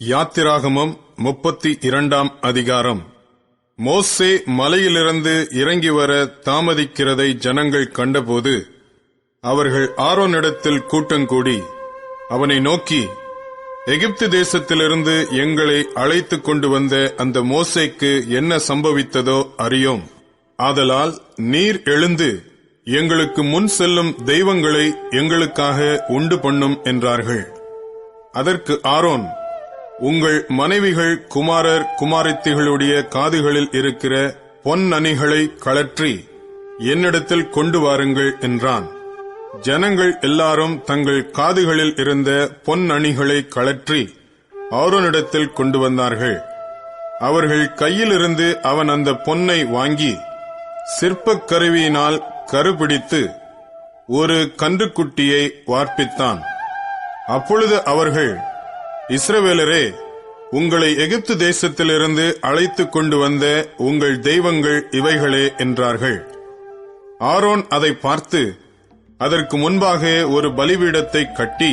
யாத்திராகமம் 32 அதிகாரம். மோசே மலையிலிருந்து இறங்கி வர தாமதிக்கிறதை ஜனங்கள் கண்டபோது அவர்கள் ஆரோனிடத்தில் கூட்டங்கூடி அவனை நோக்கி, எகிப்து தேசத்திலிருந்து எங்களை அழைத்துக் கொண்டு வந்த அந்த மோசேக்கு என்ன சம்பவித்ததோ அறியோம். ஆதலால் நீர் எழுந்து எங்களுக்கு முன் செல்லும் தெய்வங்களை எங்களுக்காக உண்டு பண்ணும் என்றார்கள். அதற்கு ஆரோன், உங்கள் மனைவிகள் குமாரர் குமாரத்திகளுடைய காதுகளில் இருக்கிற பொன் அணிகளை கழற்றி என்னிடத்தில் கொண்டு வாருங்கள் என்றான். ஜனங்கள் எல்லாரும் தங்கள் காதுகளில் இருந்த பொன் அணிகளை கழற்றி ஆரோனிடத்தில் கொண்டு வந்தார்கள். அவர்கள் கையிலிருந்து அவன் அந்த பொன்னை வாங்கி சிற்பக் கருவியினால் கருபிடித்து ஒரு கன்றுக்குட்டியை வார்ப்பித்தான். அப்பொழுது அவர்கள், இஸ்ரவேலரே, உங்களை எகிப்து தேசத்திலிருந்து அழைத்துக் கொண்டு வந்த உங்கள் தெய்வங்கள் இவைகளே என்றார்கள். ஆரோன் அதை பார்த்து அதற்கு முன்பாக ஒரு பலிபீடத்தை கட்டி,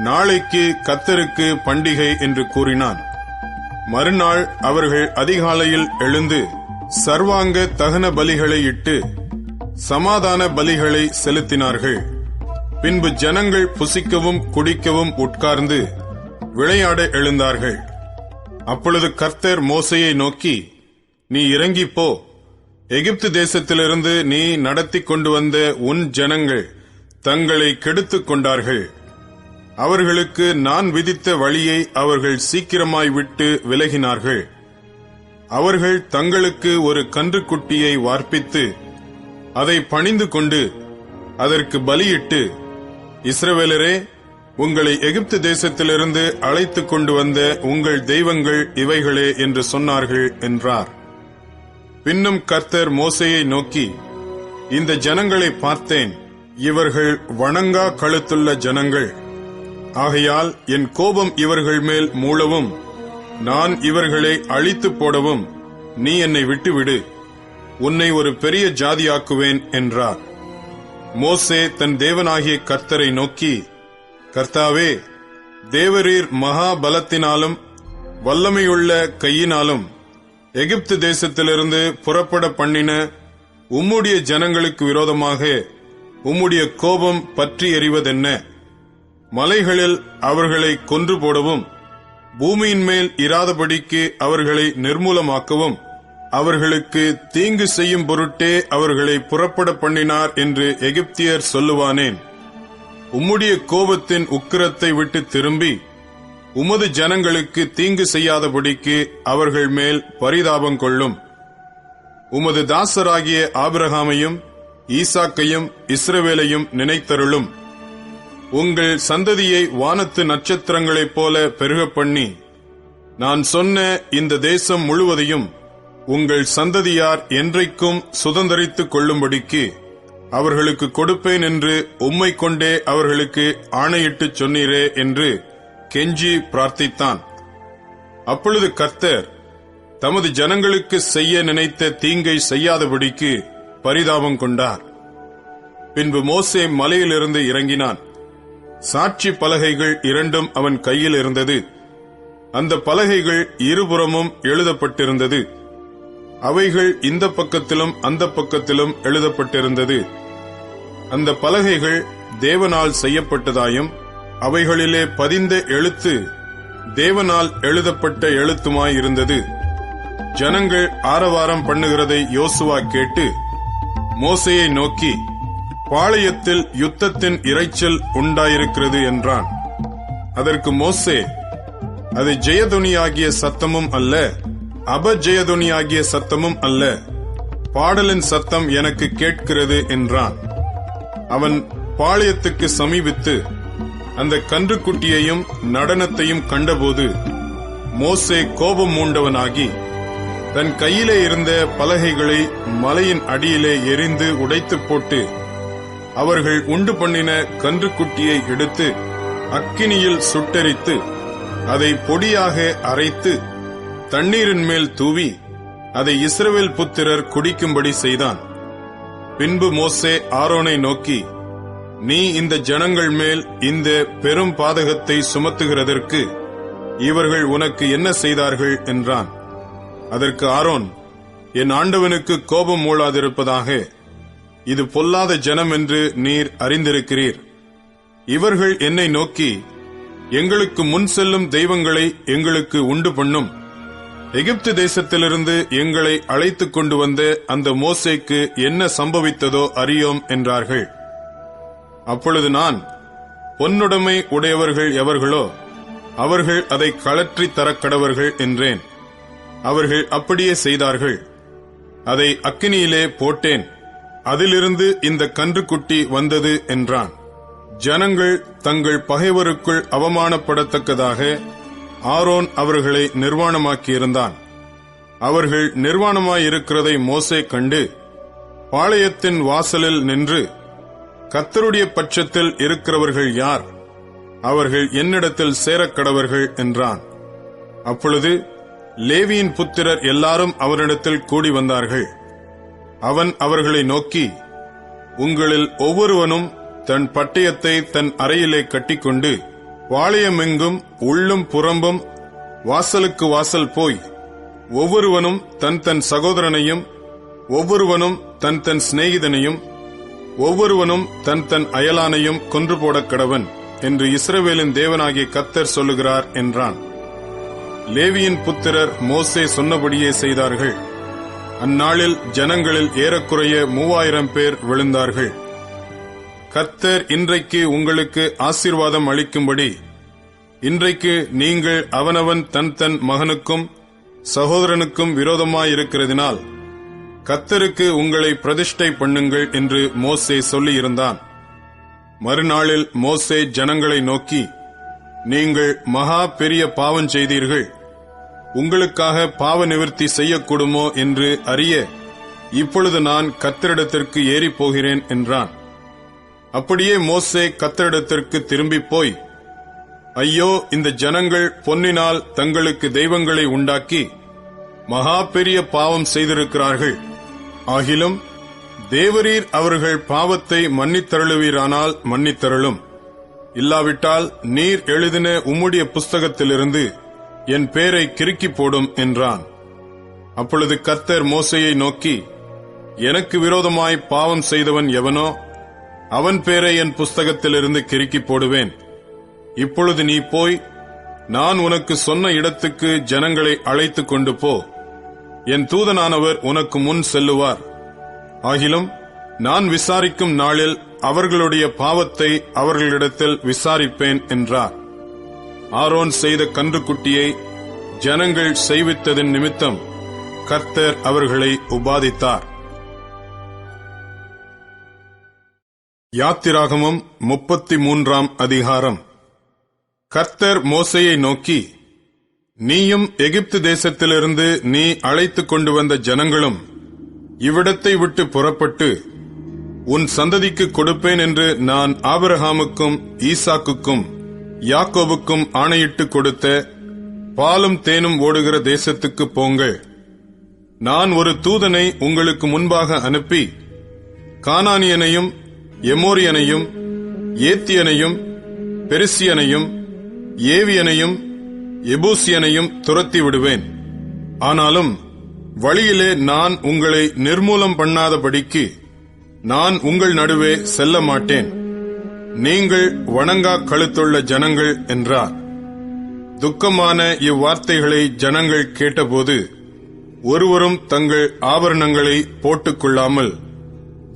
நாளைக்கு கர்த்தருக்கு பண்டிகை என்று கூறினான். மறுநாள் அவர்கள் அதிகாலையில் எழுந்து சர்வாங்க தகன பலிகளை இட்டு சமாதான பலிகளை செலுத்தினார்கள். பின்பு ஜனங்கள் புசிக்கவும் குடிக்கவும் உட்கார்ந்து விளையாட எழுந்தார்கள். அப்பொழுது கர்த்தர் மோசேயை நோக்கி, நீ இறங்கிப் போ, எகிப்து தேசத்திலிருந்து நீ நடத்தி கொண்டு வந்த உன் ஜனங்கள் தங்களை கெடுத்துக் கொண்டார்கள். அவர்களுக்கு நான் விதித்த வழியை அவர்கள் சீக்கிரமாய் விட்டு விலகினார்கள். அவர்கள் தங்களுக்கு ஒரு கன்றுக்குட்டியை வார்ப்பித்து அதை பணிந்து கொண்டு அதற்கு பலியிட்டு, இஸ்ரவேலரே, உங்களை எகிப்து தேசத்திலிருந்து அழைத்துக் கொண்டு வந்த உங்கள் தெய்வங்கள் இவைகளே என்று சொன்னார்கள் என்றார். பின்னும் கர்த்தர் மோசேயை நோக்கி, இந்த ஜனங்களை பார்த்தேன், இவர்கள் வணங்கா கழுத்துள்ள ஜனங்கள். ஆகையால் என் கோபம் இவர்கள் மேல் மூளவும் நான் இவர்களை அழித்து போடவும் நீ என்னை விட்டுவிடு, உன்னை ஒரு பெரிய ஜாதியாக்குவேன் என்றார். மோசே தன் தேவனாகிய கர்த்தரை நோக்கி, கர்த்தாவே, தேவரீர் மகா பலத்தினாலும் வல்லமையுள்ள கையினாலும் எகிப்து தேசத்திலிருந்து புறப்பட பண்ணின உம்முடைய ஜனங்களுக்கு விரோதமாக உம்முடைய கோபம் பற்றி எறிவதென்ன? மலைகளில் அவர்களை கொன்று போடவும் பூமியின் மேல் இராதபடிக்கு அவர்களை நிர்மூலமாக்கவும் அவர்களுக்கு தீங்கு செய்யும் பொருட்டே அவர்களை புறப்பட பண்ணினார் என்று எகிப்தியர் சொல்லுவானேன்? உம்முடைய கோபத்தின் உக்கிரத்தை விட்டு திரும்பி உமது ஜனங்களுக்கு தீங்கு செய்யாதபடிக்கு அவர்கள் மேல் பரிதாபம் கொள்ளும். உமது தாசராகிய ஆபிரகாமையும் ஈசாக்கையும் இஸ்ரவேலையும் நினைத்தருளும். உங்கள் சந்ததியை வானத்து நட்சத்திரங்களைப் போல பெருக பண்ணி நான் சொன்ன இந்த தேசம் முழுவதையும் உங்கள் சந்ததியார் என்றைக்கும் சுதந்தரித்துக் கொள்ளும்படிக்கு அவர்களுக்கு கொடுப்பேன் என்று உம்மை கொண்டே அவர்களுக்கு ஆணையிட்டுச் சொன்னீரே என்று கெஞ்சி பிரார்த்தித்தான். அப்பொழுது கர்த்தர் தமது ஜனங்களுக்கு செய்ய நினைத்த தீங்கை செய்யாதபடிக்கு பரிதாபம் கொண்டார். பின்பு மோசே மலையிலிருந்து இறங்கினான். சாட்சி பலகைகள் 2 அவன் கையில் இருந்தது. அந்த பலகைகள் இருபுறமும் எழுதப்பட்டிருந்தது. அவைகள் இந்த பக்கத்திலும் அந்த பக்கத்திலும் எழுதப்பட்டிருந்தது. அந்த பலகைகள் தேவனால் செய்யப்பட்டதாயும் அவைகளிலே பதிந்த எழுத்து தேவனால் எழுதப்பட்ட எழுத்துமாயிருந்தது. ஜனங்கள் ஆரவாரம் பண்ணுகிறதை யோசுவா கேட்டு மோசேயை நோக்கி, பாளையத்தில் யுத்தத்தின் இரைச்சல் உண்டாயிருக்கிறது என்றான். அதற்கு மோசே, அது ஜெயதுனியாகிய சத்தமும் அல்ல, அபஜெயதுனியாகிய சத்தமும் அல்ல, பாடலின் சத்தம் எனக்கு கேட்கிறது என்றான். அவன் பாளையத்துக்கு சமீபித்து அந்த கன்றுக்குட்டியையும் நடனத்தையும் கண்டபோது மோசே கோபம் மூண்டவனாகி தன் கையிலே இருந்த பலகைகளை மலையின் அடியிலே எரிந்து உடைத்து போட்டு அவர்கள் உண்டு பண்ணின கன்றுக்குட்டியை எடுத்து அக்கினியில் சுட்டெரித்து அதை பொடியாக அரைத்து தண்ணீரின் மேல் தூவி அதை இஸ்ரவேல் புத்திரர் குடிக்கும்படி செய்தான். பின்பு மோசே ஆரோனை நோக்கி, நீ இந்த ஜனங்கள் மேல் இந்த பெரும் பாதகத்தை சுமத்துகிறதற்கு இவர்கள் உனக்கு என்ன செய்தார்கள் என்றான். அதற்கு ஆரோன், என் ஆண்டவனுக்கு கோபம் மூளாதிருப்பதாக, இது பொல்லாத ஜனம் என்று நீர் அறிந்திருக்கிறீர். இவர்கள் என்னை நோக்கி, எங்களுக்கு முன் செல்லும் தெய்வங்களை எங்களுக்கு உண்டு பண்ணும், எகிப்து தேசத்திலிருந்து எங்களை அழைத்துக் கொண்டு வந்த அந்த மோசேக்கு என்ன சம்பவித்ததோ அறியோம் என்றார்கள். அப்பொழுது நான், பொன்னுடைமை உடையவர்கள் எவர்களோ அவர்கள் அதை கழற்றி தரக்கடவர்கள் என்றேன். அவர்கள் அப்படியே செய்தார்கள். அதை அக்கினியிலே போட்டேன், அதிலிருந்து இந்த கன்றுக்குட்டி வந்தது என்றான். ஜனங்கள் தங்கள் பகைவருக்குள் அவமானப்படத்தக்கதாக ஆரோன் அவர்களை நிர்வாணமாக்கியிருந்தான். அவர்கள் நிர்வாணமாயிருக்கிறதை மோசே கண்டு பாளையத்தின் வாசலில் நின்று, கர்த்தருடைய பட்சத்தில் இருக்கிறவர்கள் யார்? அவர்கள் என்னிடத்தில் சேரக்கடவர்கள் என்றான். அப்பொழுது லேவியின் புத்திரர் எல்லாரும் அவரிடத்தில் கூடி வந்தார்கள். அவன் அவர்களை நோக்கி, உங்களில் ஒவ்வொருவனும் தன் பட்டயத்தை தன் அறையிலே கட்டிக்கொண்டு பாளையமெங்கும் உள்ளும் புறம்பும் வாசலுக்கு வாசல் போய், ஒவ்வொருவனும் தன் தன் சகோதரனையும், ஒவ்வொருவனும் தன் தன் சிநேகிதனையும், ஒவ்வொருவனும் தன் தன் அயலானையும் கொன்று போடக் கடவன் என்று இஸ்ரவேலின் தேவனாகிய கர்த்தர் சொல்லுகிறார் என்றான். லேவியின் புத்திரர் மோசே சொன்னபடியே செய்தார்கள். அந்நாளில் ஜனங்களில் ஏறக்குறைய 3000 பேர் விழுந்தார்கள். கர்த்தர் இன்றைக்கு உங்களுக்கு ஆசீர்வாதம் அளிக்கும்படி, இன்றைக்கு நீங்கள் அவனவன் தன் தன் மகனுக்கும் சகோதரனுக்கும் விரோதமாயிருக்கிறதினால் கர்த்தருக்கு உங்களை பிரதிஷ்டை பண்ணுங்கள் என்று மோசே சொல்லியிருந்தான். மறுநாளில் மோசே ஜனங்களை நோக்கி, நீங்கள் மகா பெரிய பாவம் செய்தீர்கள், உங்களுக்காக பாவ நிவர்த்தி செய்யக்கூடுமோ என்று அறிய இப்பொழுது நான் கர்த்தரிடத்திற்கு ஏறி போகிறேன் என்றான். அப்படியே மோசே கர்த்தரிடத்திற்கு திரும்பி போய், ஐயோ, இந்த ஜனங்கள் பொன்னினால் தங்களுக்கு தெய்வங்களை உண்டாக்கி மகா பெரிய பாவம் செய்திருக்கிறார்கள். ஆகிலும் தேவரீர் அவர்கள் பாவத்தை மன்னித்தருளுவீரானால் மன்னித்தருளும், இல்லாவிட்டால் நீர் எழுதின உம்முடைய புஸ்தகத்திலிருந்து என் பேரை கிறுக்கி போடும் என்றான். அப்பொழுது கர்த்தர் மோசேயை நோக்கி, எனக்கு விரோதமாய் பாவம் செய்தவன் எவனோ அவன் பேரை என் புஸ்தகத்திலிருந்து கிறுக்கி போடுவேன். இப்பொழுது நீ போய் நான் உனக்கு சொன்ன இடத்துக்கு ஜனங்களை அழைத்துக் கொண்டு போ. என் தூதனானவர் உனக்கு முன் செல்லுவார். ஆகிலும் நான் விசாரிக்கும் நாளில் அவர்களுடைய பாவத்தை அவர்களிடத்தில் விசாரிப்பேன் என்றார். ஆரோன் செய்த கன்றுக்குட்டியை ஜனங்கள் செய்வித்ததின் நிமித்தம் கர்த்தர் அவர்களை உபாதித்தார். யாத்திராகமம் 33ஆம் அதிகாரம். கர்த்தர் மோசேயை நோக்கி, நீயும் எகிப்து தேசத்திலிருந்து நீ அழைத்துக் கொண்டு வந்த ஜனங்களும் இவ்விடத்தை விட்டு புறப்பட்டு உன் சந்ததிக்கு கொடுப்பேன் என்று நான் ஆபிரகாமுக்கும் ஈசாக்குக்கும் யாக்கோபுக்கும் ஆணையிட்டு கொடுத்த பாலும் தேனும் ஓடுகிற தேசத்துக்கு போங்கள். நான் ஒரு தூதனை உங்களுக்கு முன்பாக அனுப்பி கானானியனையும் எமோரியனையும் ஏத்தியனையும் பெரிசியனையும் ஏவியனையும் எபூசியனையும் துரத்தி விடுவேன். ஆனாலும் வழியிலே நான் உங்களை நிர்மூலம் பண்ணாதபடிக்கு நான் உங்கள் நடுவே செல்ல மாட்டேன். நீங்கள் வணங்கா கழுத்துள்ள ஜனங்கள் என்றார். துக்கமான இவ்வார்த்தைகளை ஜனங்கள் கேட்டபோது ஒருவரும் தங்கள் ஆபரணங்களை போட்டுக்கொள்ளாமல்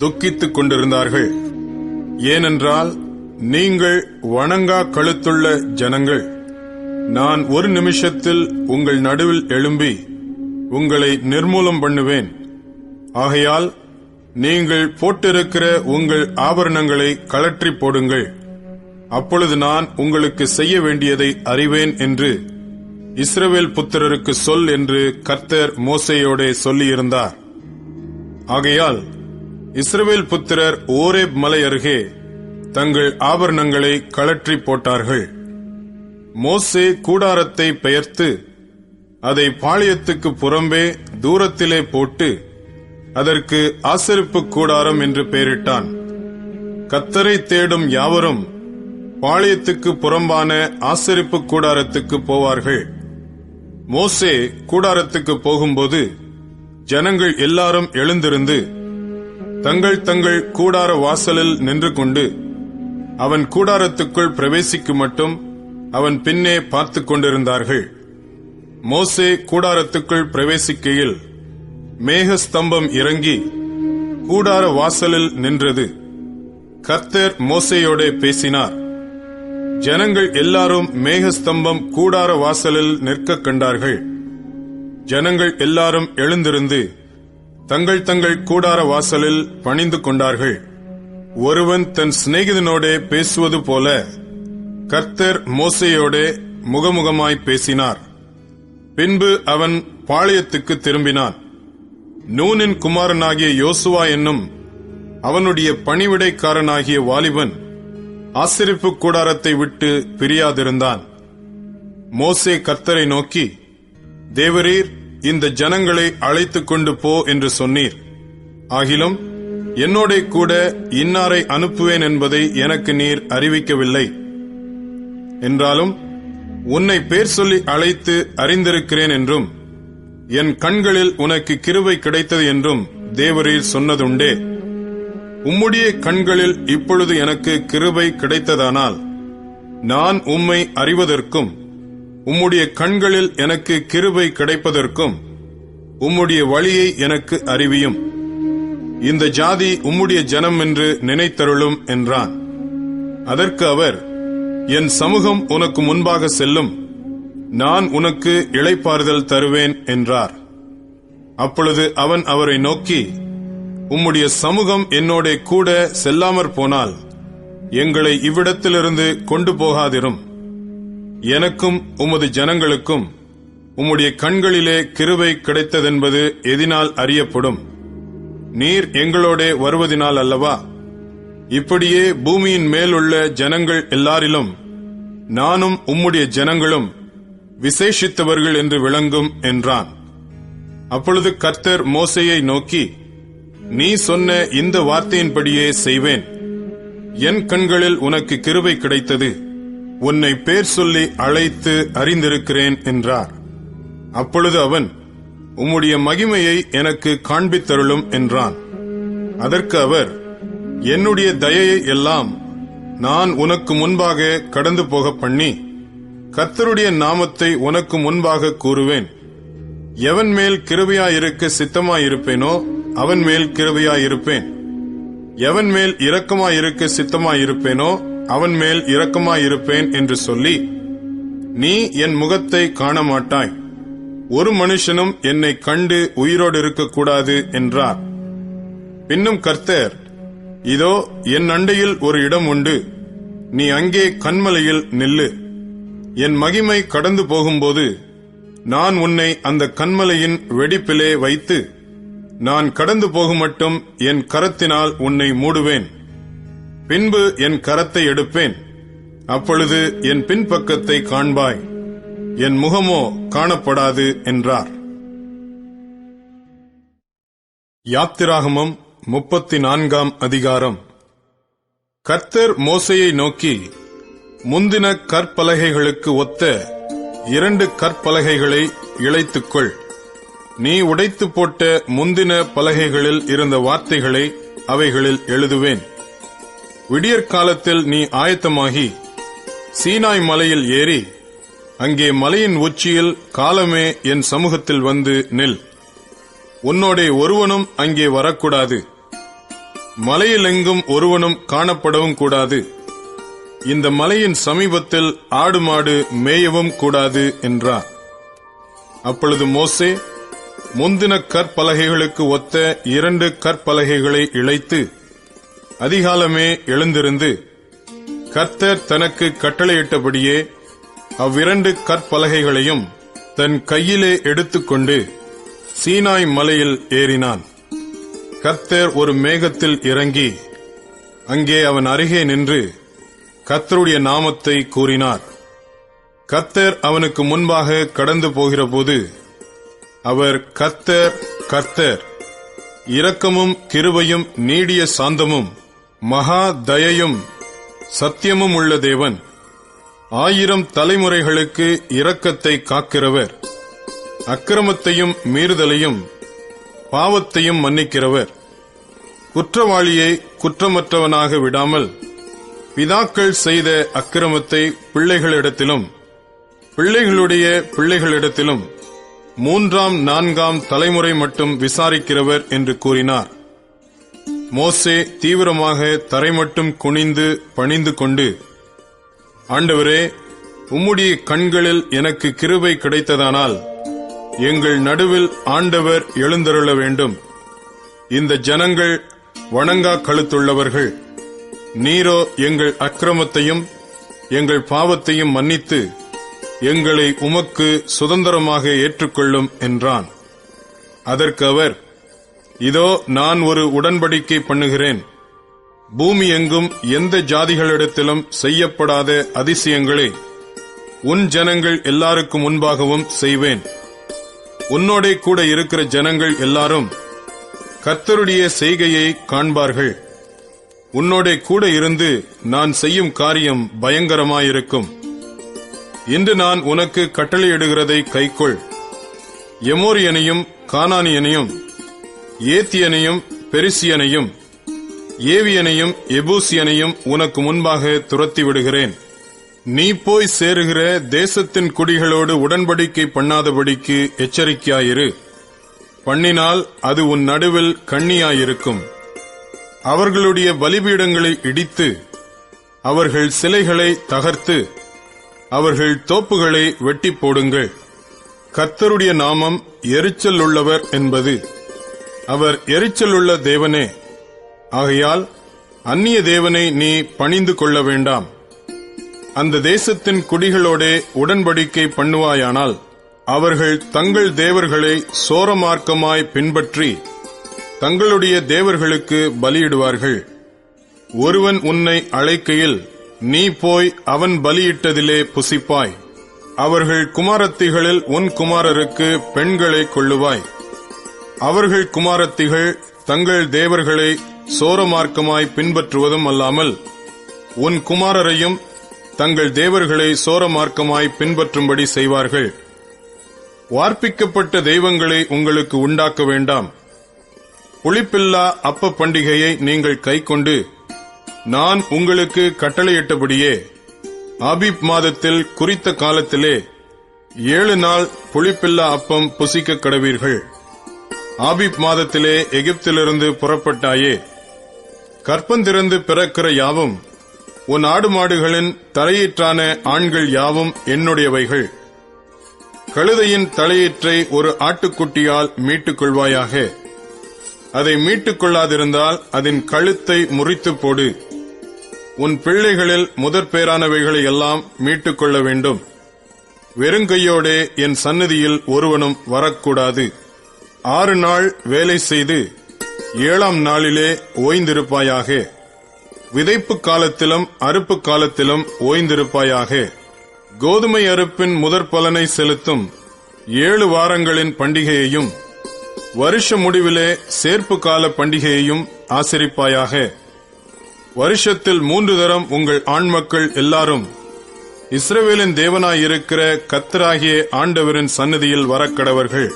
துக்கித்துக் கொண்டிருந்தார்கள். ஏனென்றால் நீங்கள் வணங்கா கழுத்துள்ள ஜனங்கள், நான் ஒரு நிமிஷத்தில் உங்கள் நடுவில் எழும்பி உங்களை நிர்மூலம் பண்ணுவேன். ஆகையால் நீங்கள் போட்டிருக்கிற உங்கள் ஆபரணங்களை கழற்றி போடுங்கள். அப்பொழுது நான் உங்களுக்கு செய்ய வேண்டியதை அறிவேன் என்று இஸ்ரவேல் புத்திரருக்கு சொல் என்று கர்த்தர் மோசேயோடே சொல்லியிருந்தார். ஆகையால் இஸ்ரவேல் புத்திரர் ஓரேப் மலை அருகே தங்கள் ஆபரணங்களை கழற்றி போட்டார்கள். மோசே கூடாரத்தை பெயர்த்து அதை பாளையத்துக்கு புறம்பே தூரத்திலே போட்டு அதற்கு ஆசரிப்பு கூடாரம் என்று பெயரிட்டான். கர்த்தரை தேடும் யாவரும் பாளையத்துக்கு புறம்பான ஆசரிப்பு கூடாரத்துக்கு போவார்கள். மோசே கூடாரத்துக்கு போகும்போது ஜனங்கள் எல்லாரும் எழுந்திருந்து தங்கள் தங்கள் கூடார வாசலில் நின்று கொண்டு அவன் கூடாரத்துக்குள் பிரவேசிக்கு மட்டும் அவன் பின்னே பார்த்துக் கொண்டிருந்தார்கள். மோசே கூடாரத்துக்குள் பிரவேசிக்கையில் மேகஸ்தம்பம் இறங்கி கூடார வாசலில் நின்றது. கர்த்தர் மோசேயோடே பேசினார். ஜனங்கள் எல்லாரும் மேகஸ்தம்பம் கூடார வாசலில் நிற்க கண்டார்கள். ஜனங்கள் எல்லாரும் எழுந்திருந்து தங்கள் தங்கள் கூடார வாசலில் பணிந்து கொண்டார்கள். ஒருவன் தன் சிநேகிதனோடே பேசுவது போல கர்த்தர் மோசேயோடே முகமுகமாய் பேசினார். பின்பு அவன் பாளையத்துக்கு திரும்பினான். நூனின் குமாரனாகிய யோசுவா என்னும் அவனுடைய பணிவிடைக்காரனாகிய வாலிபன் ஆசரிப்பு கூடாரத்தை விட்டு பிரியாதிருந்தான். மோசே கர்த்தரை நோக்கி, தேவரீர் இந்த ஜனங்களை அழைத்துக் கொண்டு போ என்று சொன்னீர். ஆகிலும் என்னோட கூட இன்னாரை அனுப்புவேன் என்பதை எனக்கு நீர் அறிவிக்கவில்லை. என்றாலும் உன்னை பேர் சொல்லி அழைத்து அறிந்திருக்கிறேன் என்றும் என் கண்களில் உனக்கு கிருபை கிடைத்தது என்றும் தேவரீர் சொன்னதுண்டே. உம்முடைய கண்களில் இப்பொழுது எனக்கு கிருபை கிடைத்ததானால் நான் உம்மை அறிவதற்கும் உம்முடைய கண்களில் எனக்கு கிருபை கிடைப்பதற்கும் உம்முடைய வழியை எனக்கு அறிவியும். இந்த ஜாதி உம்முடைய ஜனம் என்று நினைத்தருளும் என்றான். அதற்கு அவர், என் சமூகம் உனக்கு முன்பாக செல்லும், நான் உனக்கு இளைப்பாறுதல் தருவேன் என்றார். அப்பொழுது அவன் அவரை நோக்கி, உம்முடைய சமூகம் என்னோட கூட செல்லாமற் போனால் எங்களை இவ்விடத்திலிருந்து கொண்டு போகாதிரும். எனக்கும் உமது ஜனங்களுக்கும் உம்முடைய கண்களிலே கிருபை கிடைத்ததென்பது எதினால் அறியப்படும்? நீர் எங்களோட வருவதினால் அல்லவா? இப்படியே பூமியின் மேலுள்ள ஜனங்கள் எல்லாரிலும் நானும் உம்முடைய ஜனங்களும் விசேஷித்தவர்கள் என்று விளங்கும் என்றான். அப்பொழுது கர்த்தர் மோசேயை நோக்கி, நீ சொன்ன இந்த வார்த்தையின்படியே செய்வேன். என் கண்களில் உனக்கு கிருபை கிடைத்தது, உன்னை பேர் சொல்லி அழைத்து அறிந்திருக்கிறேன் என்றார். அப்பொழுது அவன், உம்முடைய மகிமையை எனக்கு காண்பித்தருளும் என்றான். அதற்கு அவர், என்னுடைய தயையை எல்லாம் நான் உனக்கு முன்பாக கடந்து போக பண்ணி கர்த்தருடைய நாமத்தை உனக்கு முன்பாக கூறுவேன். எவன் மேல் கிருபையாயிருக்க சித்தமாயிருப்பேனோ அவன் மேல் கிருபையாயிருப்பேன். எவன் மேல் இரக்கமாயிருக்க சித்தமாயிருப்பேனோ அவன் மேல் இரக்கமாயிருப்பேன் என்று சொல்லி, நீ என் முகத்தை காண மாட்டாய், ஒரு மனுஷனும் என்னை கண்டு உயிரோடு இருக்கக்கூடாது என்றார். பின்னும் கர்த்தர், இதோ என் அண்டையில் ஒரு இடம் உண்டு, நீ அங்கே கன்மலையில் நில்லு. என் மகிமை கடந்து போகும்போது நான் உன்னை அந்த கன்மலையின் வெடிப்பிலே வைத்து நான் கடந்து போகுமட்டும் என் கரத்தினால் உன்னை மூடுவேன். பின்பு என் கரத்தை எடுப்பேன், அப்பொழுது என் பின்பக்கத்தை காண்பாய், என் முகமோ காணப்படாது என்றார். யாத்திராகமம் 34 அதிகாரம். கர்த்தர் மோசேயை நோக்கி, முந்தின கற்பலகைகளுக்கு ஒத்த 2 கற்பலகைகளை இழைத்துக்கொள். நீ உடைத்து போட்ட முந்தின பலகைகளில் இருந்த வார்த்தைகளை அவைகளில் எழுதுவேன். விடியற்காலத்தில் நீ ஆயத்தமாகி சீனாய் மலையில் ஏறி அங்கே மலையின் உச்சியில் காலமே என் சமூகத்தில் வந்து நில். உன்னோடே ஒருவனும் அங்கே வரக்கூடாது, மலையிலெங்கும் ஒருவனும் காணப்படவும் கூடாது. இந்த மலையின் சமீபத்தில் ஆடு மாடு மேயவும் கூடாது என்றார். அப்பொழுது மோசே முந்தின கற்பலகைகளுக்கு ஒத்த 2 கற்பலகைகளை இழைத்து அதிகாலமே எழுந்திருந்து கர்த்தர் தனக்கு கட்டளையிட்டபடியே அவ்விரண்டு கற்பலகைகளையும் தன் கையிலே எடுத்துக்கொண்டு சீனாய் மலையில் ஏறினான். கர்த்தர் ஒரு மேகத்தில் இறங்கி அங்கே அவன் அருகே நின்று கர்த்தருடைய நாமத்தை கூறினார். கர்த்தர் அவனுக்கு முன்பாக கடந்து போகிறபோது அவர், கர்த்தர், கர்த்தர், இரக்கமும் கிருபையும் நீடிய சாந்தமும் மகா தயையும் சத்தியமும் உள்ள தேவன், 1000 தலைமுறைகளுக்கு இரக்கத்தை காக்கிறவர், அக்கிரமத்தையும் மீறுதலையும் பாவத்தையும் மன்னிக்கிறவர், குற்றவாளியை குற்றமற்றவனாக விடாமல் பிதாக்கள் செய்த அக்கிரமத்தை பிள்ளைகளிடத்திலும் பிள்ளைகளுடைய பிள்ளைகளிடத்திலும் 3ஆம் 4ஆம் தலைமுறை மட்டும் விசாரிக்கிறவர் என்று கூறினார். மோசே தீவிரமாக தரைமட்டும் குனிந்து பணிந்து கொண்டு, ஆண்டவரே, உம்முடைய கண்களில் எனக்கு கிருபை கிடைத்ததானால் எங்கள் நடுவில் ஆண்டவர் எழுந்தருள வேண்டும். இந்த ஜனங்கள் வணங்கா கழுத்துள்ளவர்கள். நீரோ எங்கள் அக்கிரமத்தையும் எங்கள் பாவத்தையும் மன்னித்து எங்களை உமக்கு சுதந்திரமாக ஏற்றுக்கொள்ளும் என்றான். அதற்கு அவர், இதோ நான் ஒரு உடன்படிக்கை பண்ணுகிறேன். பூமி எங்கும் எந்த ஜாதிகளிடத்திலும் செய்யப்படாத அதிசயங்களை உன் ஜனங்கள் எல்லாருக்கும் முன்பாகவும் செய்வேன். உன்னோடே கூட இருக்கிற ஜனங்கள் எல்லாரும் கர்த்தருடைய செய்கையை காண்பார்கள். உன்னோடே கூட இருந்து நான் செய்யும் காரியம் பயங்கரமாயிருக்கும். இன்று நான் உனக்கு கட்டளையிடுகிறதை கைக்கொள். எமோரியனையும் கானானியனையும் ஏத்தியனையும் பெரிசியனையும் ஏவியனையும் எபூசியனையும் உனக்கு முன்பாக துரத்தி விடுகிறேன். நீ போய் சேருகிற தேசத்தின் குடிகளோடு உடன்படிக்கை பண்ணாதபடிக்கு எச்சரிக்கையாயிரு. பண்ணினால் அது உன் நடுவில் கண்ணியாயிருக்கும். அவர்களுடைய பலிபீடங்களை இடித்து அவர்கள் சிலைகளை தகர்த்து அவர்கள் தோப்புகளை வெட்டி போடுங்கள். கர்த்தருடைய நாமம் எரிச்சல் உள்ளவர் என்பது. அவர் எரிச்சலுள்ள தேவனே. ஆகையால் அந்நிய தேவனை நீ பணிந்து கொள்ள வேண்டாம். அந்த தேசத்தின் குடிகளோடே உடன்படிக்கை பண்ணுவாயானால் அவர்கள் தங்கள் தேவர்களை சோரமார்க்கமாய் பின்பற்றி தங்களுடைய தேவர்களுக்கு பலியிடுவார்கள். ஒருவன் உன்னை அழைக்கையில் நீ போய் அவன் பலியிட்டதிலே புசிப்பாய். அவர்கள் குமாரத்திகளில் உன் குமாரருக்கு பெண்களை கொள்ளுவாய். அவர்கள் குமாரத்திகள் தங்கள் தேவர்களை சோரமார்க்கமாய் பின்பற்றுவதும் அல்லாமல் உன் குமாரரையும் தங்கள் தேவர்களை சோரமார்க்கமாய் பின்பற்றும்படி செய்வார்கள். வார்ப்பிக்கப்பட்ட தெய்வங்களை உங்களுக்கு உண்டாக்க வேண்டாம். புளிப்பில்லா அப்ப பண்டிகையை நீங்கள் கைக்கொண்டு நான் உங்களுக்கு கட்டளையிட்டபடியே ஆபீப் மாதத்தில் குறித்த காலத்திலே 7 நாள் புளிப்பில்லா அப்பம் புசிக்க கடவீர்கள். ஆபீப் மாதத்திலே எகிப்திலிருந்து புறப்பட்டாயே. கற்பந்திறந்து பிறக்கிற யாவும் உன் ஆடு மாடுகளின் தலையீற்றான ஆண்கள் யாவும் என்னுடையவைகள். கழுதையின் தலையீற்றை ஒரு ஆட்டுக்குட்டியால் மீட்டுக் கொள்வாயாக. அதை மீட்டுக் கொள்ளாதிருந்தால் அதன் கழுத்தை முறித்து போடு. உன் பிள்ளைகளில் முதற்பேரானவைகளை எல்லாம் மீட்டுக் கொள்ள வேண்டும். வெறுங்கையோடே என் சந்நிதியில் ஒருவனும் வரக்கூடாது. 6 நாள் வேலை செய்து 7ஆம் நாளிலே ஓய்ந்திருப்பாயாக. விதைப்பு காலத்திலும் அறுப்பு காலத்திலும் ஓய்ந்திருப்பாயாக. கோதுமை அறுப்பின் முதற்பலனை செலுத்தும் 7 வாரங்களின் பண்டிகையையும் வருஷ முடிவிலே சேர்ப்பு கால பண்டிகையையும் ஆசரிப்பாயாக. வருஷத்தில் 3 தரம் உங்கள் ஆண்மக்கள் எல்லாரும் இஸ்ரவேலின் தேவனாயிருக்கிற கர்த்தராகிய ஆண்டவரின் சந்நிதியில் வரக்கடவர்கள்.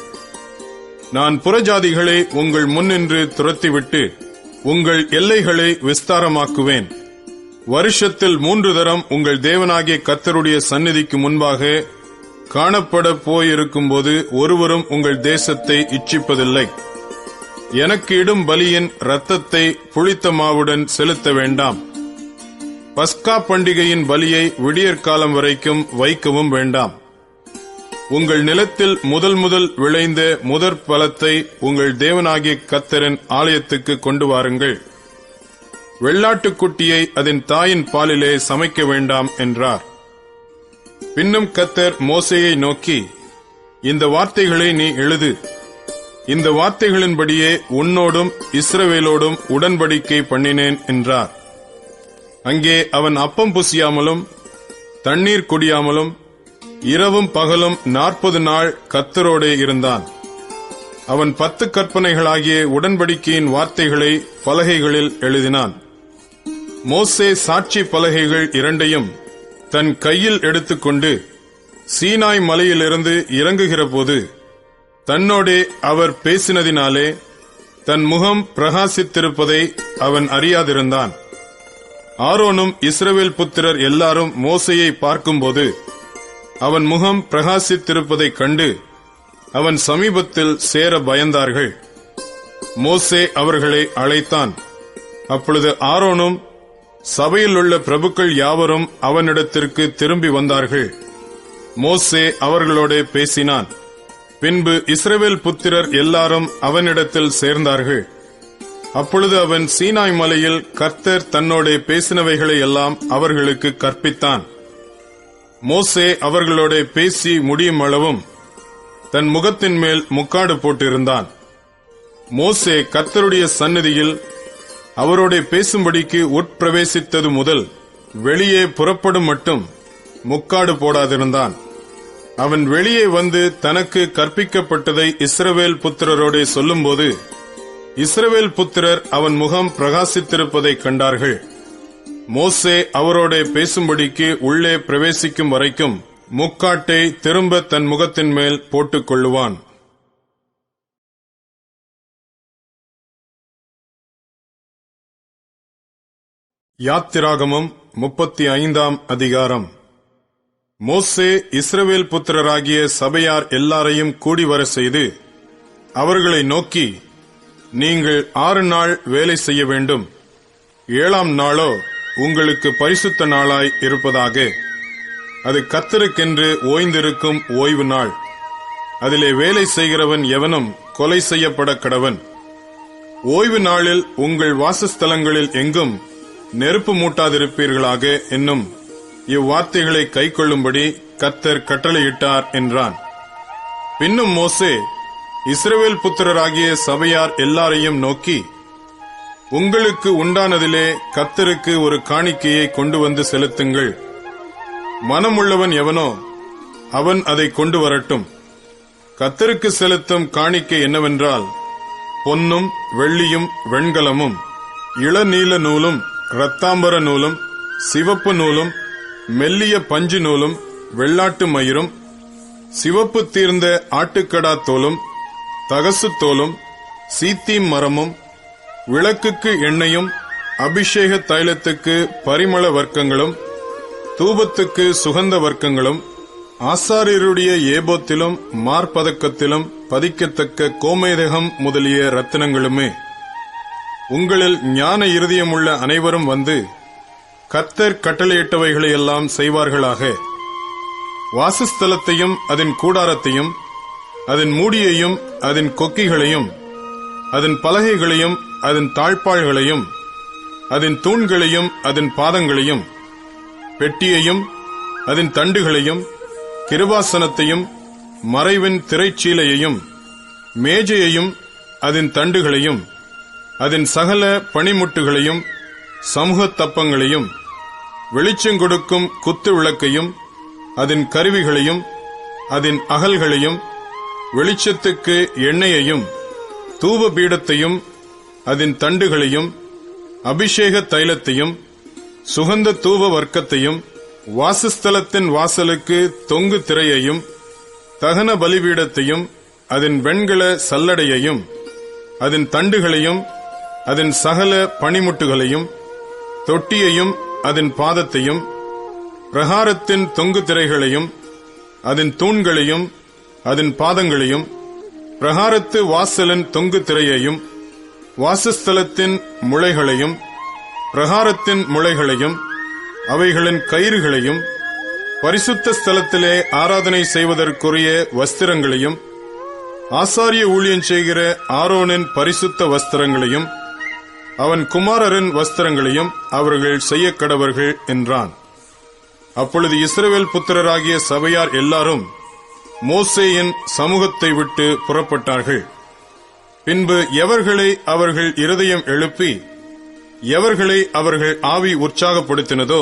நான் புறஜாதிகளை உங்கள் முன்னின்று துரத்திவிட்டு உங்கள் எல்லைகளை விஸ்தாரமாக்குவேன். வருஷத்தில் 3 தரம் உங்கள் தேவனாகிய கர்த்தருடைய சந்நிதிக்கு முன்பாக காணப்பட போயிருக்கும்போது ஒருவரும் உங்கள் தேசத்தை இச்சிப்பதில்லை. எனக்கு இடும் பலியின் இரத்தத்தை புளித்த மாவுடன் செலுத்த வேண்டாம். பஸ்கா பண்டிகையின் பலியை விடியற்காலம் வரைக்கும் வைக்கவும் வேண்டாம். உங்கள் நிலத்தில் முதல் விளைந்த முதற் பலத்தை உங்கள் தேவனாகிய கர்த்தரின் ஆலயத்துக்கு கொண்டு வாருங்கள். வெள்ளாட்டுக்குட்டியை அதன் தாயின் பாலிலே சமைக்க வேண்டாம் என்றார். பின்னும் கர்த்தர் மோசேயை நோக்கி, இந்த வார்த்தைகளை நீ எழுது. இந்த வார்த்தைகளின்படியே உன்னோடும் இஸ்ரவேலோடும் உடன்படிக்கை பண்ணினேன் என்றார். அங்கே அவன் அப்பம் புசியாமலும் தண்ணீர் குடியாமலும் இரவும் பகலும் 40 நாள் கர்த்தரோடே இருந்தான். அவன் 10 கற்பனைகளாகிய உடன்படிக்கையின் வார்த்தைகளை பலகைகளில் எழுதினான். மோசே சாட்சி பலகைகள் இரண்டையும் தன் கையில் எடுத்துக்கொண்டு சீனாய் மலையிலிருந்து இறங்குகிற போது தன்னோடே அவர் பேசினதினாலே தன் முகம் பிரகாசித்திருப்பதை அவன் அறியாதிருந்தான். ஆரோனும் இஸ்ரவேல் புத்திரர் எல்லாரும் மோசேயை பார்க்கும்போது அவன் முகம் பிரகாசித்திருப்பதைக் கண்டு அவன் சமீபத்தில் சேர பயந்தார்கள். மோசே அவர்களை அழைத்தான். அப்பொழுது ஆரோனும் சபையில் உள்ள பிரபுக்கள் யாவரும் அவனிடத்திற்கு திரும்பி வந்தார்கள். மோசே அவர்களோட பேசினான். பின்பு இஸ்ரவேல் புத்திரர் எல்லாரும் அவனிடத்தில் சேர்ந்தார்கள். அப்பொழுது அவன் சீனாய் மலையில் கர்த்தர் தன்னோட பேசினவைகளை எல்லாம் அவர்களுக்கு கற்பித்தான். மோசே அவர்களோட பேசி முடியும் அளவும் தன் முகத்தின் மேல் முக்காடு போட்டிருந்தான். மோசே கர்த்தருடைய சந்நிதியில் அவரோட பேசும்படிக்கு உட்பிரவேசித்தது முதல் வெளியே புறப்படும் மட்டும் முக்காடு போடாதிருந்தான். அவன் வெளியே வந்து தனக்கு கற்பிக்கப்பட்டதை இஸ்ரவேல் புத்திரரோட சொல்லும்போது இஸ்ரவேல் புத்திரர் அவன் முகம் பிரகாசித்திருப்பதைக் கண்டார்கள். மோசே அவரோட பேசும்படிக்கு உள்ளே பிரவேசிக்கும் வரைக்கும் முக்காட்டை திரும்ப தன் முகத்தின் மேல் போட்டுக் கொள்ளுவான். யாத்திராகமம் 35ஆம் அதிகாரம். மோசே இஸ்ரவேல் புத்திரராகிய சபையார் எல்லாரையும் கூடிவர செய்து அவர்களை நோக்கி, நீங்கள் 6 நாள் வேலை செய்ய வேண்டும். 7ஆம் நாளோ உங்களுக்கு பரிசுத்த நாளாய் இருப்பதாக. அது கர்த்தருக்கென்று ஓய்ந்திருக்கும் ஓய்வு நாள். அதிலே வேலை செய்கிறவன் எவனும் கொலை செய்யப்பட கடவன். ஓய்வு நாளில் உங்கள் வாசஸ்தலங்களில் எங்கும் நெருப்பு மூட்டாதிருப்பீர்களாக என்னும் இவ்வார்த்தைகளை கைக்கொள்ளும்படி கர்த்தர் கட்டளையிட்டார் என்றான். பின்னும் மோசே இஸ்ரவேல் புத்திரராகிய சபையார் எல்லாரையும் நோக்கி, உங்களுக்கு உண்டானதிலே கர்த்தருக்கு ஒரு காணிக்கையை கொண்டு வந்து செலுத்துங்கள். மனமுள்ளவன் எவனோ அவன் அதை கொண்டு வரட்டும். கர்த்தருக்கு செலுத்தும் காணிக்கை என்னவென்றால், பொன்னும் வெள்ளியும் வெண்கலமும் இளநீல நூலும் இரத்தாம்பர நூலும் சிவப்பு நூலும் மெல்லிய பஞ்சு நூலும் வெள்ளாட்டு மயிரும் சிவப்பு தீர்ந்த ஆட்டுக்கடா தோலும் தகசு தோலும் சீத்தீம் மரமும் விளக்குக்கு எண்ணெயும் அபிஷேக தைலத்துக்கு பரிமள வர்க்கங்களும் தூபத்துக்கு சுகந்த வர்க்கங்களும் ஆசாரியருடைய ஏபோத்திலும் மார்பதக்கத்திலும் பதிக்கத்தக்க கோமேதகம் முதலிய ரத்தினங்களுமே. உங்களில் ஞான இருதயமுள்ள அனைவரும் வந்து கர்த்தர் கட்டளையிட்டவைகளையெல்லாம் செய்வார்களாக. வாசஸ்தலத்தையும் அதன் கூடாரத்தையும் அதன் மூடியையும் அதன் கொக்கிகளையும் அதன் பலகைகளையும் அதன் தாழ்பாள்களையும் அதன் தூண்களையும் அதன் பாதங்களையும் பெட்டியையும் அதன் தண்டுகளையும் கிருபாசனத்தையும் மறைவின் திரைச்சீலையையும் மேஜையையும் அதன் தண்டுகளையும் அதன் சகல பணிமுட்டுகளையும் சமூகத் தப்பங்களையும் வெளிச்சங்கொடுக்கும் குத்து விளக்கையும் அதன் கருவிகளையும் அதன் அகல்களையும் வெளிச்சத்துக்கு எண்ணெயையும் தூப பீடத்தையும் அதன் தண்டுகளையும் அபிஷேக தைலத்தையும் சுகந்த தூப வர்க்கத்தையும் வாசஸ்தலத்தின் வாசலுக்கு தொங்கு திரையையும் தகன பலிபீடத்தையும் அதன் வெண்கல சல்லடையையும் அதன் தண்டுகளையும் அதன் சகல பணிமுட்டுகளையும் தொட்டியையும் அதன் பாதத்தையும் பிரகாரத்தின் தொங்கு திரைகளையும் அதன் தூண்களையும் அதன் பாதங்களையும் பிரகாரத்து வாசலின் தொங்கு திரையையும் வாசஸ்தலத்தின் முளைகளையும் பிரகாரத்தின் முளைகளையும் அவைகளின் கயிறுகளையும் பரிசுத்த ஸ்தலத்திலே ஆராதனை செய்வதற்குரிய வஸ்திரங்களையும் ஆசாரிய ஊழியம் செய்கிற ஆரோனின் பரிசுத்த வஸ்திரங்களையும் அவன் குமாரரின் வஸ்திரங்களையும் அவர்கள் செய்ய கடவர்கள் என்றான். அப்பொழுது இஸ்ரவேல் புத்திரராகிய சபையார் எல்லாரும் மோசேயின் சமூகத்தை விட்டு புறப்பட்டார்கள். பின்பு எவர்களை அவர்கள் இருதயம் எழுப்பி எவர்களை அவர்கள் ஆவி உற்சாகப்படுத்தினதோ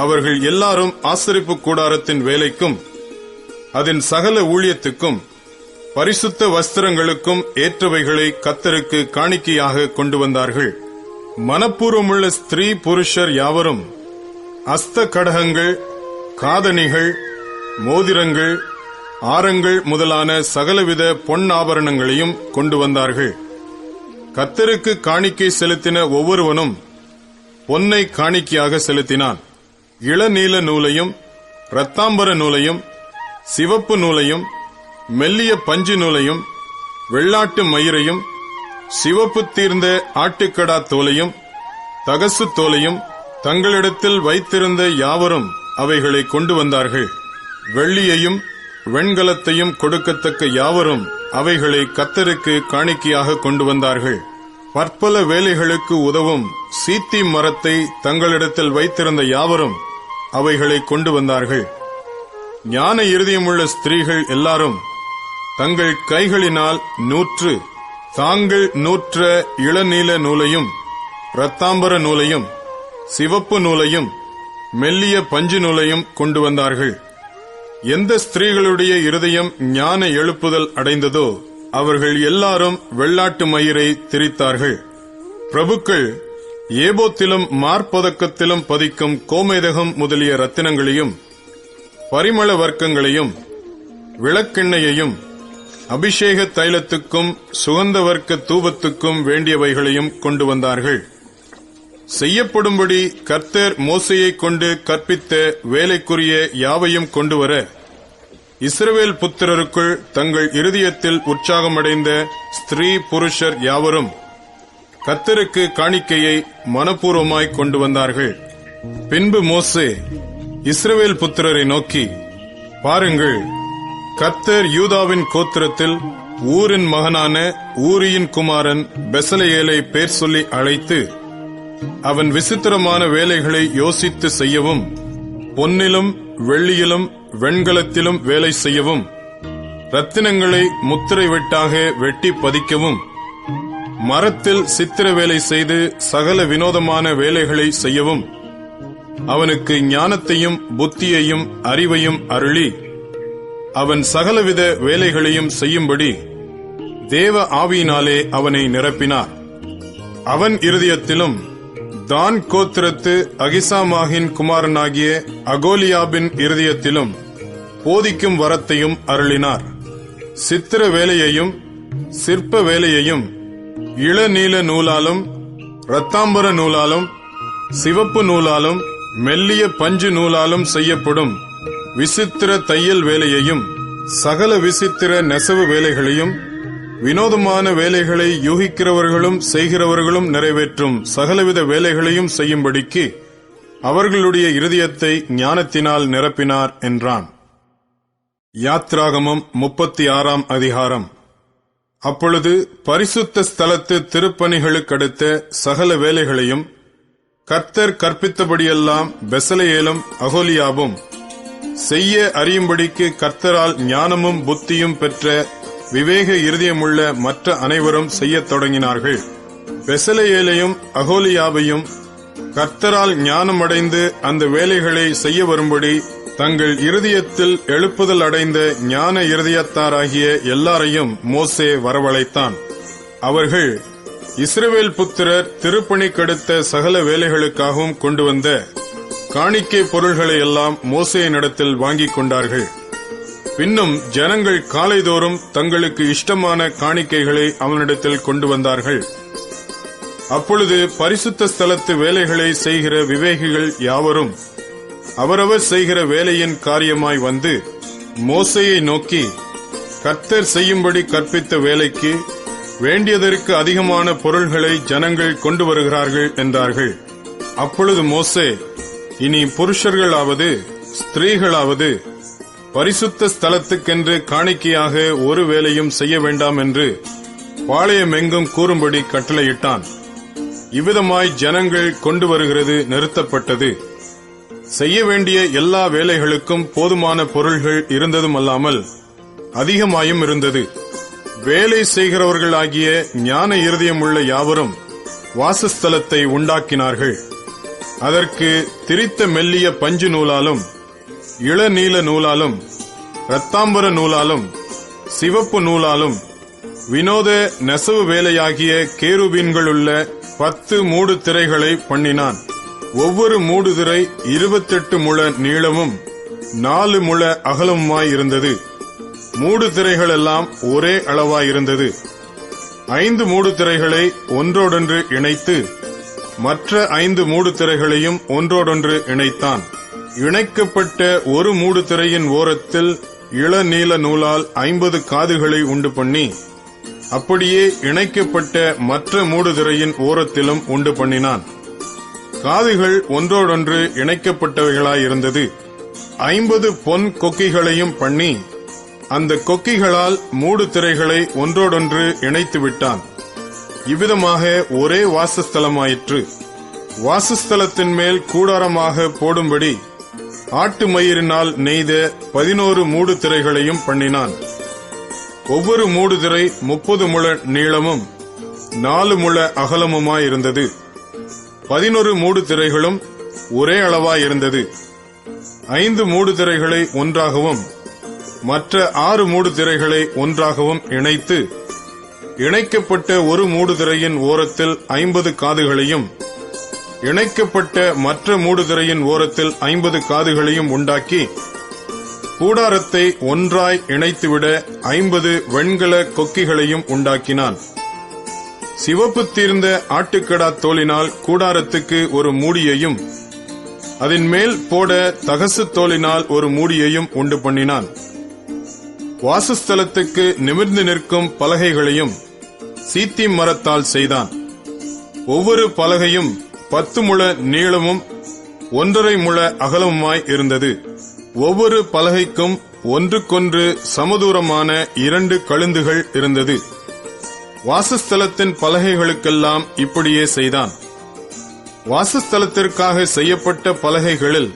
அவர்கள் எல்லாரும் ஆசரிப்பு கூடாரத்தின் வேலைக்கும் அதன் சகல ஊழியத்துக்கும் பரிசுத்த வஸ்திரங்களுக்கும் ஏற்றவைகளை கர்த்தருக்கு காணிக்கையாக கொண்டு வந்தார்கள். மனப்பூர்வமுள்ள ஸ்திரீ புருஷர் யாவரும் அஸ்த கடகங்கள், காதணிகள், மோதிரங்கள், ஆரங்கள் முதலான சகலவித பொன் ஆபரணங்களையும் கொண்டு வந்தார்கள். கர்த்தருக்கு காணிக்கை செலுத்தின ஒவ்வொருவனும் பொன்னை காணிக்கையாக செலுத்தினான். இளநீல நூலையும் இரத்தாம்பர நூலையும் சிவப்பு நூலையும் மெல்லிய பஞ்சு நூலையும் வெள்ளாட்டு மயிரையும் சிவப்பு தீர்ந்த ஆட்டுக்கடா தோலையும் தகசு தோலையும் தங்களிடத்தில் வைத்திருந்த யாவரும் அவைகளை கொண்டு வந்தார்கள். வெள்ளியையும் வெண்கலத்தையும் கொடுக்கத்தக்க யாவரும் அவைகளை கர்த்தருக்கு காணிக்கையாக கொண்டு வந்தார்கள். பற்பல வேலைகளுக்கு உதவும் சீத்தி மரத்தை தங்களிடத்தில் வைத்திருந்த யாவரும் அவைகளை கொண்டு வந்தார்கள். ஞான இருதயமுள்ள ஸ்திரீகள் எல்லாரும் தங்கள் கைகளினால் தாங்கள் நூற்ற இளநீல நூலையும் இரத்தாம்பர நூலையும் சிவப்பு நூலையும் மெல்லிய பஞ்சு நூலையும் கொண்டு வந்தார்கள். எந்த ஸ்திரீகளுடைய இருதயம் ஞான எழுப்புதல் அடைந்ததோ அவர்கள் எல்லாரும் வெள்ளாட்டு மயிரை திரித்தார்கள். பிரபுக்கள் ஏபோத்திலும் மார்பதக்கத்திலும் பதிக்கும் கோமேதகம் முதலிய ரத்தினங்களையும் பரிமள வர்க்கங்களையும் விளக்கெண்ணையையும் அபிஷேக தைலத்துக்கும் சுகந்த வர்க்க தூபத்துக்கும் வேண்டியவைகளையும் கொண்டு வந்தார்கள். செய்யப்படும்படி கர்த்தர் மோசேயை கொண்டு கற்பித்த வேலைக்குரிய யாவையும் கொண்டு வர இஸ்ரவேல் புத்திரருக்குள் தங்கள் இருதயத்தில் உற்சாகமடைந்த ஸ்திரீ புருஷர் யாவரும் கர்த்தருக்கு காணிக்கையை மனப்பூர்வமாய் கொண்டு வந்தார்கள். பின்பு மோசே இஸ்ரவேல் புத்திரரை நோக்கி, பாருங்கள், கர்த்தர் யூதாவின் கோத்திரத்தில் ஊரின் மகனான ஊரியின் குமாரன் பெசலெயேலை பேர் சொல்லி அழைத்து அவன் விசித்திரமான வேலைகளை யோசித்து செய்யவும் பொன்னிலும் வெள்ளியிலும் வெண்கலத்திலும் வேலை செய்யவும் ரத்தினங்களை முத்திரை வெட்டாக வெட்டி பதிக்கவும் மரத்தில் சித்திர வேலை செய்து சகல வினோதமான வேலைகளை செய்யவும் அவனுக்கு ஞானத்தையும் புத்தியையும் அறிவையும் அருளி அவன் சகலவித வேலைகளையும் செய்யும்படி தேவ ஆவியினாலே அவனை நிரப்பினார். அவன் இருதயத்திலும் தான் கோத்திரத்து அகிசாமாகின் குமாரனாகிய அகோலியாபின் இருதயத்திலும் போதிக்கும் வரத்தையும் அருளினார். சித்திர வேலையையும் சிற்ப வேலையையும் இளநீல நூலாலும் இரத்தாம்பர நூலாலும் சிவப்பு நூலாலும் மெல்லிய பஞ்சு நூலாலும் செய்யப்படும் விசித்திர தையல் வேலையையும் சகல விசித்திர நெசவு வேலைகளையும் வினோதமான வேலைகளை யூகிக்கிறவர்களும் செய்கிறவர்களும் நிறைவேற்றும் சகலவித வேலைகளையும் செய்யும்படிக்கு அவர்களுடைய இருதயத்தை ஞானத்தினால் நிரப்பினார் என்றான். யாத்ராகமம் 36ஆம் அதிகாரம். அப்பொழுது பரிசுத்த ஸ்தலத்து திருப்பணிகளுக்கடுத்த சகல வேலைகளையும் கர்த்தர் கற்பித்தபடியெல்லாம் பெசலெயேலும் அகோலியாபும் செய்ய அறியும்படிக்கு கர்த்தரால் ஞானமும் புத்தியும் பெற்ற விவேக இருதயமுள்ள மற்ற அனைவரும் செய்யத் தொடங்கினார்கள். பெசலெயேலையும் அகோலியாவையும் கர்த்தரால் ஞானமடைந்து அந்த வேலைகளை செய்ய வரும்படி தங்கள் இருதயத்தில் எழுப்புதல் அடைந்த ஞான இருதயத்தாராகிய எல்லாரையும் மோசே வரவழைத்தான். அவர்கள் இஸ்ரவேல் புத்திரர் திருப்பணிக்கடுத்த சகல வேலைகளுக்காகவும் கொண்டு வந்த காணிக்கை பொருள்களை எல்லாம் மோசேயினிடத்தில் வாங்கிக் கொண்டார்கள். பின்னும் ஜனங்கள் காலைதோறும் தங்களுக்கு இஷ்டமான காணிக்கைகளை அவனிடத்தில் கொண்டு வந்தார்கள். அப்பொழுது பரிசுத்த ஸ்தலத்து வேலைகளை செய்கிற விவேகிகள் யாவரும் அவரவர் செய்கிற வேலையின் காரியமாய் வந்து மோசேயை நோக்கி, கர்த்தர் செய்யும்படி கற்பித்த வேலைக்கு வேண்டியதற்கு அதிகமான பொருள்களை ஜனங்கள் கொண்டு வருகிறார்கள் என்றார்கள். அப்பொழுது மோசே, இனி புருஷர்களாவது ஸ்திரீகளாவது பரிசுத்த ஸ்தலத்துக்கென்று காணிக்கையாக ஒரு வேலையும் செய்ய வேண்டாம் என்று பாளையமெங்கும் கூறும்படி கட்டளையிட்டான். இவ்விதமாய் ஜனங்கள் கொண்டு வருகிறது நிறுத்தப்பட்டது. செய்ய வேண்டிய எல்லா வேலைகளுக்கும் போதுமான பொருள்கள் இருந்ததும் அல்லாமல் அதிகமாயும் இருந்தது. வேலை செய்கிறவர்களாகிய ஞான இருதயமுள்ள யாவரும் வாசஸ்தலத்தை உண்டாக்கினார்கள். அதற்கு திரித்த மெல்லிய பஞ்சு நூலாலும் இளநீல நூலாலும் இரத்தாம்பர நூலாலும் சிவப்பு நூலாலும் வினோத நெசவு வேலையாகிய கேருபீன்களுள்ள 10 மூடு திரைகளை பண்ணினான். ஒவ்வொரு மூடு திரை 28 முழ நீளமும் 4 முழ அகலமுமாயிருந்தது. மூடு திரைகள் எல்லாம் ஒரே அளவாயிருந்தது. 5 மூடு திரைகளை ஒன்றோடொன்று இணைத்து மற்ற 5 மூடு திரைகளையும் ஒன்றோடொன்று இணைத்தான். இணைக்கப்பட்ட ஒரு மூடு திரையின் ஓரத்தில் இளநீல நூலால் 50 காதுகளை உண்டு பண்ணி, அப்படியே இணைக்கப்பட்ட மற்ற மூடு திரையின் ஓரத்திலும் உண்டு பண்ணினான். காதுகள் ஒன்றோடொன்று இணைக்கப்பட்டவைகளாயிருந்தது. 50 பொன் கொக்கிகளையும் பண்ணி, அந்த கொக்கிகளால் மூடு திரைகளை ஒன்றோடொன்று இணைத்து விட்டான். இவ்விதமாக ஒரே வாசஸ்தலமாயிற்று. வாசஸ்தலத்தின் மேல் கூடாரமாக போடும்படி ஆட்டு மயிரினால் நெய்த 11 மூடு திரைகளையும் பண்ணினான். ஒவ்வொரு மூடு திரை 30 முழ நீளமும் 4 முழ அகலமுமாயிருந்தது. 11 மூடு திரைகளும் ஒரே அளவாயிருந்தது. 5 மூடு திரைகளை ஒன்றாகவும் மற்ற 6 மூடு திரைகளை ஒன்றாகவும் இணைத்து, இணைக்கப்பட்ட ஒரு மூடு திரையின் ஓரத்தில் 50 காதுகளையும் இணைக்கப்பட்ட மற்ற மூடு திரையின் ஓரத்தில் 50 காதுகளையும் உண்டாக்கி, கூடாரத்தை ஒன்றாய் இணைத்துவிட 50 வெண்கல கொக்கிகளையும் உண்டாக்கினான். சிவப்பு தீர்ந்த ஆட்டுக்கடா தோலினால் கூடாரத்துக்கு ஒரு மூடியையும், அதன் மேல் போட தகசு தோலினால் ஒரு மூடியையும் உண்டு பண்ணினான். வாசஸ்தலத்துக்கு நிமிர்ந்து நிற்கும் பலகைகளையும் சீத்திம் மரத்தால் செய்தான். ஒவ்வொரு பலகையும் 10 முழ நீளமும் 1.5 முழ அகலமுமாய் இருந்தது. ஒவ்வொரு பலகைக்கும் ஒன்றுக்கொன்று சமதூரமான 2 கழுந்துகள் இருந்தது. வாசஸ்தலத்தின் பலகைகளுக்கெல்லாம் இப்படியே செய்தான். வாசஸ்தலத்திற்காக செய்யப்பட்ட பலகைகளில்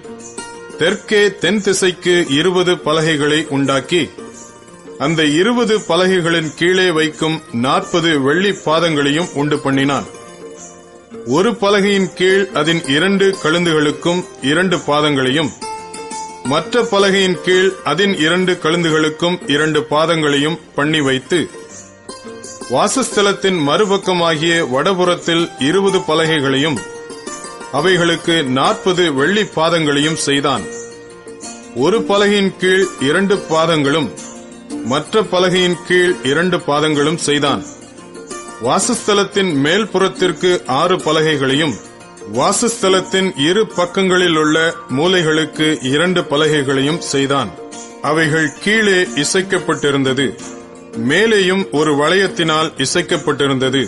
தெற்கே தென் திசைக்கு 20 பலகைகளை உண்டாக்கி, அந்த 20 பலகைகளின் கீழே வைக்கும் 40 வெள்ளி பாதங்களையும் உண்டு பண்ணினான். ஒரு பலகையின் கீழ் அதன் 2 கழுந்துகளுக்கும் 2 பாதங்களையும், மற்ற பலகையின் கீழ் அதன் 2 கழுந்துகளுக்கும் 2 பாதங்களையும் பண்ணி வைத்து, வாசஸ்தலத்தின் மறுபக்கமாகிய வடபுறத்தில் 20 பலகைகளையும் அவைகளுக்கு 40 வெள்ளி பாதங்களையும் செய்தான். ஒரு பலகையின் கீழ் 2 பாதங்களும் மற்ற பலகையின் கீழ் 2 பாதங்களும் செய்தான். வாசஸ்தலத்தின் மேல் புறத்திற்கு 6 பலகைகளையும், வாசஸ்தலத்தின் இரு பக்கங்களில் உள்ள மூலைகளுக்கு 2 பலகைகளையும் செய்தான். அவைகள் கீழே இசைக்கப்பட்டிருந்தது. மேலேயும் ஒரு வளையத்தினால் இசைக்கப்பட்டிருந்தது.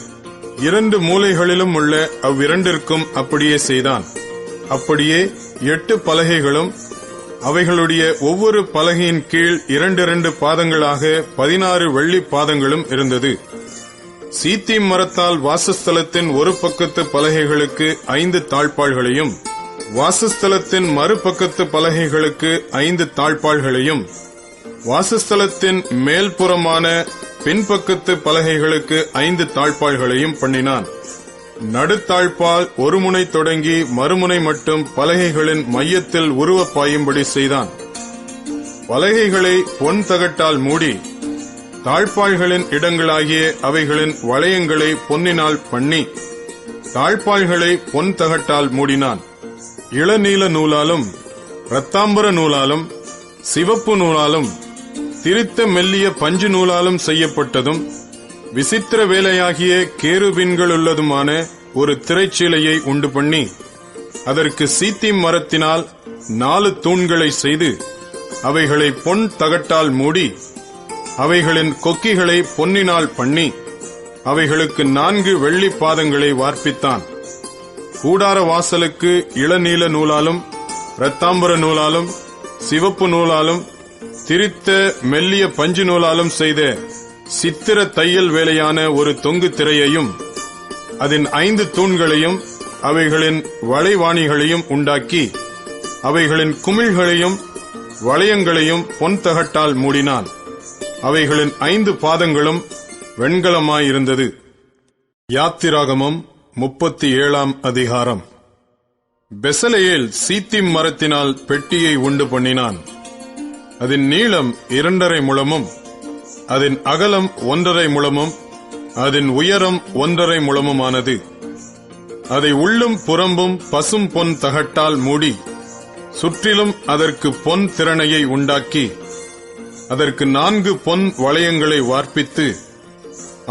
2 மூலைகளிலும் உள்ள அவ்விரண்டிற்கும் அப்படியே செய்தான். அப்படியே 8 பலகைகளும் அவைகளுடைய ஒவ்வொரு பலகையின் கீழ் 2 பாதங்களாக 16 வெள்ளி பாதங்களும் இருந்தது. சீத்திம் மரத்தால் வாசஸ்தலத்தின் ஒரு பக்கத்து பலகைகளுக்கு 5 தாழ்பாள்களையும், வாசஸ்தலத்தின் மறுபக்கத்து பலகைகளுக்கு 5 தாழ்பாள்களையும், வாசஸ்தலத்தின் மேல்புறமான பின்பக்கத்து பலகைகளுக்கு 5 தாழ்பாள்களையும் பண்ணினான். நடுத்தாழ்பால் ஒரு முனை தொடங்கி மறுமுனை மட்டும் பலகைகளின் மையத்தில் உருவ பாயும்படி செய்தான். பலகைகளை பொன் தகட்டால் மூடி, தாழ்பாள்களின் இடங்களாகிய அவைகளின் வளையங்களை பொன்னினால் பண்ணி, தாழ்பாள்களை பொன் தகட்டால் மூடினான். இளநீல நூலாலும் இரத்தாம்பர நூலாலும் சிவப்பு நூலாலும் திரித்த மெல்லிய பஞ்சு நூலாலும் செய்யப்பட்டதும் விசித்திர வேலையாகிய கேருபீன்களுள்ளதுமான ஒரு திரைச்சீலையை உண்டு பண்ணி, அதற்கு சீத்திம் மரத்தினால் 4 தூண்களை செய்து, அவைகளை பொன் தகட்டால் மூடி, அவைகளின் கொக்கிகளை பொன்னினால் பண்ணி, அவைகளுக்கு 4 வெள்ளி பாதங்களை வார்ப்பித்தான். கூடார வாசலுக்கு இளநீல நூலாலும் இரத்தாம்பர நூலாலும் சிவப்பு நூலாலும் திரித்த மெல்லிய பஞ்சு நூலாலும் செய்த சித்திர தையல் வேலையான ஒரு தொங்கு திரையையும், அதன் 5 தூண்களையும் அவைகளின் வளைவாணிகளையும் உண்டாக்கி, அவைகளின் குமிழ்களையும் வளையங்களையும் பொன் தகட்டால் மூடினான். அவைகளின் 5 பாதங்களும் வெண்கலமாயிருந்தது. யாத்திராகமம் 37ஆம் அதிகாரம். பெசலெயேல் சீத்திம் மரத்தினால் பெட்டியை உண்டு பண்ணினான். அதன் நீளம் 2.5 முழமும், அதன் அகலம் 1.5 முழமும், அதன் உயரம் 1.5 முழமுமானது. அதை உள்ளும் புறம்பும் பசும் பொன் தகட்டால் மூடி சுற்றிலும் அதற்கு பொன் திறனையை உண்டாக்கி அதற்கு 4 பொன் வளையங்களை வார்ப்பித்து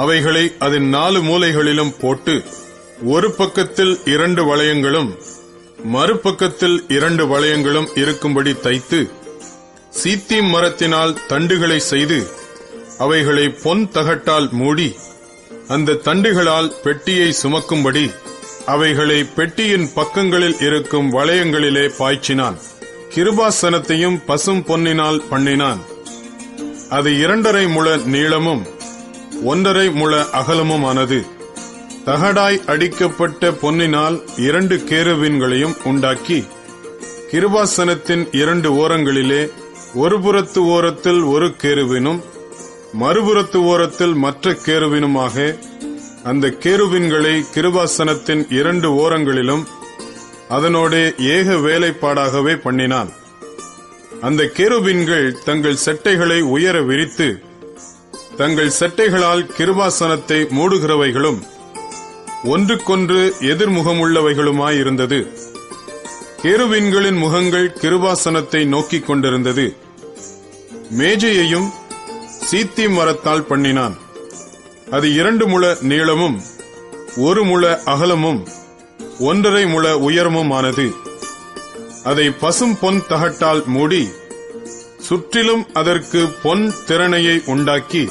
அவைகளை அதன் 4 மூலைகளிலும் போட்டு ஒரு பக்கத்தில் 2 வளையங்களும் மறுபக்கத்தில் 2 வளையங்களும் இருக்கும்படி தைத்து சீத்திம் மரத்தினால் தண்டுகளை செய்து அவைகளை பொன் தகட்டால் மூடி அந்த தண்டுகளால் பெட்டியை சுமக்கும்படி அவைகளை பெட்டியின் பக்கங்களில் இருக்கும் வளையங்களிலே பாய்ச்சினான். கிருபாசனத்தையும் பசும் பொன்னினால் பண்ணினான். அது 2.5 முழ நீளமும் 1.5 முழ அகலமுமானது. தகடாய் அடிக்கப்பட்ட பொன்னினால் 2 கேருபீன்களையும் உண்டாக்கி கிருபாசனத்தின் 2 ஓரங்களிலே ஒரு புறத்து ஓரத்தில் ஒரு கேருபீனும் மறுபுறத்து ஓரத்தில் மற்ற கேருபீனுமாக அந்த கேருபீன்களை கிருபாசனத்தின் 2 ஓரங்களிலும் அதனோடே ஏக வேலைப்பாடாகவே பண்ணினான். அந்த கேருபீன்கள் தங்கள் செட்டைகளை உயர விரித்து தங்கள் செட்டைகளால் கிருபாசனத்தை மூடுகிறவைகளும் ஒன்றுக்கொன்று எதிர்முகமுள்ளவைகளுமாயிருந்தது. கேருபீன்களின் முகங்கள் கிருபாசனத்தை நோக்கிக் கொண்டிருந்தது. மேஜையையும் சீத்திம் மரத்தால் பண்ணினான். அது 2 முழ நீளமும் 1 முழ அகலமும் 1.5 முழ உயரமுமானது. அதை பசும் பொன் தகட்டால் மூடி சுற்றிலும் அதற்கு பொன் திறனையை உண்டாக்கி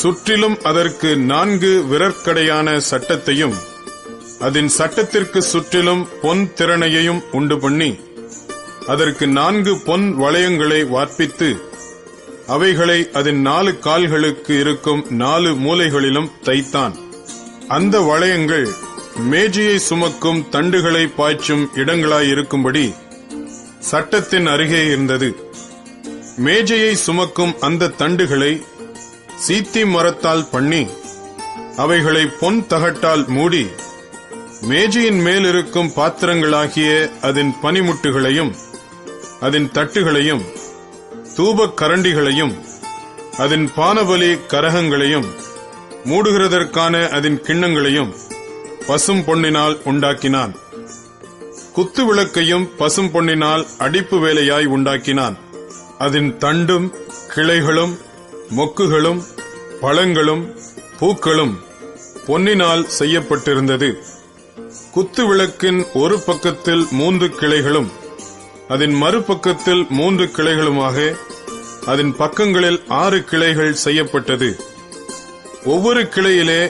சுற்றிலும் அதற்கு 4 விரற்கடையான சட்டத்தையும் அதன் சட்டத்திற்கு சுற்றிலும் பொன் திறனையையும் உண்டு பண்ணி அதற்கு 4 பொன் வளையங்களை வார்ப்பித்து அவைகளை அதன் 4 கால்களுக்கு இருக்கும் 4 மூலைகளிலும் தைத்தான். அந்த வளையங்கள் மேஜையை சுமக்கும் தண்டுகளை பாய்ச்சும் இடங்களாயிருக்கும்படி சட்டத்தின் அருகே இருந்தது. மேஜையை சுமக்கும் அந்த தண்டுகளை சீத்திம் மரத்தால் பண்ணி அவைகளை பொன் தகட்டால் மூடி மேஜையின் மேலிருக்கும் பாத்திரங்களாகிய அதன் பனிமுட்டுகளையும் அதன் தட்டுகளையும் தூபக் கரண்டிகளையும் அதன் பானபலி கரகங்களையும் மூடுகிறதற்கான அதன் கிண்ணங்களையும் பசும் பொன்னினால் உண்டாக்கினான். குத்து விளக்கையும் பசும் பொன்னினால் அடிப்பு வேலையாய் உண்டாக்கினான். அதன் தண்டும் கிளைகளும் மொக்குகளும் பழங்களும் பூக்களும் பொன்னினால் செய்யப்பட்டிருந்தது. குத்து விளக்கின் ஒரு பக்கத்தில் 3 கிளைகளும் அதன் மறுபக்கத்தில் 3 கிளைகளுமாக அதன் பக்கங்களில் 6 கிளைகள் செய்யப்பட்டது. ஒவ்வொரு கிளையிலே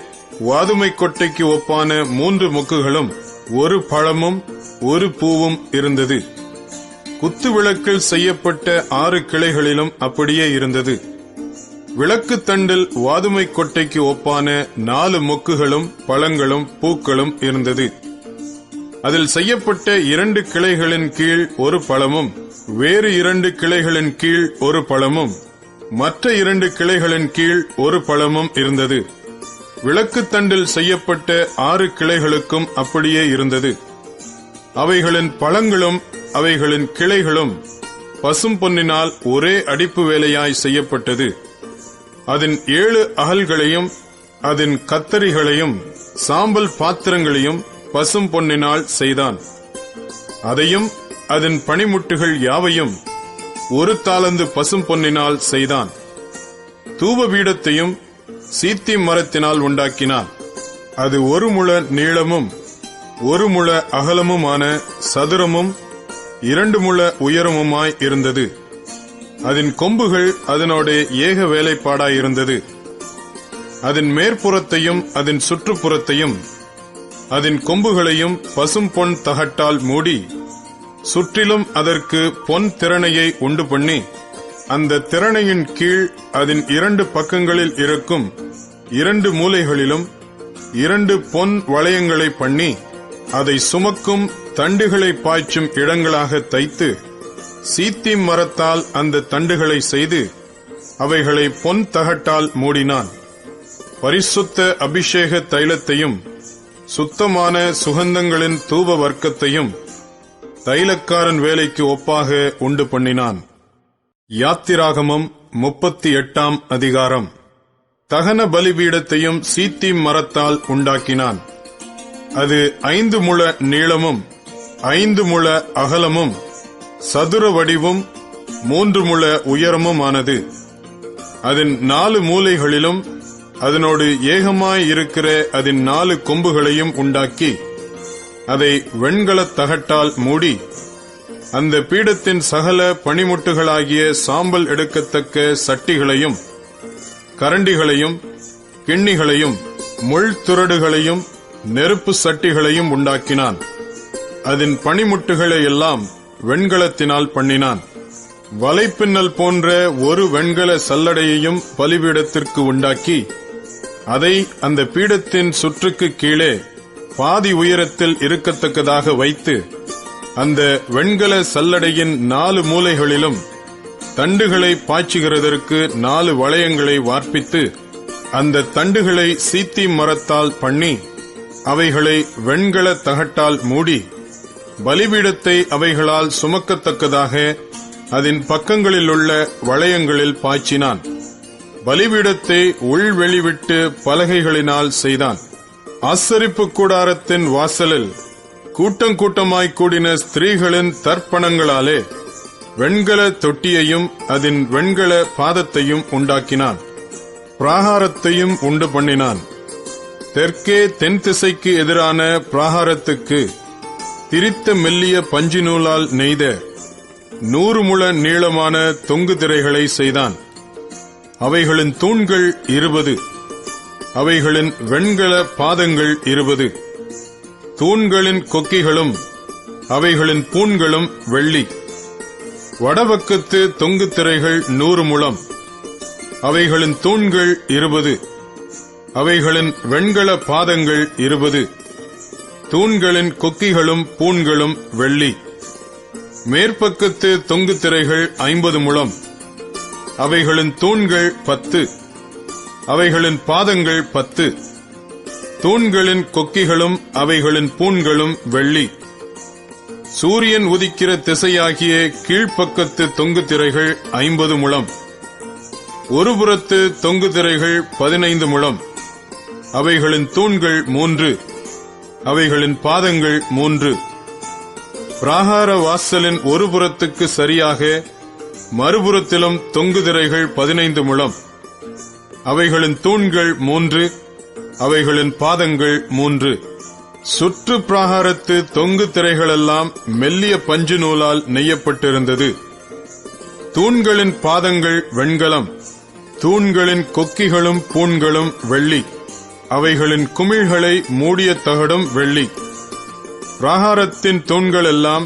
வாதுமை கொட்டைக்கு ஒப்பான 3 மொக்குகளும் 1 பழமும் 1 பூவும் இருந்தது. குத்து விளக்கில் செய்யப்பட்ட 6 கிளைகளிலும் அப்படியே இருந்தது. விளக்கு தண்டில் வாதுமை கொட்டைக்கு ஒப்பான 4 மொக்குகளும் பழங்களும் பூக்களும் இருந்தது. அதில் செய்யப்பட்ட 2 கிளைகளின் கீழ் 1 பழமும் வேறு 2 கிளைகளின் கீழ் 1 பழமும் மற்ற 2 கிளைகளின் கீழ் 1 பழமும் இருந்தது. விளக்கு தண்டில் செய்யப்பட்ட 6 கிளைகளுக்கும் அப்படியே இருந்தது. அவைகளின் பழங்களும் அவைகளின் கிளைகளும் பசும் பொன்னினால் ஒரே அடிப்பு வேலையாய் செய்யப்பட்டது. அதன் 7 அகல்களையும் அதன் கத்தரிகளையும் சாம்பல் பாத்திரங்களையும் பசும் பொன்னினால் செய்தான். அதையும் அதன் பனிமுட்டுகள் யாவையும் 1 தாலந்து பசும் பொன்னினால் செய்தான். தூப பீடத்தையும் சீத்திம் மரத்தினால் உண்டாக்கினான். அது 1 முழ நீளமும் 1 முழ அகலமுமான சதுரமும் 2 முழ உயரமுமாய் இருந்தது. அதன் கொம்புகள் அதனோட ஏக வேலைப்பாடாயிருந்தது. அதன் மேற்புறத்தையும் அதன் சுற்றுப்புறத்தையும் அதன் கொம்புகளையும் பசும் பொன் தகட்டால் மூடி சுற்றிலும் அதற்கு பொன் திறனையை உண்டு பண்ணி அந்த திறனையின் கீழ் அதன் 2 பக்கங்களில் இருக்கும் 2 மூலைகளிலும் 2 பொன் வளையங்களை பண்ணி அதை சுமக்கும் தண்டுகளை பாய்ச்சும் இடங்களாக தைத்து சீத்திம் மரத்தால் அந்த தண்டுகளை செய்து அவைகளை பொன் தகட்டால் மூடினான். பரிசுத்த அபிஷேக தைலத்தையும் சுத்தமான சுகந்தங்களின் தூப வர்க்கத்தையும் தைலக்காரன் வேலைக்கு ஒப்பாக உண்டு பண்ணினான். யாத்திராகமம் 38ஆம் அதிகாரம். தகன பலிபீடத்தையும் சீத்திம் மரத்தால் உண்டாக்கினான். அது 5 முழ நீளமும் 5 முழ அகலமும் சதுர வடிவும் 3 முழ உயரமுமானது. அதன் 4 மூலைகளிலும் அதனோடு ஏகமாய் இருக்கிற அதன் 4 கொம்புகளையும் உண்டாக்கி அதை வெண்கலத் தகட்டால் மூடி அந்த பீடத்தின் சகல பணிமுட்டுகளாகிய சாம்பல் எடுக்கத்தக்க சட்டிகளையும் கரண்டிகளையும் கிண்ணிகளையும் முள் துறடுகளையும் நெருப்பு சட்டிகளையும் உண்டாக்கினான். அதன் பணிமுட்டுகளை எல்லாம் வெண்கலத்தினால் பண்ணினான். வலைப்பின்னல் போன்ற ஒரு வெண்கல சல்லடையையும் பலிபீடத்திற்கு உண்டாக்கி அதை அந்த பீடத்தின் சுற்றுக்கு கீழே பாதி உயரத்தில் இருக்கத்தக்கதாக வைத்து அந்த வெண்கல சல்லடையின் 4 மூலைகளிலும் தண்டுகளை பாய்ச்சுகிறதற்கு 4 வளையங்களை வார்ப்பித்து அந்த தண்டுகளை சீத்தி மரத்தால் பண்ணி அவைகளை வெண்கல தகட்டால் மூடி பலிபீடத்தை அவைகளால் சுமக்கத்தக்கதாக அதன் பக்கங்களிலுள்ள வளையங்களில் பாய்ச்சினான். பலிபீடத்தை உள்வெளிவிட்டு பலகைகளினால் செய்தான். ஆசரிப்பு கூடாரத்தின் வாசலில் கூட்டம் கூட்டமாய் கூடின ஸ்திரீகளின் தர்ப்பணங்களாலே வெண்கல தொட்டியையும் அதன் வெண்கல பாதத்தையும் உண்டாக்கினான். பிராகாரத்தையும் உண்டு பண்ணினான். தெற்கே தென் திசைக்கு எதிரான பிராகாரத்துக்கு திரித்த மெல்லிய பஞ்சு நூலால் நெய்த 100 முழ நீளமான தொங்கு திரைகளை செய்தான். அவைகளின் தூண்கள் 20, அவைகளின் வெண்கல பாதங்கள் 20. தூண்களின் கொக்கிகளும் அவைகளின் பூண்களும் வெள்ளி. வடபக்கத்து தொங்கு திரைகள் 100 முழம், அவைகளின் தூண்கள் 20, அவைகளின் வெண்கல பாதங்கள் 20. தூண்களின் கொக்கிகளும் பூண்களும் வெள்ளி. மேற்பக்கத்து தொங்கு திரைகள் 50 முழம், அவைகளின் தூண்கள் 10, அவைகளின் பாதங்கள் 10. தூண்களின் கொக்கிகளும் அவைகளின் பூண்களும் வெள்ளி. சூரியன் உதிக்கிற திசையாகிய கீழ்ப்பக்கத்து தொங்கு திரைகள் 50 முழம். ஒரு புறத்து தொங்கு திரைகள் 15 முழம், அவைகளின் தூண்கள் 3, அவைகளின் பாதங்கள் 3. பிராகார வாசலின் ஒரு புறத்துக்கு சரியாக மறுபுறத்திலும் தொங்கு திரைகள் 15 முழம், அவைகளின் தூண்கள் 3, அவைகளின் பாதங்கள் 3. சுற்று பிராகாரத்து தொங்கு திரைகளெல்லாம் மெல்லிய பஞ்சு நூலால் நெய்யப்பட்டிருந்தது. தூண்களின் பாதங்கள் வெண்கலம், தூண்களின் கொக்கிகளும் பூண்களும் வெள்ளி, அவைகளின் குமிழ்களை மூடிய தகடும் வெள்ளி. பிராகாரத்தின் தூண்கள் எல்லாம்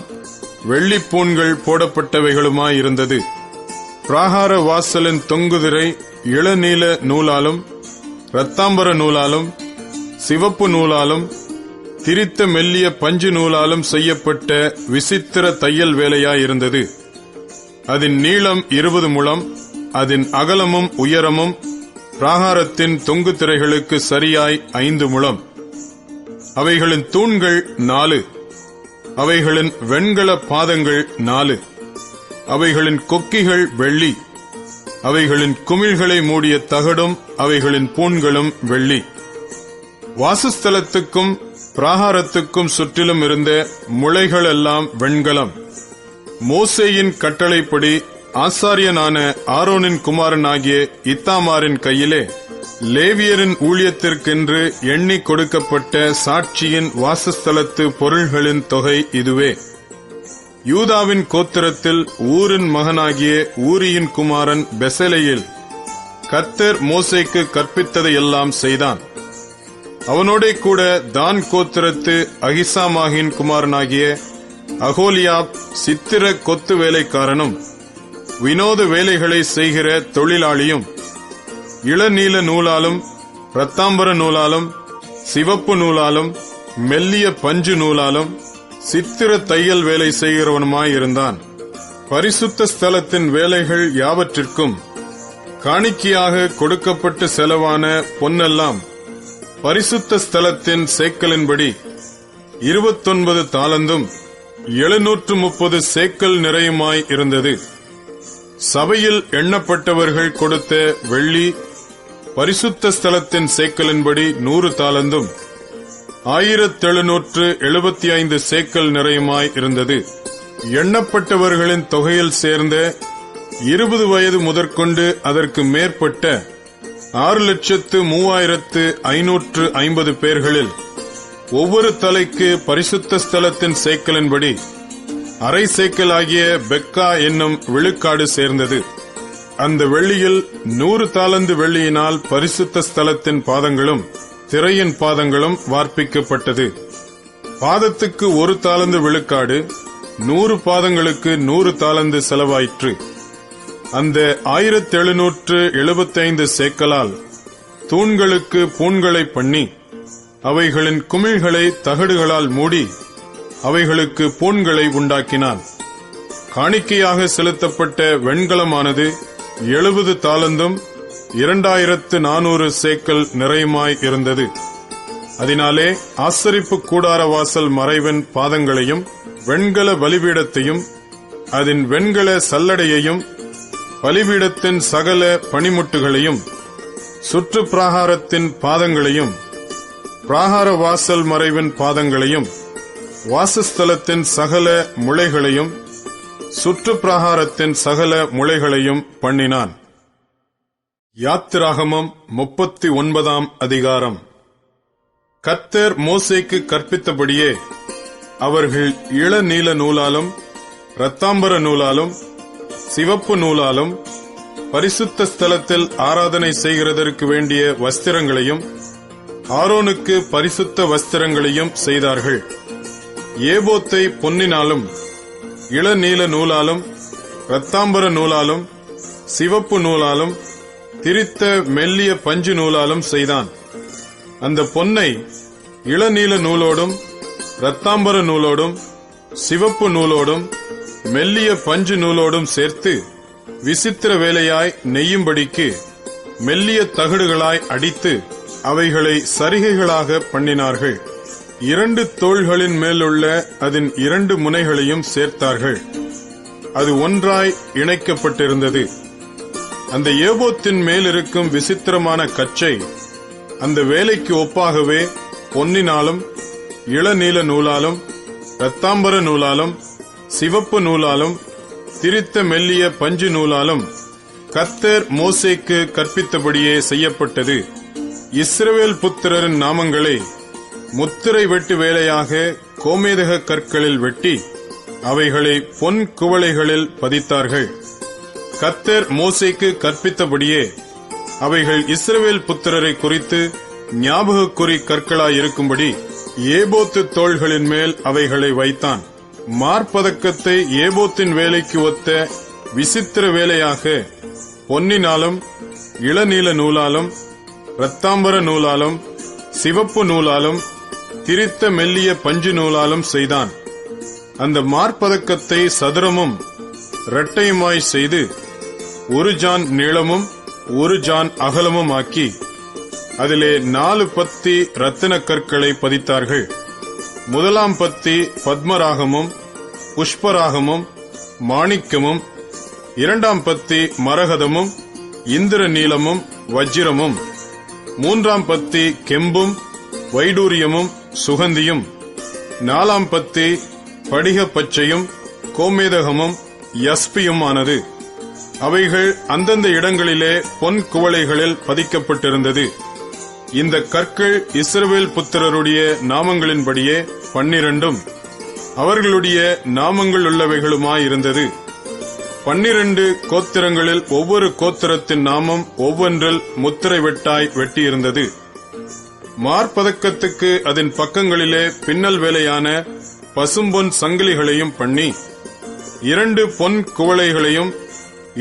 வெள்ளி பூண்கள் போடப்பட்டவைகளுமாயிருந்தது. பிராகார வாசலின் தொங்கு திரை இளநீல நூலாலும் இரத்தாம்பர நூலாலும் சிவப்பு நூலாலும் திரித்த மெல்லிய பஞ்சு நூலாலும் செய்யப்பட்ட விசித்திர தையல் வேலையாயிருந்தது. அதன் நீளம் 20 முழம், அதன் அகலமும் உயரமும் பிராகாரத்தின் தொங்கு திரைகளுக்கு சரியாய் 5 முழம். அவைகளின் தூண்கள் 4, அவைகளின் வெண்கல பாதங்கள் 4, அவைகளின் கொக்கிகள் வெள்ளி, அவைகளின் குமிழ்களை மூடிய தகடும் அவைகளின் பூண்களும் வெள்ளி. வாசஸ்தலத்துக்கும் பிராகாரத்துக்கும் சுற்றிலும் இருந்த முளைகள் எல்லாம் வெண்கலம். மோசேயின் கட்டளைப்படி ஆசாரியனான ஆரோனின் குமாரனாகிய இத்தாமாரின் கையிலே லேவியரின் ஊழியத்திற்கென்று எண்ணி கொடுக்கப்பட்ட சாட்சியின் வாசஸ்தலத்து பொருள்களின் தொகை இதுவே. யூதாவின் கோத்திரத்தில் ஊரின் மகனாகிய ஊரியின் குமாரன் பெசலேயேல் கர்த்தர் மோசேக்கு கற்பித்ததையெல்லாம் செய்தான். அவனோடே கூட தான் கோத்திரத்து அகிசாமாகின் குமாரனாகிய அகோலியாப் சித்திர கொத்து வேலைக்காரனும் வினோத வேலைகளை செய்கிற தொழிலாளியும் இளநீல நூலாலும் இரத்தாம்பர நூலாலும் சிவப்பு நூலாலும் மெல்லிய பஞ்சு நூலாலும் சித்திர தையல் வேலை செய்கிறவனுமாயிருந்தான். பரிசுத்த ஸ்தலத்தின் வேலைகள் யாவற்றிற்கும் காணிக்கையாக கொடுக்கப்பட்ட செலவான பொன்னெல்லாம் பரிசுத்த ஸ்தலத்தின் சேக்கலின்படி 29 தாலந்தும் 730 சேக்கல் நிறையுமாய் இருந்தது. சபையில் எண்ணப்பட்டவர்கள் கொடுத்த வெள்ளி பரிசுத்த ஸ்தலத்தின் சேக்கலின்படி 100 தாலந்தும் 1775 சேக்கல் நிறையுமாய் இருந்தது. எண்ணப்பட்டவர்களின் தொகையில் சேர்ந்த 20 வயது முதற்கொண்டு அதற்கு மேற்பட்ட 6,03,550 பேர்களில் ஒவ்வொரு தலைக்கு பரிசுத்த ஸ்தலத்தின் சேக்கலின்படி அரை சேக்கல் ஆகிய பெக்கா என்னும் விழுக்காடு சேர்ந்தது. அந்த வெள்ளியில் 100 தாலந்து வெள்ளியினால் பரிசுத்த ஸ்தலத்தின் பாதங்களும் திரையின் பாதங்களும் வார்ப்பிக்கப்பட்டது. பாதத்துக்கு 1 தாலந்து விழுக்காடு, 100 பாதங்களுக்கு 100 தாலந்து செலவாயிற்று. அந்த 1775 சேக்கலால் தூண்களுக்கு பூண்களை பண்ணி அவைகளின் குமிழ்களை தகடுகளால் மூடி அவைகளுக்கு பூண்களை உண்டாக்கினான். காணிக்கையாக செலுத்தப்பட்ட வெண்கலமானது 70 தாலந்தும் 2400 சேக்கல் நிறையுமாய் இருந்தது. அதனாலே ஆசரிப்பு கூடார வாசல் மறைவின் பாதங்களையும் வெண்கல பலிபீடத்தையும் அதன் வெண்கல சல்லடையையும் பலிபீடத்தின் சகல பணிமுட்டுகளையும் சுற்று பிராகாரத்தின் பாதங்களையும் பிராகார வாசல் மறைவின் பாதங்களையும் வாசஸ்தலத்தின் சகல முளைகளையும் சுற்று பிராகாரத்தின் சகல முளைகளையும் பண்ணினான். யாத்திராகமம் 39 அதிகாரம். கர்த்தர் மோசேக்கு கற்பித்தபடியே அவர்கள் இளநீல நூலாலும் இரத்தாம்பர நூலாலும் சிவப்பு நூலாலும் பரிசுத்த ஸ்தலத்தில் ஆராதனை செய்கிறதற்கு வேண்டிய வஸ்திரங்களையும் ஆரோனுக்கு பரிசுத்த வஸ்திரங்களையும் செய்தார்கள். ஏபோத்தை பொன்னினாலும் இளநீல நூலாலும் இரத்தாம்பர நூலாலும் சிவப்பு நூலாலும் திரித்த மெல்லிய பஞ்சு நூலாலும் செய்தான். அந்த பொன்னை இளநீல நூலோடும் இரத்தாம்பர நூலோடும் சிவப்பு நூலோடும் மெல்லிய பஞ்சு நூலோடும் சேர்த்து விசித்திர வேலையாய் நெய்யும்படிக்கு மெல்லிய தகடுகளாய் அடித்து அவைகளை சரிகைகளாக பண்ணினார்கள். 2 தோள்களின் மேலுள்ள அதன் 2 முனைகளையும் சேர்த்தார்கள். அது ஒன்றாய் இணைக்கப்பட்டிருந்தது. அந்த ஏபோத்தின் மேலிருக்கும் விசித்திரமான கச்சை அந்த வேலைக்கு ஒப்பாகவே பொன்னினாலும் இளநீல நூலாலும் இரத்தாம்பர நூலாலும் சிவப்பு நூலாலும் திரித்த மெல்லிய பஞ்சு நூலாலும் கர்த்தர் மோசேக்கு கற்பித்தபடியே செய்யப்பட்டது. இஸ்ரவேல் புத்திரரின் நாமங்களை முத்திரை வெட்டு வேலையாக கோமேதக கற்களில் வெட்டி அவைகளை பொன் குவளைகளில் பதித்தார்கள். கர்த்தர் மோசேக்கு கற்பித்தபடியே அவைகள் இஸ்ரவேல் புத்திரரை குறித்து ஞாபகக்குறி கற்களாயிருக்கும்படி ஏபோத்து தோள்களின் மேல் அவைகளை வைத்தான். மார்பதக்கத்தை ஏபோத்தின் வேலைக்கு ஒத்த விசித்திர வேலையாக பொன்னினாலும் இளநீல நூலாலும் இரத்தாம்பர நூலாலும் சிவப்பு நூலாலும் திரித்த மெல்லிய பஞ்சு நூலாலும் செய்தான். அந்த மார்பதக்கத்தை சதுரமும் இரட்டையுமாய் செய்து 1 ஜான் நீளமும் 1 ஜான் அகலமும் ஆக்கி அதிலே 4 பத்தி இரத்தின கற்களை பதித்தார்கள். முதலாம் பத்தி பத்மராகமும் புஷ்பராகமும் மாணிக்கமும், 2ஆம் பத்தி மரகதமும் இந்திர நீலமும் வஜ்ரமும், 3ஆம் பத்தி கெம்பும் வைடூரியமும் சுகந்தியும், 4ஆம் பத்தி படிக பச்சையும் கோமேதகமும் யஸ்பியும் ஆனது. அவைகள் அந்தந்த இடங்களிலே பொன் குவளைகளில் பதிக்கப்பட்டிருந்தது. இந்த கற்கள் இஸ்ரவேல் புத்திரருடைய நாமங்களின்படியே 12 அவர்களுடைய நாமங்கள் உள்ளவைகளுமாயிருந்தது. 12 கோத்திரங்களில் ஒவ்வொரு கோத்திரத்தின் நாமம் ஒவ்வொன்றில் முத்திரை வெட்டாய் வெட்டியிருந்தது. மார்பதக்கத்துக்கு அதன் பக்கங்களிலே பின்னல் வேலையான பசும்பொன் சங்கிலிகளையும் பண்ணி 2 பொன் குவளைகளையும்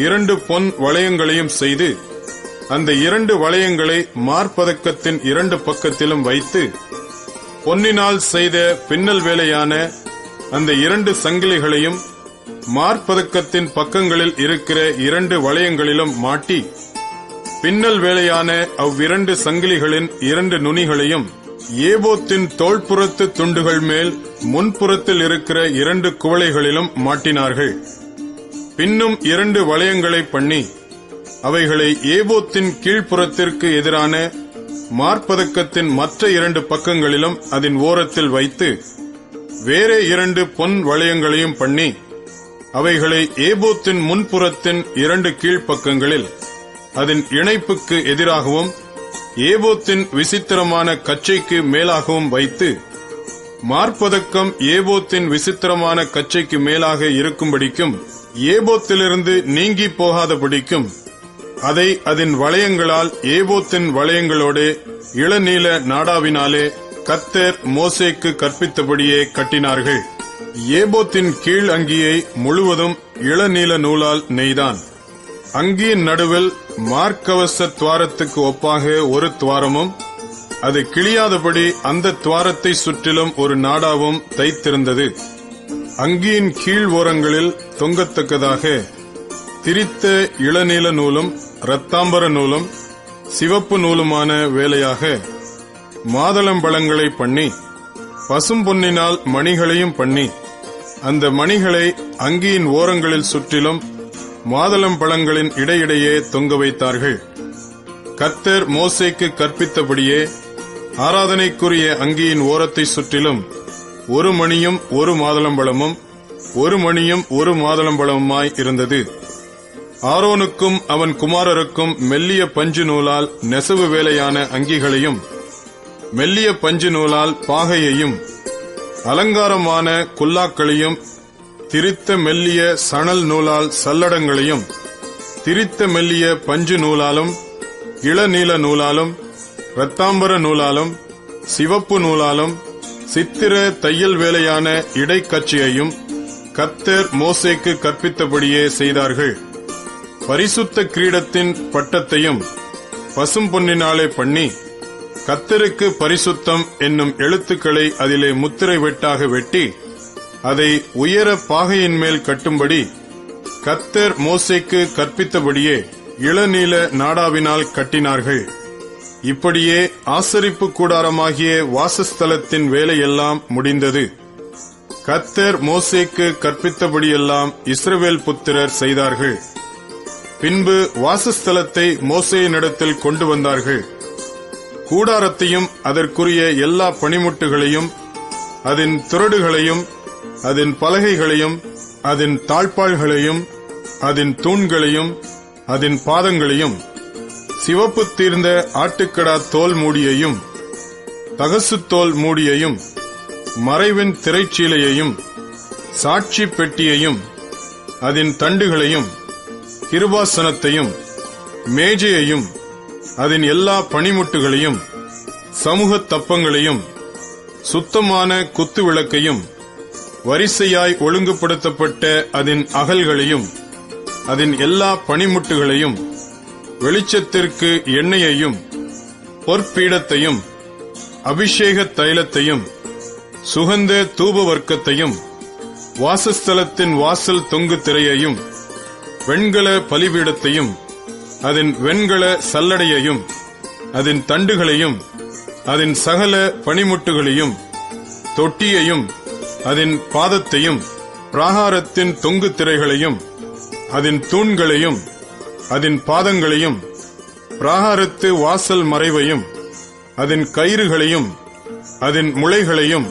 2 பொன் வளையங்களையும் செய்து அந்த 2 வளையங்களை மார்பதக்கத்தின் 2 பக்கத்திலும் வைத்து பொன்னினால் செய்த பின்னல் வேலையான அந்த 2 சங்கிலிகளையும் மார்பதக்கத்தின் பக்கங்களில் இருக்கிற 2 வளையங்களிலும் மாட்டி பின்னல் வேலையான அவ்விரண்டு சங்கிலிகளின் 2 நுனிகளையும் ஏபோத்தின் தோள்புறத்து துண்டுகள் மேல் முன்புறத்தில் இருக்கிற 2 குவளைகளிலும் மாட்டினார்கள். பின்னும் 2 வளையங்களை பண்ணி அவைகளை ஏபோத்தின் கீழ்ப்புறத்திற்கு எதிரான மார்பதக்கத்தின் மற்ற 2 பக்கங்களிலும் அதன் ஓரத்தில் வைத்து வேறே 2 பொன் வளையங்களையும் பண்ணி அவைகளை ஏபோத்தின் முன்புறத்தின் 2 கீழ்ப்பக்கங்களில் அதன் இணைப்புக்கு எதிராகவும் ஏபோத்தின் விசித்திரமான கச்சைக்கு மேலாகவும் வைத்து மார்பதக்கம் ஏபோத்தின் விசித்திரமான கச்சைக்கு மேலாக இருக்கும்படிக்கும் ஏபோத்திலிருந்து நீங்கி போகாதபடிக்கும் அதை அதன் வளையங்களால் ஏபோத்தின் வளையங்களோடு இளநீல நாடாவினாலே கர்த்தர் மோசேக்கு கற்பித்தபடியே கட்டினார்கள். ஏபோத்தின் கீழ் அங்கியை முழுவதும் இளநீல நூலால் நெய்தான். அங்கியின் நடுவில் மார்க்கவச துவாரத்துக்கு ஒப்பாக ஒரு துவாரமும் அது கிழியாதபடி அந்த துவாரத்தை சுற்றிலும் ஒரு நாடாவும் தைத்திருந்தது. அங்கியின் கீழ் ஓரங்களில் தொங்கத்தக்கதாக திரித்த இளநீல நூலும் இரத்தாம்பர நூலும் சிவப்பு நூலுமான வேலையாக மாதளம்பழங்களை பண்ணி பசும்பொன்னினால் மணிகளையும் பண்ணி அந்த மணிகளை அங்கியின் ஓரங்களில் சுற்றிலும் மாதளம்பழங்களின் இடையிடையே தொங்க வைத்தார்கள். கர்த்தர் மோசேக்கு கற்பித்தபடியே ஆராதனைக்குரிய அங்கியின் ஓரத்தை சுற்றிலும் ஒரு மணியும் ஒரு மாதளம்பழமும் ஒரு மணியும் ஒரு மாதளம்பழமுமாய் இருந்தது. ஆரோனுக்கும் அவன் குமாரருக்கும் மெல்லிய பஞ்சு நூலால் நெசவு வேலையான அங்கிகளையும் மெல்லிய பஞ்சு நூலால் பாகையையும் அலங்காரமான குல்லாக்களையும் திரித்த மெல்லிய சணல் நூலால் சல்லடங்களையும் திரித்த மெல்லிய பஞ்சு நூலாலும் இளநீல நூலாலும் இரத்தாம்பர நூலாலும் சிவப்பு நூலாலும் சித்திர தையல் வேலையான இடைக்கச்சியையும் கர்த்தர் மோசேக்கு கற்பித்தபடியே செய்தார்கள். பரிசுத்த கிரீடத்தின் பட்டத்தையும் பசும்பொன்னினாலே பண்ணி கர்த்தருக்கு பரிசுத்தம் என்னும் எழுத்துக்களை அதிலே முத்திரை வெட்டாக வெட்டி அதை உயர பாகையின் மேல் கட்டும்படி கர்த்தர் மோசேக்கு கற்பித்தபடியே இளநீல நாடாவினால் கட்டினார்கள். இப்படியே ஆசரிப்பு கூடாரமாகிய வாசஸ்தலத்தின் வேலையெல்லாம் முடிந்தது. கர்த்தர் மோசேக்கு கற்பித்தபடியெல்லாம் இஸ்ரவேல் புத்திரர் செய்தார்கள். பின்பு வாசஸ்தலத்தை மோசேயினிடத்தில் கொண்டு வந்தார்கள். கூடாரத்தையும் அதற்குரிய எல்லா பணிமுட்டுகளையும் அதன் துறடுகளையும் அதன் பலகைகளையும் அதன் தாழ்பாள்களையும் அதன் தூண்களையும் அதன் பாதங்களையும் சிவப்பு தீர்ந்த ஆட்டுக்கடா தோல் மூடியையும் தகசு தோல் மூடியையும் மறைவின் திரைச்சீலையையும் சாட்சி பெட்டியையும் அதன் தண்டுகளையும் கிருபாசனத்தையும் மேஜையையும் அதன் எல்லா பணிமுட்டுகளையும் சமூக தப்பங்களையும் சுத்தமான குத்து விளக்கையும் வரிசையாய் ஒழுங்குபடுத்தப்பட்ட அதன் அகல்களையும் அதன் எல்லா பணிமுட்டுகளையும் வெளிச்சத்திற்கு எண்ணெயையும் பொற்பீடத்தையும் அபிஷேக தைலத்தையும் சுகந்த தூப வர்க்கத்தையும் வாசஸ்தலத்தின் வாசல் தொங்கு திரையையும் வெண்கல பலிபீடத்தையும் அதன் வெண்கல சல்லடையையும் அதன் தண்டுகளையும் அதன் சகல பணிமுட்டுகளையும் தொட்டியையும் அதன் பாதத்தையும் பிராகாரத்தின் தொங்கு திரைகளையும் அதன் தூண்களையும் அதன் பாதங்களையும் பிராகாரத்து வாசல் மறைவையும் அதன் கயிறுகளையும் அதன் முளைகளையும்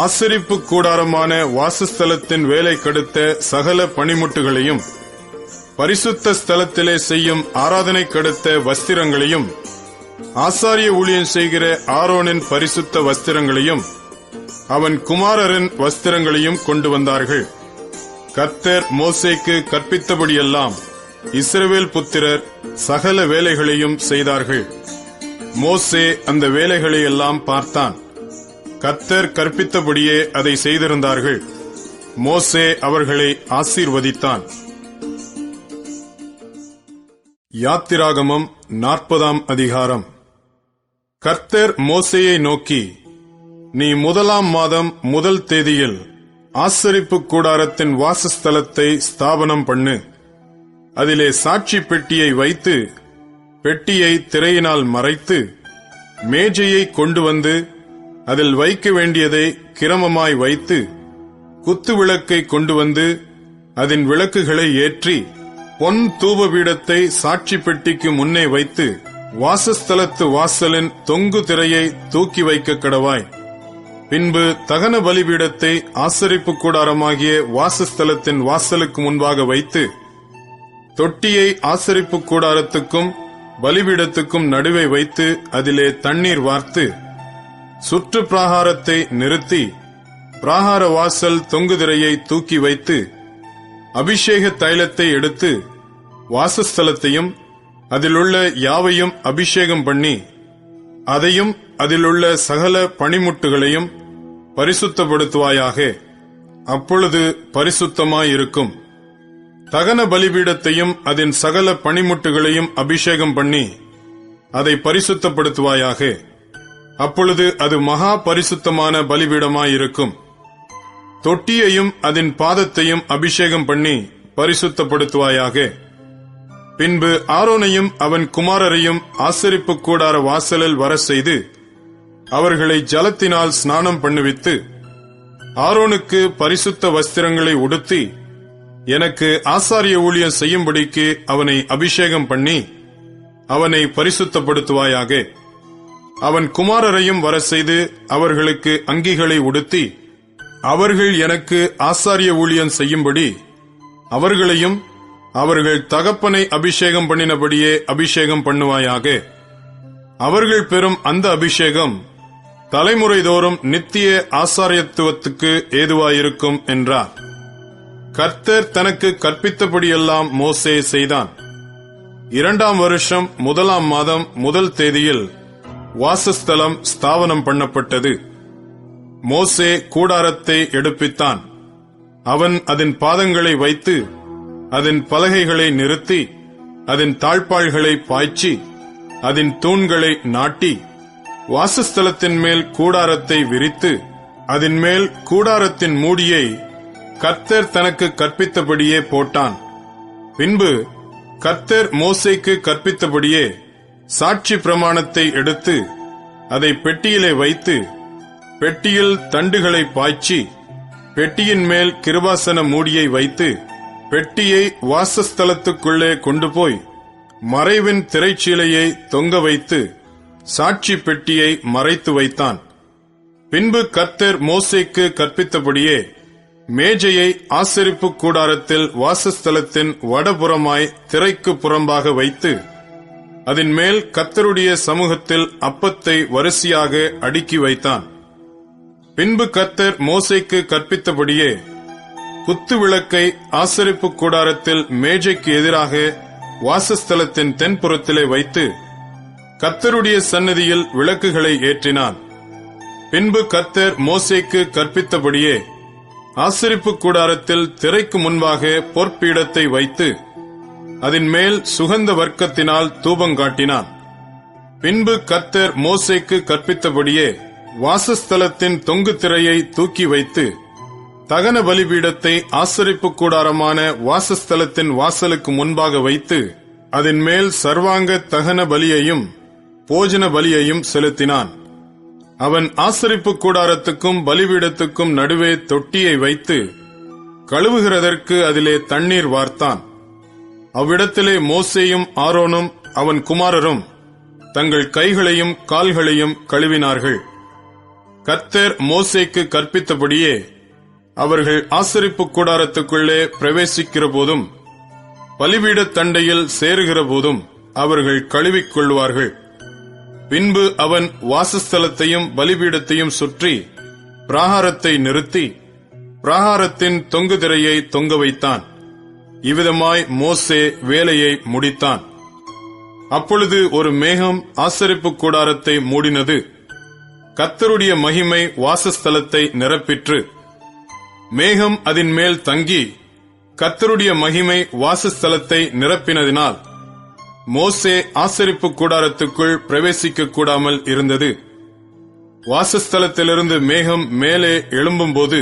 ஆசரிப்பு கூடாரமான வாசஸ்தலத்தின் வேலை கடுத்த சகல பணிமுட்டுகளையும் பரிசுத்த ஸ்தலத்திலே செய்யும் ஆராதனை கடுத்த வஸ்திரங்களையும் ஆசாரிய ஊழியம் செய்கிற ஆரோனின் பரிசுத்த வஸ்திரங்களையும் அவன் குமாரரின் வஸ்திரங்களையும் கொண்டு வந்தார்கள். கர்த்தர் மோசேக்கு கற்பித்தபடியெல்லாம் இஸ்ரவேல் புத்திரர் சகல வேலைகளையும் செய்தார்கள். மோசே அந்த வேலைகளை எல்லாம் பார்த்தான். கர்த்தர் கற்பித்தபடியே அதை செய்திருந்தார்கள். மோசே அவர்களை ஆசீர்வதித்தான். யாத்திராகமம் 40ஆம் அதிகாரம். கர்த்தர் மோசேயை நோக்கி, நீ 1ஆம் மாதம் 1 தேதியில் ஆசரிப்பு கூடாரத்தின் வாசஸ்தலத்தை ஸ்தாபனம் பண்ணு. அதிலே சாட்சி பெட்டியை வைத்து பெட்டியை திரையினால் மறைத்து மேஜையை கொண்டு வந்து அதில் வைக்க வேண்டியதை கிரமமாய் வைத்து குத்து விளக்கை கொண்டு வந்து அதன் விளக்குகளை ஏற்றி பொன் தூபபீடத்தை சாட்சி பெட்டிக்கு முன்னே வைத்து வாசஸ்தலத்து வாசலின் தொங்கு திரையை தூக்கி வைக்க கடவாய். பின்பு தகன பலிபீடத்தை ஆசரிப்பு கூடாரமாகிய வாசஸ்தலத்தின் வாசலுக்கு முன்பாக வைத்து, தொட்டியை ஆசரிப்பு கூடாரத்துக்கும் பலிபீடத்துக்கும் நடுவே வைத்து அதிலே தண்ணீர் வார்த்து, சுற்று பிராகாரத்தை நிறுத்தி பிராகார வாசல் தொங்கு திரையை தூக்கி வைத்து, அபிஷேக தைலத்தை எடுத்து வாசஸ்தலத்தையும் அதிலுள்ள யாவையும் அபிஷேகம் பண்ணி, அதையும் அதிலுள்ள சகல பணிமுட்டுகளையும் பரிசுத்தப்படுத்துவாயாக. அப்பொழுது பரிசுத்தமாயிருக்கும். தகன பலிபீடத்தையும் அதன் சகல பணிமுட்டுகளையும் அபிஷேகம் பண்ணி அதை பரிசுத்தப்படுத்துவாயாக. அப்பொழுது அது மகா பரிசுத்தமான பலிபீடமாயிருக்கும். தொட்டியையும் அதன் பாதத்தையும் அபிஷேகம் பண்ணி பரிசுத்தப்படுத்துவாயாக. பின்பு ஆரோனையும் அவன் குமாரரையும் ஆசரிப்பு கூடார வாசலில் வர செய்து, அவர்களை ஜலத்தினால் ஸ்நானம் பண்ணுவித்து, ஆரோனுக்கு பரிசுத்த வஸ்திரங்களை உடுத்தி, எனக்கு ஆசாரிய ஊழியம் செய்யும்படிக்கு அவனை அபிஷேகம் பண்ணி அவனை பரிசுத்தப்படுத்துவாயாக. அவன் குமாரரையும் வர செய்து அவர்களுக்கு அங்கிகளை உடுத்தி, அவர்கள் எனக்கு ஆசாரிய ஊழியம் செய்யும்படி அவர்களையும் அவர்கள் தகப்பனை அபிஷேகம் பண்ணினபடியே அபிஷேகம் பண்ணுவாயாக. அவர்கள் பெறும் அந்த அபிஷேகம் தலைமுறை தோறும் நித்திய ஆசாரியத்துவத்துக்கு ஏதுவாயிருக்கும் என்றார். கர்த்தர் தனக்கு கற்பித்தபடியெல்லாம் மோசே செய்தான். 2ஆம் வருஷம் 1ஆம் மாதம் 1 தேதியில் வாசஸ்தலம் ஸ்தாபனம் பண்ணப்பட்டது. மோசே கூடாரத்தை எடுப்பித்தான். அவன் அதன் பாதங்களை வைத்து அதன் பலகைகளை நிறுத்தி அதன் தாழ்பாள்களை பாய்ச்சி அதன் தூண்களை நாட்டி வாசஸ்தலத்தின் மேல் கூடாரத்தை விரித்து அதன் மேல் கூடாரத்தின் மூடியை கர்த்தர் தனக்கு கற்பித்தபடியே போட்டான். பின்பு கர்த்தர் மோசேக்கு கற்பித்தபடியே சாட்சி பிரமாணத்தை எடுத்து அதை பெட்டியிலே வைத்து பெட்டியில் தண்டுகளை பாய்ச்சி பெட்டியின் மேல் கிருபாசன மூடியை வைத்து பெட்டியை வாசஸ்தலத்துக்குள்ளே கொண்டு போய் மறைவின் திரைச்சீலையை தொங்க வைத்து சாட்சி பெட்டியை மறைத்து வைத்தான். பின்பு கர்த்தர் மோசேக்கு கற்பித்தபடியே மேஜையை ஆசரிப்பு கூடாரத்தில் வாசஸ்தலத்தின் வடபுறமாய் திரைக்கு புறம்பாக வைத்து அதன் மேல் கர்த்தருடைய சமூகத்தில் அப்பத்தை வரிசையாக அடுக்கி வைத்தான். பின்பு கர்த்தர் மோசேக்கு கற்பித்தபடியே குத்து விளக்கை ஆசரிப்பு கூடாரத்தில் மேஜைக்கு எதிராக வாசஸ்தலத்தின் தென்புறத்திலே வைத்து கர்த்தருடைய சந்நிதியில் விளக்குகளை ஏற்றினான். பின்பு கர்த்தர் மோசேக்கு கற்பித்தபடியே ஆசரிப்பு கூடாரத்தில் திரைக்கு முன்பாக பொற்பீடத்தை வைத்து அதன் மேல் சுகந்த வர்க்கத்தினால் தூபங்காட்டினான். பின்பு கர்த்தர் மோசேக்கு கற்பித்தபடியே வாசஸ்தலத்தின் தொங்கு திரையை தூக்கி வைத்து தகன பலிபீடத்தை ஆசரிப்பு கூடாரமான வாசஸ்தலத்தின் வாசலுக்கு முன்பாக வைத்து அதன் மேல் சர்வாங்க தகன பலியையும் போஜன பலியையும் செலுத்தினான். அவன் ஆசரிப்பு கூடாரத்துக்கும் பலிபீடத்துக்கும் நடுவே தொட்டியை வைத்து கழுவுகிறதற்கு அதிலே தண்ணீர் வார்த்தான். அவ்விடத்திலே மோசேயும் ஆரோனும் அவன் குமாரரும் தங்கள் கைகளையும் கால்களையும் கழுவினார்கள். கர்த்தர் மோசேக்கு கற்பித்தபடியே அவர்கள் ஆசரிப்பு கூடாரத்துக்குள்ளே பிரவேசிக்கிற போதும் பலிபீட தண்டையில் சேருகிற போதும் அவர்கள் கழுவிக் கொள்வார்கள். பின்பு அவன் வாசஸ்தலத்தையும் பலிபீடத்தையும் சுற்றி பிராகாரத்தை நிறுத்தி பிராகாரத்தின் தொங்கு திரையை தொங்க வைத்தான். இவ்விதமாய் மோசே வேலையை முடித்தான். அப்பொழுது ஒரு மேகம் ஆசரிப்பு கூடாரத்தை மூடினது. கர்த்தருடைய மகிமை வாசஸ்தலத்தை நிரப்பிற்று. மேகம் அதன் மேல் தங்கி கர்த்தருடைய மகிமை வாசஸ்தலத்தை நிரப்பினதினால் மோசே ஆசரிப்பு கூடாரத்துக்குள் பிரவேசிக்க கூடாமல் இருந்தது. வாசஸ்தலத்திலிருந்து மேகம் மேலே எழும்பும்போது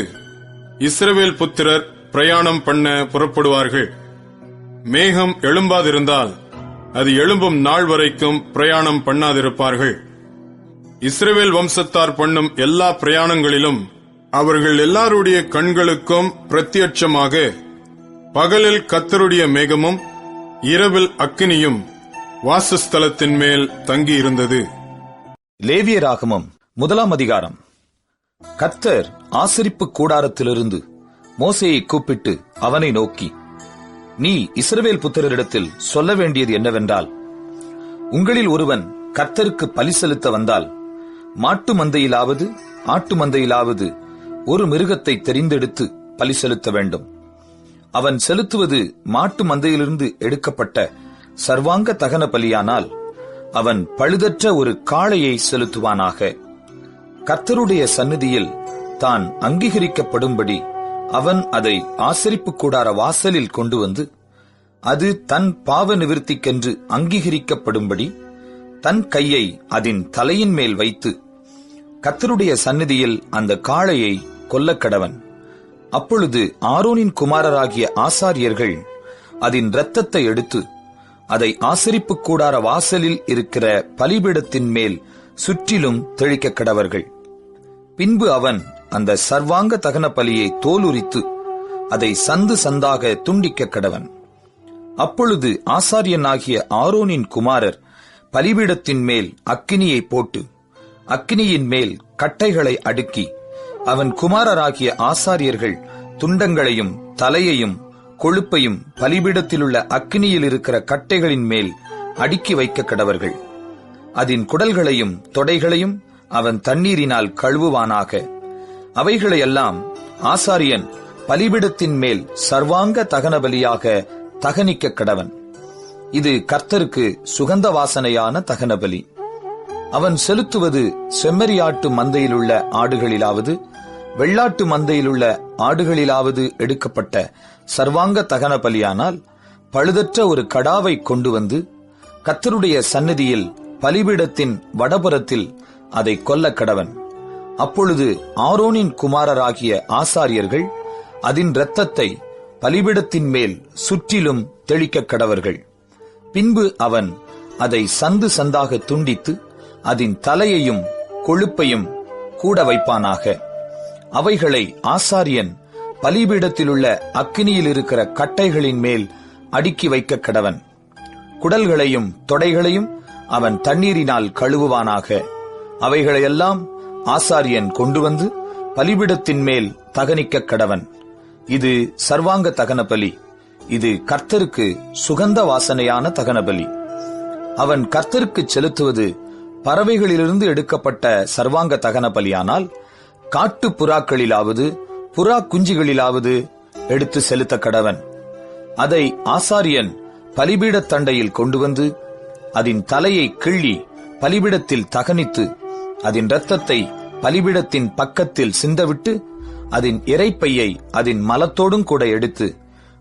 இஸ்ரவேல் புத்திரர் பிரயாணம் பண்ண புறப்படுவார்கள். மேகம் எழும்பாதிருந்தால் அது எழும்பும் நாள் வரைக்கும் பிரயாணம் பண்ணாதிருப்பார்கள். இஸ்ரவேல் வம்சத்தார் பண்ணும் எல்லா பிரயாணங்களிலும் அவர்கள் எல்லாருடைய கண்களுக்கும் பிரத்யட்சமாக பகலில் கர்த்தருடைய மேகமும் இரவில் அக்கினியும் வாசஸ்தலத்தின் மேல் தங்கியிருந்தது. லேவியராகமம் 1 அதிகாரம். கர்த்தர் ஆசரிப்பு கூடாரத்திலிருந்து மோசேயை கூப்பிட்டு அவனை நோக்கி, நீ இஸ்ரவேல் புத்திரரிடத்தில் சொல்ல வேண்டியது என்னவென்றால், உங்களில் ஒருவன் கர்த்தருக்கு பலி செலுத்த வந்தால் மாட்டு மந்தையிலாவது ஆட்டு மந்தையிலாவது ஒரு மிருகத்தை தெரிந்தெடுத்து பலி செலுத்த வேண்டும். அவன் செலுத்துவது மாட்டு மந்தையிலிருந்து எடுக்கப்பட்ட சர்வாங்க தகன பலியானால் அவன் பழுதற்ற ஒரு காளையை செலுத்துவானாக. கர்த்தருடைய சந்நிதியில் தான் அங்கீகரிக்கப்படும்படி அவன் அதை ஆசரிப்பு கூடார வாசலில் கொண்டு வந்து, அது தன் பாவ நிவிர்த்திக்கென்று அங்கீகரிக்கப்படும்படி தன் கையை அதன் தலையின் மேல் வைத்து கர்த்தருடைய சந்நிதியில் அந்த காளையை கொல்லக்கடவன். அப்பொழுது ஆரோனின் குமாரராகிய ஆசாரியர்கள் அதன் இரத்தத்தை எடுத்து அதை ஆசரிப்பு கூடார வாசலில் இருக்கிற பலிபீடத்தின் மேல் சுற்றிலும் தெளிக்க கடவர்கள். பின்பு அவன் அந்த சர்வாங்க தகன பலியை தோலுரித்து அதை சந்து சந்தாக துண்டிக்க கடவன். அப்பொழுது ஆசாரியனாகிய ஆரோனின் குமாரர் பலிபீடத்தின் மேல் அக்கினியை போட்டு அக்கினியின் மேல் கட்டைகளை அடுக்கி அவன் குமாரராகிய ஆசாரியர்கள் துண்டங்களையும் தலையையும் கொழுப்பையும் பலிபீடத்திலுள்ள அக்கினியில் இருக்கிற கட்டைகளின் மேல் அடுக்கி வைக்க கடவர்கள். அதன் குடல்களையும் தொடைகளையும் அவன் தண்ணீரினால் கழுவுவானாக. அவைகளையெல்லாம் ஆசாரியன் பலிபீடத்தின் மேல் சர்வாங்க தகன பலியாக தகனிக்க கடவன். இது கர்த்தருக்கு சுகந்த வாசனையான தகன பலி. அவன் செலுத்துவது செம்மறியாட்டு மந்தையிலுள்ள ஆடுகளிலாவது வெள்ளாட்டு மந்தையிலுள்ள ஆடுகளிலாவது எடுக்கப்பட்ட சர்வாங்க தகன பலியானால் பழுதற்ற ஒரு கடாவை கொண்டு வந்து கர்த்தருடைய சந்நிதியில் பலிபீடத்தின் வடபுறத்தில் அதை கொல்ல கடவன். அப்பொழுது ஆரோனின் குமாரராகிய ஆசாரியர்கள் அதன் இரத்தத்தை பலிபீடத்தின் மேல் சுற்றிலும் தெளிக்க கடவர்கள். பின்பு அவன் அதை சந்து சந்தாக துண்டித்து அதன் தலையையும் கொழுப்பையும் கூட வைப்பானாக. அவைகளை ஆசாரியன் பலிபீடத்திலுள்ள அக்கினியில் இருக்கிற கட்டைகளின் மேல் அடுக்கி வைக்க கடவன். குடல்களையும் தொடைகளையும் அவன் தண்ணீரினால் கழுவுவானாக. அவைகளையெல்லாம் ஆசாரியன் கொண்டு வந்து பலிபீடத்தின் மேல் தகனிக்க கடவன். இது சர்வாங்க தகன பலி. இது கர்த்தருக்கு சுகந்த வாசனையான தகன பலி. அவன் கர்த்தருக்கு செலுத்துவது பறவைகளிலிருந்து எடுக்கப்பட்ட சர்வாங்க தகன பலியானால் காட்டு புறாக்களிலாவது புறா குஞ்சுகளிலாவது எடுத்து செலுத்த கடவன். அதை ஆசாரியன் பலிபீடத் தண்டையில் கொண்டு வந்து அதன் தலையை கிள்ளி பலிபீடத்தில் தகனித்து அதன் இரத்தத்தை பலிபீடத்தின் பக்கத்தில் சிந்தவிட்டு அதன் இறைப்பையை அதன் மலத்தோடும் கூட எடுத்து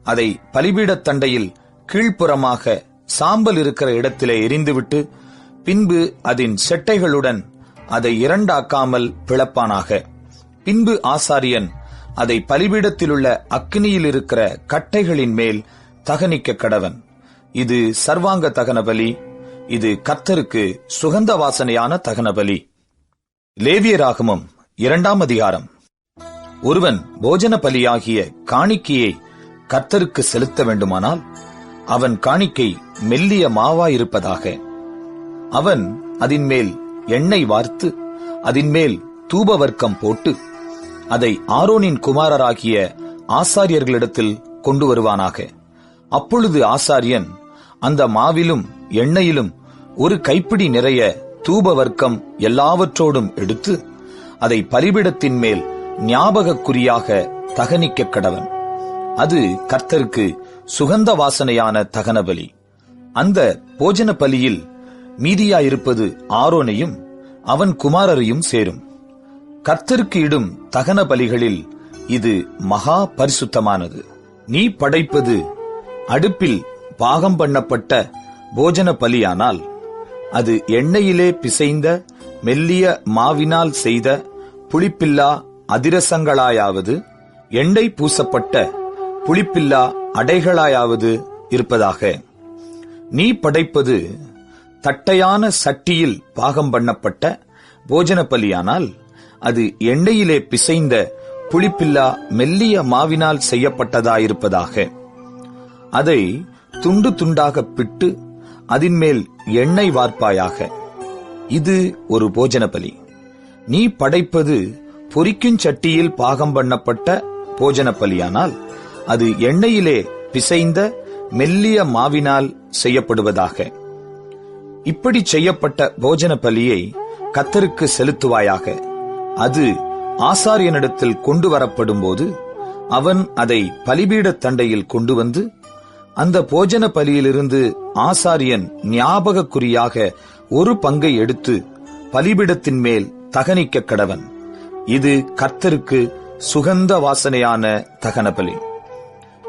அதை பலிபீடத் தண்டையில் கீழ்ப்புறமாக சாம்பல் இருக்கிற இடத்திலே எரிந்துவிட்டு பின்பு அதன் செட்டைகளுடன் அதை இரண்டாக்காமல் பிளப்பானாக. பின்பு ஆசாரியன் அதை பலிபீடத்திலுள்ள அக்கினியில் இருக்கிற கட்டைகளின் மேல் தகனிக்க கடவன். இது சர்வாங்க தகன பலி. இது கர்த்தருக்கு சுகந்த வாசனையான தகன பலி. லேவியராகமம் 2 அதிகாரம். ஒருவன் போஜன பலியாகிய காணிக்கையை கர்த்தருக்கு செலுத்த வேண்டுமானால் அவன் காணிக்கை மெல்லிய மாவாயிருப்பதாக. அவன் அதன் மேல் எண்ணெய் வார்த்து அதன் மேல் தூபவர்க்கம் போட்டு அதை ஆரோனின் குமாரராகிய ஆசாரியர்களிடத்தில் கொண்டு வருவானாக. அப்பொழுது ஆசாரியன் அந்த மாவிலும் எண்ணெயிலும் ஒரு கைப்பிடி நிறைய தூபவர்க்கம் எல்லாவற்றோடும் எடுத்து அதை பலிபீடத்தின் மேல் ஞாபகக்குறியாக தகனிக்க கடவன். அது கர்த்தருக்கு சுகந்த வாசனையான தகன பலி. அந்த போஜன பலியில் மீதியாயிருப்பது ஆரோனையும் அவன் குமாரரையும் சேரும். கர்த்தருக்கு இடும் தகன பலிகளில் இது மகா பரிசுத்தமானது. நீ படைப்பது அடுப்பில் பாகம் பண்ணப்பட்ட போஜன பலியானால் அது எண்ணெயிலே பிசைந்த மெல்லிய மாவினால் செய்த புளிப்பில்லா அதிரசங்களாயாவது எண்ணெய் பூசப்பட்ட புளிப்பில்லா அடைகளாயாவது இருப்பதாக. நீ படைப்பது தட்டையான சட்டியில் பாகம் பண்ணப்பட்ட போஜன பலியானால் அது எண்ணெயிலே பிசைந்த புளிப்பில்லா மெல்லிய மாவினால் செய்யப்பட்டதாயிருப்பதாக. அதை துண்டு துண்டாக பிட்டு அதின்மேல் எண்ணெய் வார்ப்பாயாக. இது ஒரு போஜன பலி. நீ படைப்பது பொரிக்குஞ் சட்டியில் பாகம் பண்ணப்பட்ட போஜன பலியானால் அது எண்ணெயிலே பிசைந்த மெல்லிய மாவினால் செய்யப்படுவதாக. இப்படி செய்யப்பட்ட போஜன பலியை கர்த்தருக்கு செலுத்துவாயாக. அது ஆசாரியனிடத்தில் கொண்டு வரப்படும் போது அவன் அதை பலிபீடத் தண்டையில் கொண்டு வந்து அந்த போஜன பலியிலிருந்து ஆசாரியன் ஞாபகக்குறியாக ஒரு பங்கை எடுத்து பலிபீடத்தின் மேல் தகனிக்க கடவன். இது கர்த்தருக்கு சுகந்த வாசனையான தகன பலி.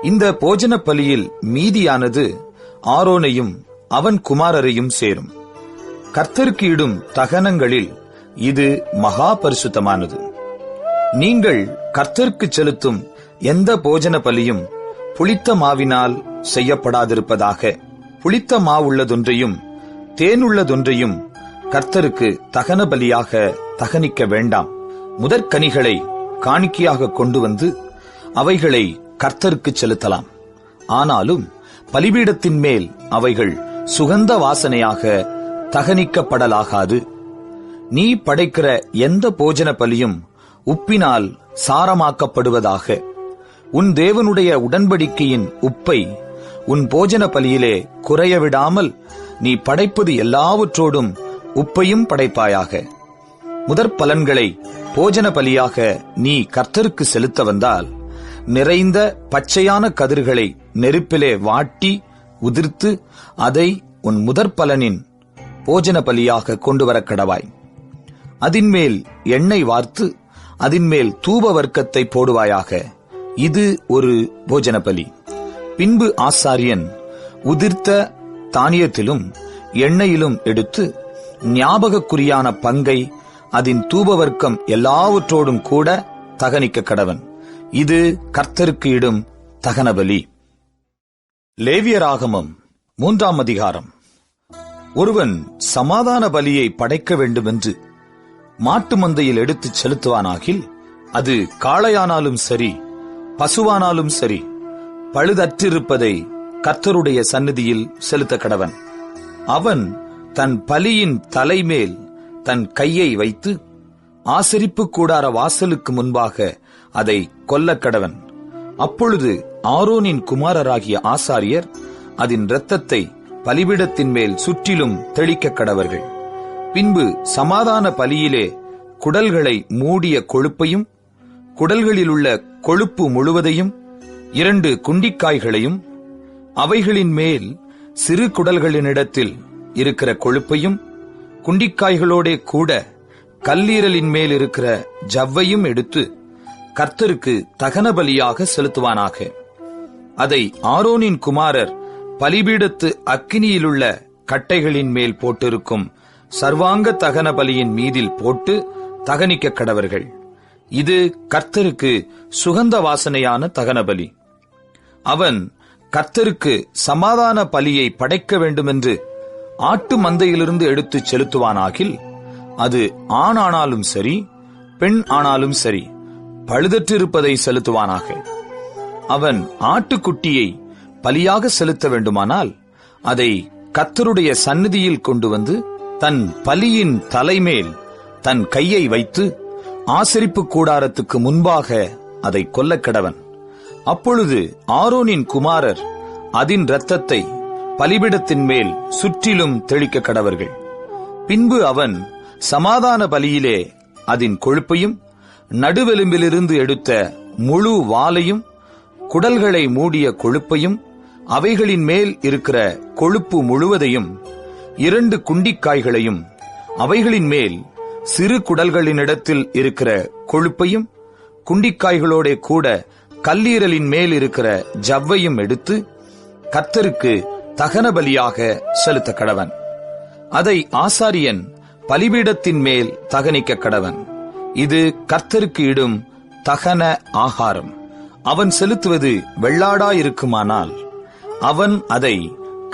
இந்த போஜன பலியில் மீதியானது ஆரோனையும் அவன் குமாரரையும் சேரும். கர்த்தருக்கு இடும் தகனங்களில் இது மகா பரிசுத்தமானது. நீங்கள் கர்த்தருக்கு செலுத்தும் எந்த போஜன பலியும் புளித்த மாவினால் செய்யப்படாதிருப்பதாக. புளித்த மாவுள்ளதொன்றையும் தேனுள்ளதொன்றையும் கர்த்தருக்கு தகன பலியாக தகனிக்க வேண்டாம். முதற்கனிகளை காணிக்கையாக கொண்டு வந்து அவைகளை கர்த்தருக்கு செலுத்தலாம். ஆனாலும் பலிபீடத்தின் மேல் அவைகள் சுகந்த வாசனையாக தகனிக்கப்படலாகாது. நீ படைக்கிற எந்த போஜன பலியும் உப்பினால் சாரமாக்கப்படுவதாக. உன் தேவனுடைய உடன்படிக்கையின் உப்பை உன் போஜன பலியிலே குறையவிடாமல் நீ படைப்பது எல்லாவற்றோடும் உப்பையும் படைப்பாயாக. முதற் பலன்களை போஜன பலியாக நீ கர்த்தருக்கு செலுத்த வந்தால் நிறைந்த பச்சையான கதிர்களை நெருப்பிலே வாட்டி உதிர்த்து அதை உன் முதற் பலனின் போஜன பலியாக கொண்டு வர கடவாய். அதின்மேல் எண்ணெய் வார்த்து அதின்மேல் தூப வர்க்கத்தை போடுவாயாக. இது ஒரு போஜன பலி. பின்பு ஆசாரியன் உதிர்த்த தானியத்திலும் எண்ணெயிலும் எடுத்து ஞாபகக்குறியான பங்கை அதன் தூபவர்க்கம் எல்லாவற்றோடும் கூட தகனிக்க கடவன். இது கர்த்தருக்கு இடும் தகன பலி. லேவியராகமம் 3ஆம் அதிகாரம். ஒருவன் சமாதான பலியை படைக்க வேண்டுமென்று மாட்டு மந்தையில் எடுத்துச் செலுத்துவானாகில் அது காளையானாலும் சரி பசுவானாலும் சரி பழுதற்றிருப்பதை கர்த்தருடைய சந்நிதியில் செலுத்த கடவன். அவன் தன் பலியின் தலைமேல் தன் கையை வைத்து ஆசரிப்பு கூடார வாசலுக்கு முன்பாக அதை கொல்லக் கடவன். அப்பொழுது ஆரோனின் குமாரராகிய ஆசாரியர் அதன் இரத்தத்தை பலிபீடத்தின் மேல் சுற்றிலும் தெளிக்க கடவர்கள். பின்பு சமாதான பலியிலே குடல்களை மூடிய கொழுப்பையும் குடல்களிலுள்ள கொழுப்பு முழுவதையும் 2 குண்டிக்காய்களையும் அவைகளின் மேல் சிறு குடல்களினிடத்தில் இருக்கிற கொழுப்பையும் குண்டிக்காய்களோடே கூட கல்லீரலின் மேல் இருக்கிற ஜவ்வையும் எடுத்து கர்த்தருக்கு தகன பலியாக செலுத்துவானாக. அதை ஆரோனின் குமாரர் பலிபீடத்து அக்கினியிலுள்ள கட்டைகளின் மேல் போட்டிருக்கும் சர்வாங்க தகன பலியின் மீதில் போட்டு தகனிக்க கடவர்கள். இது கர்த்தருக்கு சுகந்த வாசனையான தகன பலி. அவன் கர்த்தருக்கு சமாதான பலியை படைக்க வேண்டுமென்று ஆட்டு மந்தையிலிருந்து எடுத்துச் செலுத்துவானாகில் அது ஆண் ஆனாலும் சரி பெண் ஆனாலும் சரி பழுதற்றிருப்பதை செலுத்துவானாக. அவன் ஆட்டுக்குட்டியை பலியாக செலுத்த வேண்டுமானால் அதை கர்த்தருடைய சந்நிதியில் கொண்டு வந்து தன் பலியின் தலைமேல் தன் கையை வைத்து ஆசரிப்பு கூடாரத்துக்கு முன்பாக அதை கொல்லக் கடவன். அப்பொழுது ஆரோனின் குமாரர் அதன் இரத்தத்தை பலிபீடத்தின் மேல் சுற்றிலும் தெளிக்க கடவர்கள். பின்பு அவன் சமாதான பலியிலே அதன் கொழுப்பையும் நடுவெலும்பிலிருந்து எடுத்த முழு வாலையும் குடல்களை மூடிய கொழுப்பையும் அவைகளின் மேல் இருக்கிற கொழுப்பு முழுவதையும் 2 குண்டிக்காய்களையும் அவைகளின் மேல் சிறு குடல்களினிடத்தில் இருக்கிற கொழுப்பையும் குண்டிக்காய்களோட கூட கல்லீரலின் மேல் இருக்கிற ஜவ்வையும் எடுத்து கர்த்தருக்கு தகன பலியாக செலுத்த கடவன். அதை ஆசாரியன் பலிபீடத்தின் மேல் தகனிக்க கடவன். இது கர்த்தருக்கு இடும் தகன ஆகாரம். அவன் செலுத்துவது வெள்ளாடாயிருக்குமானால் அவன் அதை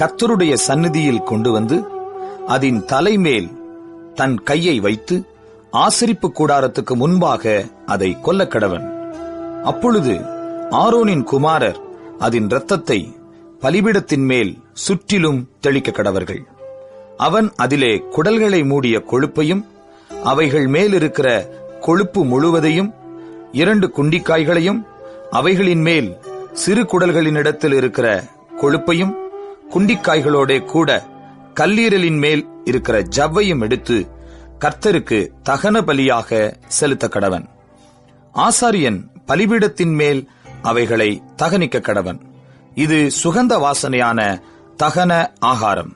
கர்த்தருடைய சந்நிதியில் கொண்டு வந்து அதன் தலைமேல் தன் கையை வைத்து ஆசரிப்பு கூடாரத்துக்கு முன்பாக அதை கொல்லக் கடவன். அப்பொழுது ஆரோனின் குமாரர் அதன் இரத்தத்தை பலிபீடத்தின் மேல் சுற்றிலும் தெளிக்க கடவர்கள். அவன் அதிலே குடல்களை மூடிய கொழுப்பையும் அவைகள் மேலிருக்கிற கொழுப்பு முழுவதையும் 2 குண்டிக்காய்களையும் அவைகளின் மேல் சிறு குடல்களினிடத்தில் இருக்கிற கொழுப்பையும் குண்டிக்காய்களோட கூட கல்லீரலின் மேல் இருக்கிற ஜவ்வையும் எடுத்து கர்த்தருக்கு தகன பலியாக செலுத்த கடவன். ஆசாரியன் பலிபீடத்தின் மேல் அவைகளை தகனிக்க கடவன். இது சுகந்த வாசனையான தகன ஆகாரம்.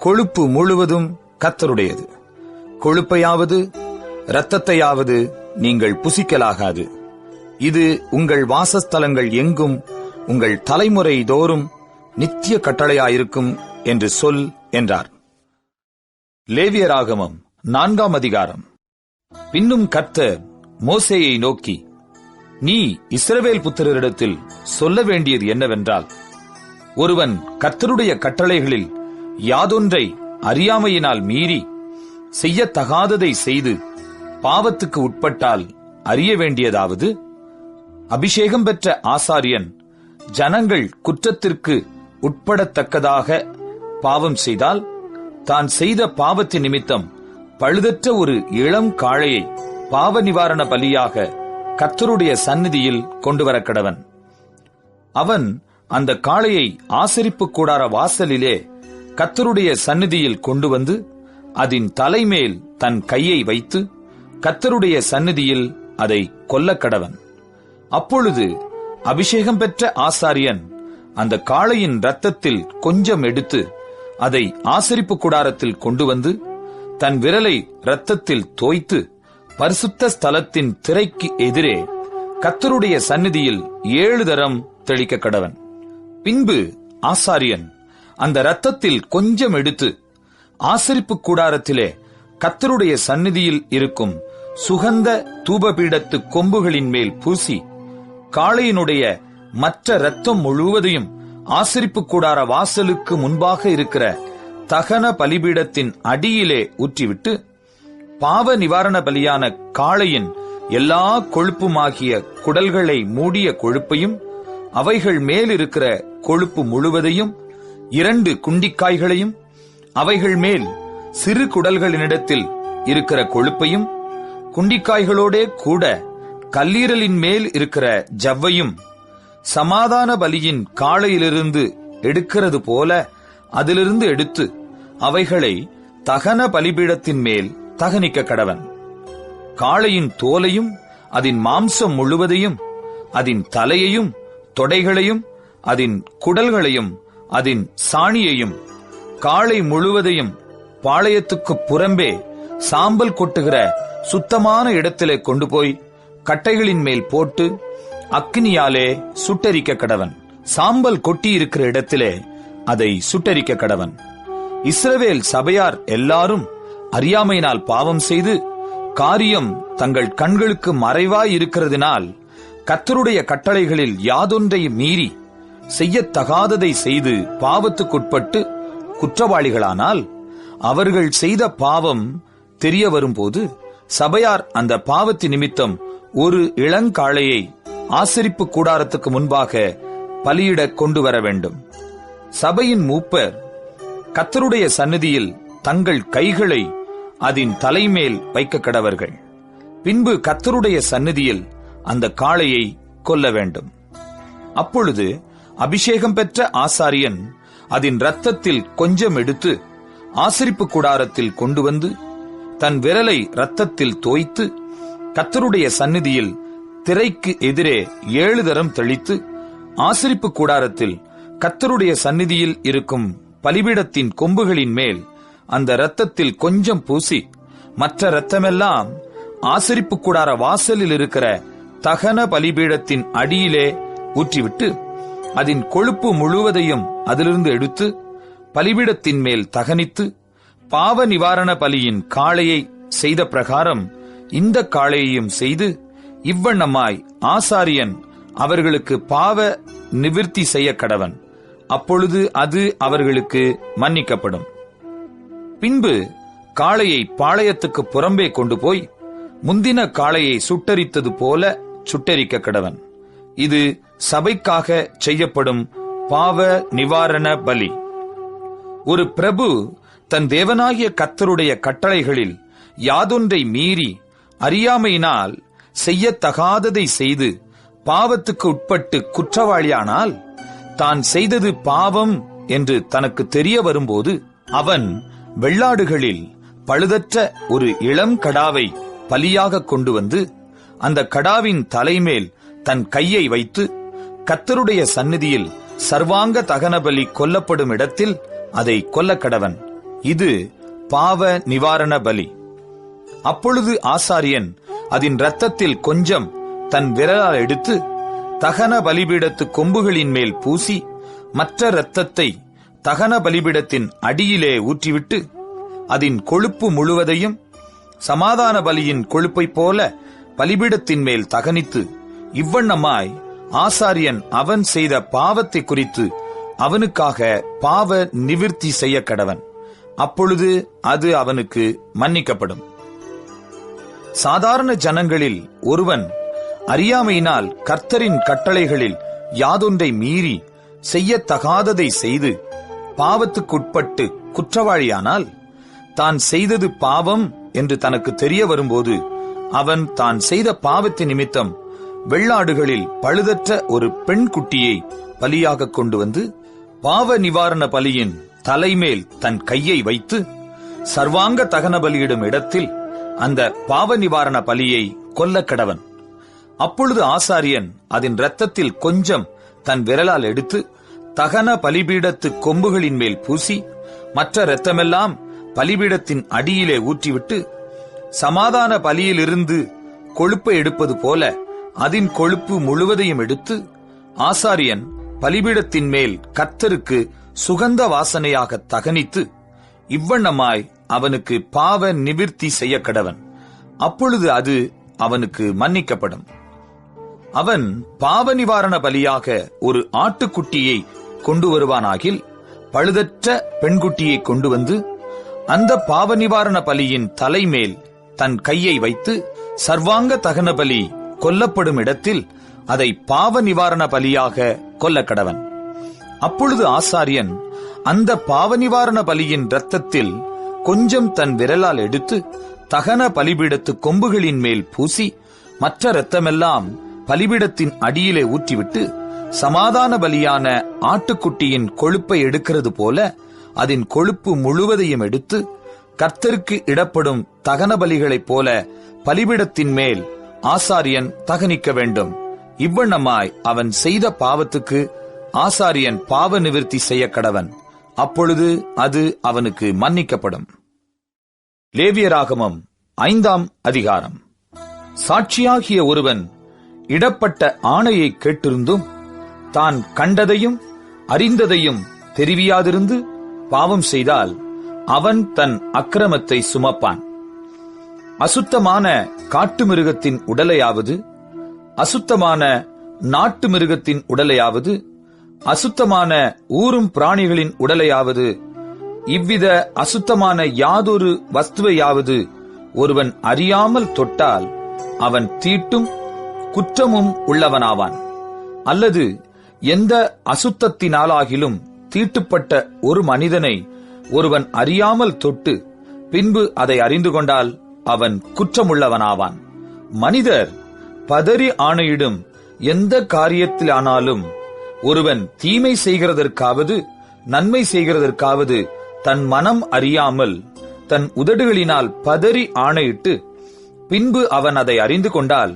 கொழுப்பு முழுவதும் கர்த்தருடையது. கொழுப்பையாவது இரத்தத்தையாவது நீங்கள் புசிக்கலாகாது. இது உங்கள் வாசஸ்தலங்கள் எங்கும் உங்கள் தலைமுறை தோறும் நித்திய கட்டளையாயிருக்கும் என்று சொல் என்றார். லேவியராகமம் 4ஆம் அதிகாரம். பின்னும் கர்த்தர் மோசேயை நோக்கி, நீ இஸ்ரவேல் புத்திரரிடத்தில் சொல்ல வேண்டியது என்னவென்றால், ஒருவன் கர்த்தருடைய கட்டளைகளில் யாதொன்றை அறியாமையினால் மீறி செய்யத்தகாததை செய்து பாவத்துக்கு உட்பட்டால் அறிய வேண்டியதாவது, அபிஷேகம் பெற்ற ஆசாரியன் ஜனங்கள் குற்றத்திற்கு உட்படத்தக்கதாக பாவம் செய்தால் தான் செய்த பாவத்தின் நிமித்தம் பழுதற்ற ஒரு இளம் காளையை பாவ நிவாரண பலியாக கர்த்தருடைய சந்நிதியில் கொண்டுவர கடவன். அவன் அந்த காளையை ஆசரிப்பு கூடார வாசலிலே கர்த்தருடைய சந்நிதியில் கொண்டு வந்து அதன் தலைமேல் தன் கையை வைத்து கர்த்தருடைய சந்நிதியில் அதை கொல்லக் கடவன். அப்பொழுது அபிஷேகம் பெற்ற ஆசாரியன் அந்த காளையின் இரத்தத்தில் கொஞ்சம் எடுத்து அதை ஆசரிப்பு கூடாரத்தில் கொண்டு வந்து தன் விரலை இரத்தத்தில் தோய்த்து பரிசுத்த ஸ்தலத்தின் திரைக்கு எதிரே கர்த்தருடைய சந்நிதியில் 7 தரம் தெளிக்க கடவன். பின்பு ஆசாரியன் அந்த இரத்தத்தில் கொஞ்சம் எடுத்து ஆசரிப்பு கூடாரத்திலே கர்த்தருடைய சந்நிதியில் இருக்கும் சுகந்த தூபபீடத்து கொம்புகளின் மேல் பூசி காளையினுடைய மற்ற இரத்தம் முழுவதையும் ஆசரிப்பு கூடார வாசலுக்கு முன்பாக இருக்கிற தகன பலிபீடத்தின் அடியிலே ஊற்றிவிட்டு பாவ நிவாரண பலியான காளையின் எல்லா கொழுப்புமாகிய குடல்களை மூடிய கொழுப்பையும் அவைகள் மேலிருக்கிற கொழுப்பு முழுவதையும் 2 குண்டிக்காய்களையும் அவைகள் மேல் சிறு குடல்களினிடத்தில் இருக்கிற கொழுப்பையும் குண்டிக்காய்களோடே கூட கல்லீரலின் மேல் இருக்கிற ஜவ்வையும் சமாதான பலியின் காளையிலிருந்து எடுக்கிறது போல அதிலிருந்து எடுத்து அவைகளை தகன பலிபீடத்தின் மேல் தகனிக்க கடவன். காளையின் தோலையும் அதன் மாம்சம் முழுவதையும் அதன் தலையையும் தொடைகளையும் அதன் குடல்களையும் அதன் சாணியையும் காளை முழுவதையும் பாளையத்துக்கு புறம்பே சாம்பல் கொட்டுகிற சுத்தமான இடத்திலே கொண்டு போய் கட்டைகளின் மேல் போட்டு அக்கினியாலே சுட்டரிக்க கடவன். சாம்பல் கொட்டியிருக்கிற இடத்திலே அதை சுட்டரிக்க கடவன். இஸ்ரவேல் சபையார் எல்லாரும் அறியாமையினால் பாவம் செய்து காரியம் தங்கள் கண்களுக்கு மறைவாய் இருக்கிறதினால் கர்த்தருடைய கட்டளைகளில் யாதொன்றை மீறி செய்யத்தகாததை செய்து பாவத்துக்குட்பட்டு குற்றவாளிகளானால் அவர்கள் செய்த பாவம் தெரிய வரும்போது சபையார் அந்த பாவத்தின் நிமித்தம் ஒரு இளங்காளையை ஆசரிப்பு கூடாரத்துக்கு முன்பாக பலியிட கொண்டு வர வேண்டும். சபையின் மூப்பர் கர்த்தருடைய சந்நிதியில் தங்கள் கைகளை அதன் தலைமேல் வைக்க கடவர்கள். பின்பு கர்த்தருடைய சந்நிதியில் அந்த காளையை கொல்ல வேண்டும். அப்பொழுது அபிஷேகம் பெற்ற ஆசாரியன் அதன் இரத்தத்தில் கொஞ்சம் எடுத்து ஆசரிப்பு கூடாரத்தில் கொண்டு வந்து தன் விரலை இரத்தத்தில் தோய்த்து கர்த்தருடைய சந்நிதியில் திரைக்கு எதிரே 7 தரம் தெளித்து ஆசரிப்பு கூடாரத்தில் கர்த்தருடைய சந்நிதியில் இருக்கும் பலிபீடத்தின் கொம்புகளின் மேல் அந்த இரத்தத்தில் கொஞ்சம் பூசி மற்ற இரத்தமெல்லாம் ஆசரிப்பு கூடார வாசலில் இருக்கிற தகன பலிபீடத்தின் அடியிலே ஊற்றிவிட்டு அதன் கொழுப்பு முழுவதையும் அதிலிருந்து எடுத்து பலிபீடத்தின் மேல் தகனித்து பாவ நிவாரண பலியின் காளையை செய்த பிரகாரம் இந்த காளையையும் செய்து இவ்வண்ணமாய் ஆசாரியன் அவர்களுக்கு பாவ நிவிர்த்தி செய்ய கடவன். அப்பொழுது அது அவர்களுக்கு மன்னிக்கப்படும். பின்பு காளையை பாளையத்துக்கு புறம்பே கொண்டு போய் முந்தின காளையை சுட்டரித்தது போல சுட்டரிக்க கடவன். இது சபைக்காக செய்யப்படும் பாவ நிவாரண பலி. ஒரு பிரபு தன் தேவனாகிய கர்த்தருடைய கட்டளைகளில் யாதொன்றை மீறி அறியாமையினால் செய்யத்தகாததை செய்து பாவத்துக்கு உட்பட்டு குற்றவாளியானால், தான் செய்தது பாவம் என்று தனக்கு தெரிய வரும்போது, அவன் வெள்ளாடுகளில் பழுதற்ற ஒரு இளம் கடாவை பலியாக கொண்டு வந்து அந்த கடாவின் தலைமேல் தன் கையை வைத்து கர்த்தருடைய சந்நிதியில் சர்வாங்க தகன பலி கொல்லப்படும் இடத்தில் அதை கொல்லக்கடவன். இது பாவ நிவாரண பலி. அப்பொழுது ஆசாரியன் அதன் இரத்தத்தில் கொஞ்சம் தன் விரலால் எடுத்து தகன பலிபீடத்து கொம்புகளின் மேல் பூசி, மற்ற இரத்தத்தை தகன பலிபீடத்தின் அடியிலே ஊற்றிவிட்டு அதன் கொழுப்பு முழுவதையும் சமாதான பலியின் கொழுப்பைப் போல பலிபீடத்தின் மேல் தகனித்து, இவ்வண்ணமாய் ஆசாரியன் அவன் செய்த பாவத்தை குறித்து அவனுக்காக பாவ நிவிர்த்தி செய்ய கடவன். அப்பொழுது அது அவனுக்கு மன்னிக்கப்படும். சாதாரண ஜனங்களில் ஒருவன் அறியாமையினால் கர்த்தரின் கட்டளைகளில் யாதொன்றை மீறி செய்யத்தகாததை செய்து பாவத்துக்குட்பட்டு குற்றவாளியானால், தான் செய்தது பாவம் என்று தனக்கு தெரிய வரும்போது, அவன் தான் செய்த பாவத்தின் நிமித்தம் வெள்ளாடுகளில் பழுதற்ற ஒரு பெண் குட்டியை பலியாக கொண்டு வந்து பாவ நிவாரண பலியின் தலைமேல் தன் கையை வைத்து சர்வாங்க தகன பலியிடும் இடத்தில் அந்த பாவ நிவாரண பலியை கொல்லக்கடவன். அப்பொழுது ஆசாரியன் அதன் இரத்தத்தில் கொஞ்சம் தன் விரலால் எடுத்து தகன பலிபீடத்து கொம்புகளின் மேல் பூசி, மற்ற இரத்தமெல்லாம் பலிபீடத்தின் அடியிலே ஊற்றிவிட்டு, சமாதான பலியிலிருந்து கொழுப்பை எடுப்பது போல அதன் கொழுப்பு முழுவதையும் எடுத்து ஆசாரியன் பலிபீடத்தின் மேல் கர்த்தருக்கு சுகந்த வாசனையாக தகனித்து, இவ்வண்ணமாய் அவனுக்கு பாவ நிவிர்த்தி செய்ய கடவன். அப்பொழுது அது அவனுக்கு மன்னிக்கப்படும். அவன் பாவ நிவாரண பலியாக ஒரு ஆட்டுக்குட்டியை கொண்டு வருவானாகில், பழுதற்ற பெண்குட்டியை கொண்டு வந்து அந்த பாவ நிவாரண பலியின் தலைமேல் தன் கையை வைத்து சர்வாங்க தகன பலி கொல்லப்படும் இடத்தில் அதை பாவ நிவாரண பலியாக கொல்லக்கடவன். அப்பொழுது ஆசாரியன் அந்த பாவ நிவாரண பலியின் இரத்தத்தில் கொஞ்சம் தன் விரலால் எடுத்து தகன பலிபீடத்து கொம்புகளின் மேல் பூசி, மற்ற இரத்தமெல்லாம் பலிபீடத்தின் அடியிலே ஊற்றிவிட்டு, சமாதான பலியான ஆட்டுக்குட்டியின் கொழுப்பை எடுக்கிறது போல அதன் கொழுப்பு முழுவதையும் எடுத்து கர்த்தருக்கு இடப்படும் தகன பலிகளைப் போல பலிபீடத்தின் மேல் ஆசாரியன் தகனிக்க வேண்டும். இவ்வண்ணமாய் அவன் செய்த பாவத்துக்கு ஆசாரியன் பாவ நிவிர்த்தி செய்ய கடவன். அப்பொழுது அது அவனுக்கு மன்னிக்கப்படும். லேவியராகமம் 5ஆம் அதிகாரம். சாட்சியாகிய ஒருவன் இடப்பட்ட ஆணையை கேட்டிருந்தும் தான் கண்டதையும் அறிந்ததையும் தெரிவியாதிருந்து பாவம் செய்தால் அவன் தன் அக்கிரமத்தை சுமப்பான். அசுத்தமான காட்டு மிருகத்தின் உடலையாவது, அசுத்தமான நாட்டு மிருகத்தின் உடலையாவது, அசுத்தமான ஊரும் பிராணிகளின் உடலையாவது, இவ்வித அசுத்தமான யாதொரு வஸ்துவையாவது ஒருவன் அறியாமல் தொட்டால் அவன் தீட்டும் குற்றமும் உள்ளவனாவான். அல்லது எந்த அசுத்தத்தினாலாகிலும் தீட்டுப்பட்ட ஒரு மனிதனை ஒருவன் அறியாமல் தொட்டு பின்பு அதை அறிந்து கொண்டால் அவன் குற்றமுள்ளவனாவான். மனிதர் பதறி ஆணையிடும் எந்த காரியத்திலானாலும் ஒருவன் தீமை செய்கிறதற்காவது நன்மை செய்கிறதற்காவது தன் மனம் அறியாமல் தன் உதடுகளினால் பதறி ஆணையிட்டு பின்பு அவன் அதை அறிந்து கொண்டால்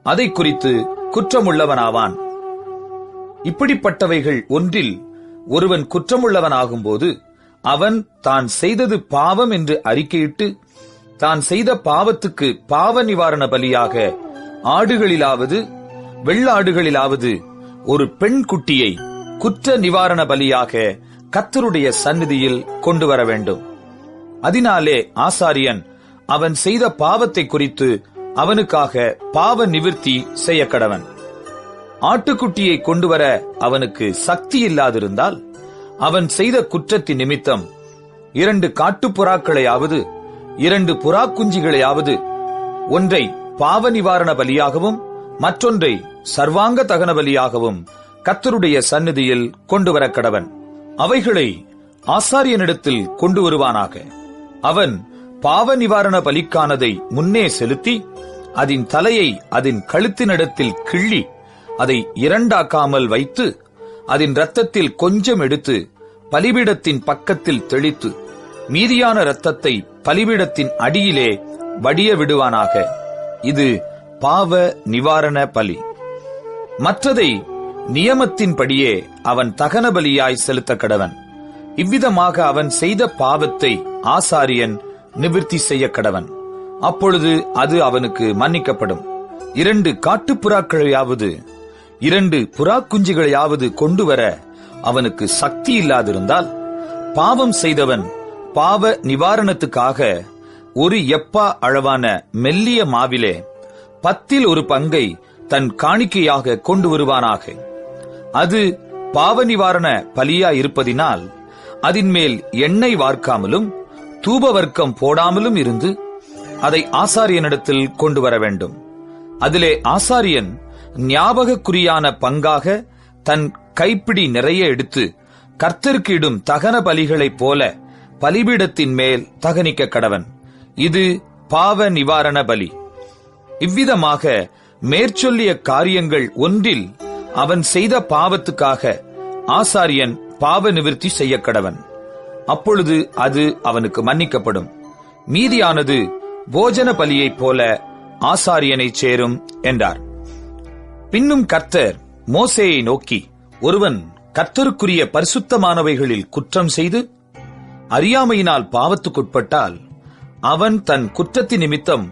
அதை குறித்து குற்றமுள்ளவனாவான். இப்படிப்பட்டவைகள் ஒன்றில் ஒருவன் குற்றமுள்ளவனாகும்போது அவன் தான் செய்தது பாவம் என்று அறிக்கையிட்டு தான் செய்த பாவத்துக்கு பாவ நிவாரண பலியாக ஆடுகளிலாவது வெள்ளாடுகளிலாவது ஒரு பெண் குட்டியை குற்ற நிவாரண பலியாக கர்த்தருடைய சந்நிதியில் கொண்டு வர வேண்டும். அதனாலே ஆசாரியன் அவன் செய்த பாவத்தை குறித்து அவனுக்காக பாவ நிவிர்த்தி செய்ய கடவன். ஆட்டுக்குட்டியை கொண்டு வர அவனுக்கு சக்தி இல்லாதிருந்தால் அவன் செய்த குற்றத்தின் நிமித்தம் 2 காட்டுப்புறாக்களையாவது 2 புறா குஞ்சுகளையாவது ஒன்றை பாவ நிவாரண பலியாகவும் மற்றொன்றை சர்வாங்க தகன பலியாகவும் கர்த்தருடைய சந்நிதியில் கொண்டு வர கடவன். அவைகளை ஆசாரியனிடத்தில் கொண்டு வருவானாக. அவன் பாவ நிவாரண பலிக்கானதை முன்னே செலுத்தி அதன் தலையை அதன் கழுத்தினிடத்தில் கிள்ளி அதை இரண்டாக்காமல் வைத்து அதன் இரத்தத்தில் கொஞ்சம் எடுத்து பலிபீடத்தின் பக்கத்தில் தெளித்து மீதியான இரத்தத்தை பலிபீடத்தின் அடியிலே வடிய விடுவானாக. இது பாவ நிவாரண பலி. மற்றதை நியமத்தின்படியே அவன் தகன பலியாய் செலுத்த கடவன். இவ்விதமாக அவன் செய்த பாவத்தை ஆசாரியன் நிவிர்த்தி செய்ய கடவன். அப்பொழுது அது அவனுக்கு மன்னிக்கப்படும். 2 காட்டுப்புறாக்களையாவது 2 புறா குஞ்சுகளையாவது கொண்டு வர அவனுக்கு சக்தி இல்லாதிருந்தால், பாவம் செய்தவன் பாவ நிவாரணத்துக்காக 1 எப்பா அளவான மெல்லிய மாவிலே 10 1 பங்கை தன் காணிக்கையாக கொண்டு வருவானாக. அது பாவ நிவாரண பலியா இருப்பதினால் அதன் மேல் எண்ணெய் வார்க்காமலும் தூப வர்க்கம் போடாமலும் இருந்து அதை ஆசாரியனிடத்தில் கொண்டு வர வேண்டும். அதிலே ஆசாரியன் ஞாபகக்குறியான பங்காக தன் கைப்பிடி நிறைய எடுத்து கர்த்தருக்கு இடும் தகன பலிகளைப் போல பலிபீடத்தின் மேல் தகனிக்க கடவன். இது பாவ நிவாரண பலி. இவ்விதமாக மேற்சொல்லிய காரியங்கள் ஒன்றில் அவன் செய்த பாவத்துக்காக ஆசாரியன் பாவ நிவிர்த்தி செய்ய கடவன். அப்பொழுது அது அவனுக்கு மன்னிக்கப்படும். மீதியானது போஜன பலியைப் போல ஆசாரியனை சேரும் என்றார். பின்னும் கர்த்தர் மோசேயை நோக்கி, ஒருவன் கர்த்தருக்குரிய பரிசுத்தமானவைகளில் குற்றம் செய்து அறியாமையினால் பாவத்துக்குட்பட்டால் அவன் தன் குற்றத்தின் நிமித்தம்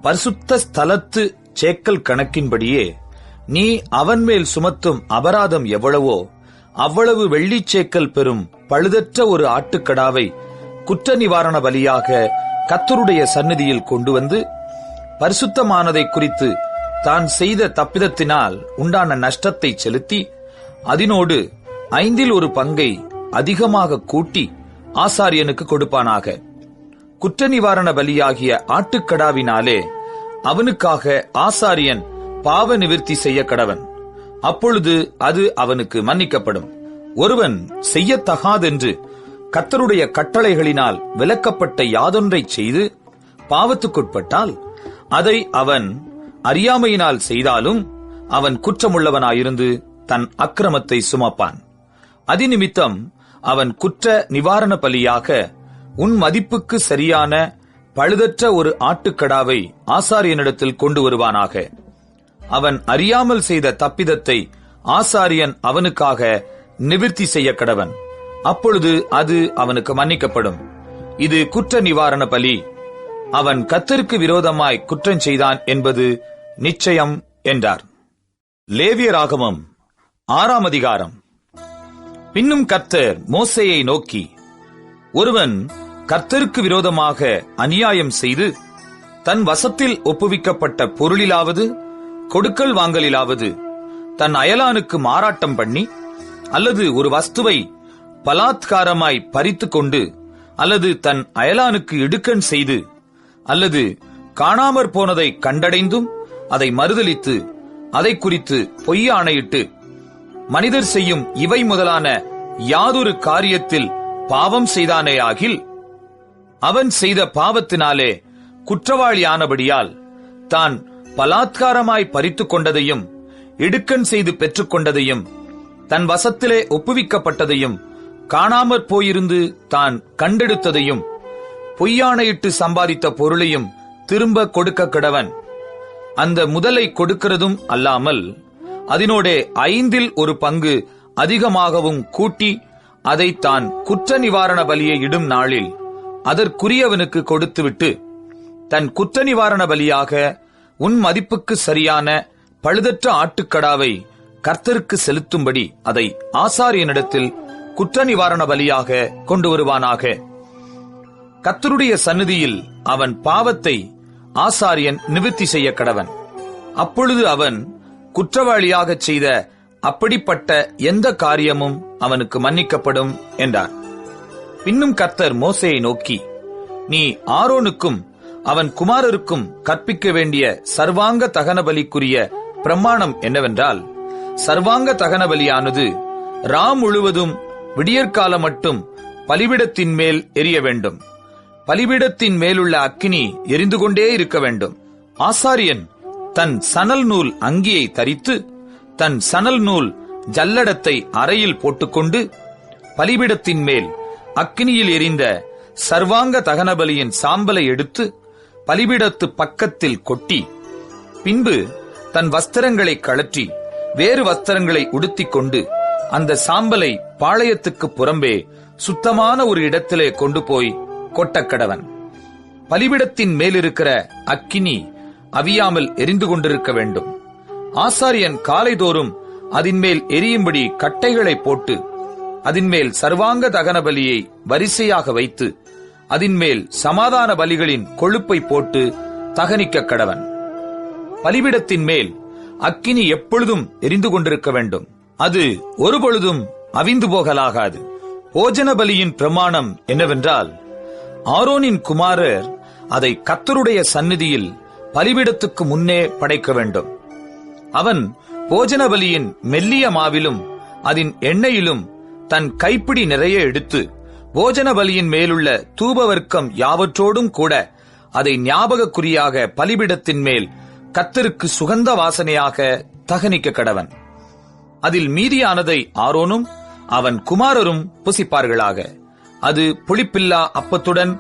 பரிசுத்த ஸ்தலத்து சேக்கல் கணக்கின்படியே நீ அவன் மேல் சுமத்தும் அபராதம் எவ்வளவோ அவ்வளவு வெள்ளிச்சேக்கல் பெறும் பழுதற்ற ஒரு ஆட்டுக்கடாவை குற்ற நிவாரண பலியாக கர்த்தருடைய சந்நிதியில் கொண்டு வந்து பரிசுத்தமானதை குறித்து தான் செய்த தப்பிதத்தினால் உண்டான நஷ்டத்தை செலுத்தி அதனோடு 5 1 பங்கை அதிகமாக கூட்டி ஆசாரியனுக்கு கொடுப்பானாக. குற்ற நிவாரண பலியாகிய ஆட்டுக்கடாவினாலே அவனுக்காக ஆசாரியன் பாவ நிவிர்த்தி செய்ய கடவன். அப்பொழுது அது அவனுக்கு மன்னிக்கப்படும். ஒருவன் செய்யத்தகாதென்று கர்த்தருடைய கட்டளைகளினால் விலக்கப்பட்ட யாதொன்றை செய்து பாவத்துக்குட்பட்டால் அதை அவன் அறியாமையினால் செய்தாலும் அவன் குற்றமுள்ளவனாயிருந்து தன் அக்கிரமத்தை சுமப்பான். அதிநிமித்தம் அவன் குற்ற நிவாரண பலியாக உன் மதிப்புக்கு சரியான பழுதற்ற ஒரு ஆட்டுக்கடாவை ஆசாரியனிடத்தில் கொண்டு வருவானாக. அவன் அறியாமல் செய்த தப்பிதத்தை ஆசாரியன் அவனுக்காக நிவிர்த்தி செய்ய கடவன். அப்பொழுது அது அவனுக்கு மன்னிக்கப்படும். இது குற்ற நிவாரண பலி. அவன் கர்த்தருக்கு விரோதமாய் குற்றம் செய்தான் என்பது நிச்சயம் என்றார். லேவியராகமம் 6ஆம் அதிகாரம். பின்னும் கர்த்தர் மோசேயை நோக்கி, ஒருவன் கர்த்தருக்கு விரோதமாக அநியாயம் செய்து தன் வசத்தில் ஒப்புவிக்கப்பட்ட பொருளிலாவது கொடுக்கல் வாங்கலிலாவது தன் அயலானுக்கு மாறாட்டம் பண்ணி அல்லது ஒரு வஸ்துவை பலாத்காரமாய் பறித்து கொண்டு அல்லது தன் அயலானுக்கு இடுக்கண் செய்து அல்லது காணாமற் போனதை கண்டடைந்தும் அதை மறுதலித்து அதை குறித்து பொய் ஆணையிட்டு மனிதர் செய்யும் இவை முதலான யாதொரு காரியத்தில் பாவம் செய்தானேயாகில் அவன் செய்த பாவத்தினாலே குற்றவாளியானபடியால் தான் பலாத்காரமாய் பறித்துக் கொண்டதையும் இடுக்கண் செய்து பெற்றுக்கொண்டதையும் தன் வசத்திலே ஒப்புவிக்கப்பட்டதையும் காணாமற் போயிருந்து தான் கண்டெடுத்ததையும் பொய்யானையிட்டு சம்பாதித்த பொருளையும் திரும்ப கொடுக்க கடவன். அந்த முதலை கொடுக்கிறதும் அல்லாமல் அதனோடே 5 1 பங்கு அதிகமாகவும் கூட்டி அதை தான் குற்ற நிவாரண பலியை இடும் நாளில் அதற்குரியவனுக்கு கொடுத்துவிட்டு தன் குற்ற நிவாரண பலியாக உன் மதிப்புக்கு சரியான பழுதற்ற ஆட்டுக்கடாவை கர்த்தருக்கு செலுத்தும்படி அதை ஆசாரியனிடத்தில் குற்ற நிவாரண பலியாக கொண்டு வருவானாக. கர்த்தருடைய சந்நிதியில் அவன் பாவத்தை ஆசாரியன் நிவிர்த்தி செய்ய கடவன். அப்பொழுது அவன் குற்றவாளியாகச் செய்த அப்படிப்பட்ட எந்த காரியமும் அவனுக்கு மன்னிக்கப்படும் என்றார். பின்னும் கர்த்தர் மோசேயை நோக்கி, நீ ஆரோனுக்கும் அவன் குமாரருக்கும் கற்பிக்க வேண்டிய சர்வாங்க தகன பலிக்குரிய பிரமாணம் என்னவென்றால், சர்வாங்க தகன பலியானது ரா முழுவதும் விடியற்கால மட்டும் பலிபீடத்தின் மேல் எரிய வேண்டும். பலிபீடத்தின் மேலுள்ள அக்கினி எரிந்து கொண்டே இருக்க வேண்டும். ஆசாரியன் தன் சணல் நூல் அங்கியை தரித்து தன் சணல் நூல் ஜல்லடத்தை அறையில் போட்டுக்கொண்டு பலிபீடத்தின் மேல் அக்கினியில் எரிந்த சர்வாங்க தகன பலியின் சாம்பலை எடுத்து பலிபீடத்து பக்கத்தில் கொட்டி, பின்பு தன் வஸ்திரங்களை கழற்றி வேறு வஸ்திரங்களை உடுத்திக் கொண்டு அந்த சாம்பலை பாளையத்துக்கு புறம்பே சுத்தமான ஒரு இடத்திலே கொண்டு போய் கொட்டக்கடவன். பலிபீடத்தின் மேலிருக்கிற அக்கினி அவியாமல் எரிந்து கொண்டிருக்க வேண்டும். ஆசாரியன் காலைதோறும் அதின்மேல் எரியும்படி கட்டைகளை போட்டு அதின்மேல் சர்வாங்க தகன பலியை வரிசையாக வைத்து அதின்மேல் சமாதான பலிகளின் கொழுப்பை போட்டு தகனிக்க கடவன். பலிபீடத்தின் மேல் அக்கினி எப்பொழுதும் எரிந்து கொண்டிருக்க வேண்டும். அது ஒருபொழுதும் அவிந்து போகலாகாது. போஜன பலியின் பிரமாணம் என்னவென்றால், ஆரோனின் குமாரர் அதை கர்த்தருடைய சந்நிதியில் பலிபீடத்துக்கு முன்னே படைக்க வேண்டும். அவன் போஜன பலியின் மெல்லிய மாவிலும் அதன் எண்ணெயிலும் தன் கைப்பிடி நிறைய எடுத்து போஜன பலியின் மேலுள்ள தூபவர்க்கம் யாவற்றோடும் கூட அதை ஞாபக குறியாக பலிபீடத்தின் மேல் கர்த்தருக்கு சுகந்த வாசனையாக தகனிக்க கடவன். அதில் மீதியானதை ஆரோனும் அவன் குமாரரும் புசிப்பார்களாக. அது புளிப்பில்லா அப்பத்துடன்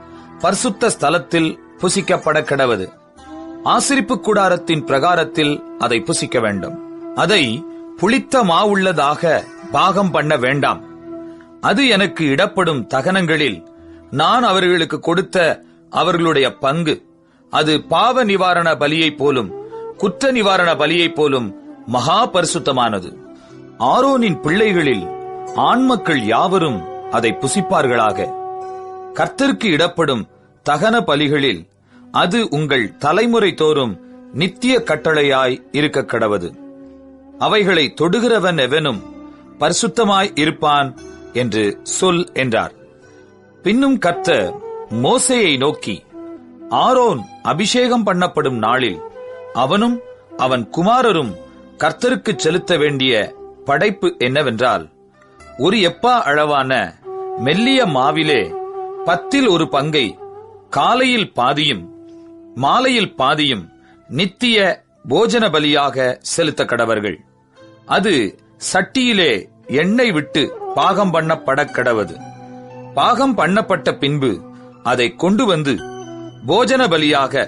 பரிசுத்த ஸ்தலத்தில் புசிக்கப்பட கடவது. ஆசரிப்பு கூடாரத்தின் பிரகாரத்தில் அதை புசிக்க வேண்டும். அதை புளித்த மாவுள்ளதாக பாகம் பண்ண வேண்டாம். அது எனக்கு இடப்படும் தகனங்களில் நான் அவர்களுக்கு கொடுத்த அவர்களுடைய பங்கு. அது பாவ நிவாரண பலியைப் போலும் குற்ற நிவாரண பலியைப் போலும் மகா பரிசுத்தமானது. ஆரோனின் பிள்ளைகளில் ஆண்மக்கள் யாவரும் அதை புசிப்பார்களாக. கர்த்தருக்கு இடப்படும் தகன பலிகளில் அது உங்கள் தலைமுறை தோறும் நித்திய கட்டளையாய் இருக்க கடவது. அவைகளை தொடுகிறவன் எவனும் பரிசுத்தமாய் இருப்பான் என்று சொல் என்றார். பின்னும் கர்த்தர் மோசேயை நோக்கி, ஆரோன் அபிஷேகம் பண்ணப்படும் நாளில் அவனும் அவன் குமாரரும் கர்த்தருக்கு செலுத்த வேண்டிய படைப்பு என்னவென்றால், ஒரு எப்பா அளவான மெல்லிய மாவிலே 10 பங்கை காலையில் பாதியும் மாலையில் பாதியும் நித்திய போஜன பலியாக செலுத்த கடவர்கள். அது சட்டியிலே எண்ணெய் விட்டு பாகம் பண்ணப்பட கடவது. பாகம் பண்ணப்பட்ட பின்பு அதை கொண்டு வந்து போஜன பலியாக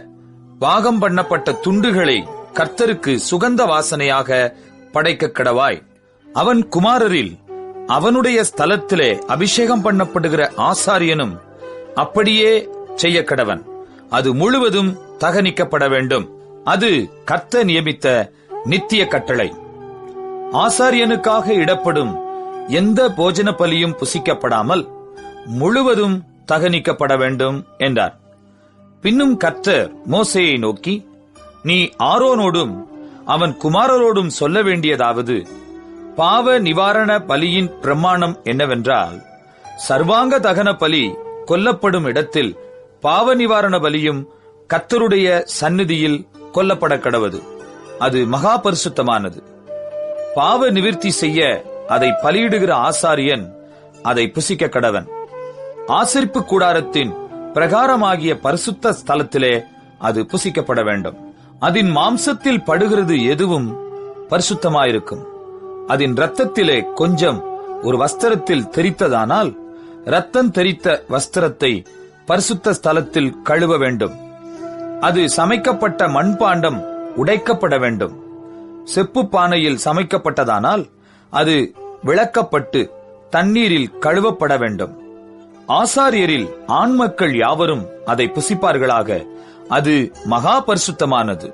பாகம் பண்ணப்பட்ட துண்டுகளை கர்த்தருக்கு சுகந்த வாசனையாக படைக்க கடவாய். அவன் குமாரரில் அவனுடைய ஸ்தலத்திலே அபிஷேகம் பண்ணப்படுகிற ஆசாரியனும் அப்படியே செய்ய கடவன். அது முழுவதும் தகனிக்கப்பட வேண்டும். அது கர்த்தர் நியமித்த நித்திய கட்டளை. ஆசாரியனுக்காக இடப்படும் எந்த போஜன பலியும் புசிக்கப்படாமல் முழுவதும் தகனிக்கப்பட வேண்டும் என்றார். பின்னும் கர்த்தர் மோசேயை நோக்கி, நீ ஆரோனோடும் அவன் குமாரரோடும் சொல்ல வேண்டியதாவது, பாவ நிவாரண பலியின் பிரமாணம் என்னவென்றால், சர்வாங்க தகன பலி கொல்லப்படும் இடத்தில் பாவ நிவாரண பலியும் கர்த்தருடைய சந்நிதியில் கொல்லப்பட கடவது. அது மகா பரிசுத்தமானது. பாவ நிவிர்த்தி செய்ய அதை பலியிடுகிற ஆசாரியன் அதை புசிக்க கடவன். ஆசரிப்பு கூடாரத்தின் பிரகாரமாகிய பரிசுத்த ஸ்தலத்திலே அது புசிக்கப்பட வேண்டும். அதன் மாம்சத்தில் படுகிறது எதுவும் பரிசுத்தமாயிருக்கும். அதன் இரத்தத்திலே கொஞ்சம் ஒரு வஸ்திரத்தில் தெரித்ததானால் இரத்தம் தெரித்த வஸ்திரத்தை பரிசுத்த ஸ்தலத்தில் கழுவ வேண்டும். அது சமைக்கப்பட்ட மண்பாண்டம் உடைக்கப்பட வேண்டும். செப்பு பானையில் சமைக்கப்பட்டதானால் அது விளக்கப்பட்டு தண்ணீரில் கழுவப்பட வேண்டும். ஆசாரியரில் ஆண்மக்கள் யாவரும் அதை புசிப்பார்களாக. அது மகா பரிசுத்தமானது.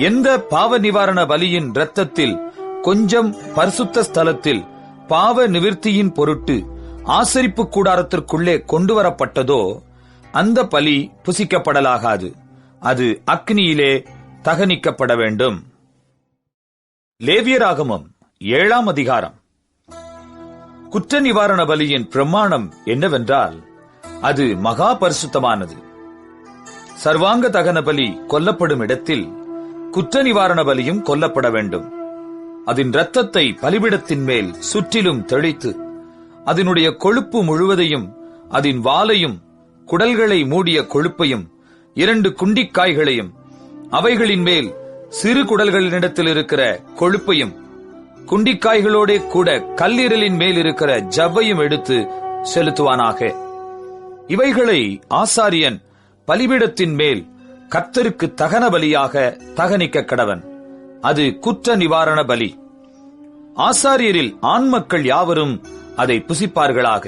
எந்த பாவ நிவாரண பலியின் இரத்தத்தில் கொஞ்சம் பரிசுத்த ஸ்தலத்தில் பாவ நிவிர்த்தியின் பொருட்டு ஆசரிப்பு கூடாரத்திற்குள்ளே கொண்டு வரப்பட்டதோ அந்த பலி புசிக்கப்படலாகாது. அது அக்னியிலே தகனிக்கப்பட வேண்டும். லேவியராகமம் 7ஆம் அதிகாரம். குற்ற நிவாரண பலியின் பிரமாணம் என்னவென்றால், அது மகா பரிசுத்தமானது. சர்வாங்க தகன பலி கொல்லப்படும் இடத்தில் குற்ற நிவாரண பலியும் கொல்லப்பட வேண்டும். அதன் இரத்தத்தை பலிபீடத்தின் மேல் சுற்றிலும் தெளித்து அதனுடைய கொழுப்பு முழுவதையும், அதன் வாலையும், குடல்களை மூடிய கொழுப்பையும், 2 குண்டிக்காய்களையும், அவைகளின் மேல் சிறு குடல்களினிடத்தில் இருக்கிற கொழுப்பையும், குண்டிக்காய்களோட கூட கல்லீரலின் மேல் இருக்கிற ஜவ்வையும் எடுத்து செலுத்துவானாக. இவைகளை ஆசாரியன் பலிபீடத்தின் மேல் கர்த்தருக்கு தகன பலியாக தகனிக்க கடவன். அது குற்ற நிவாரண பலி. ஆசாரியரில் ஆண் மக்கள் யாவரும் அதை புசிப்பார்களாக.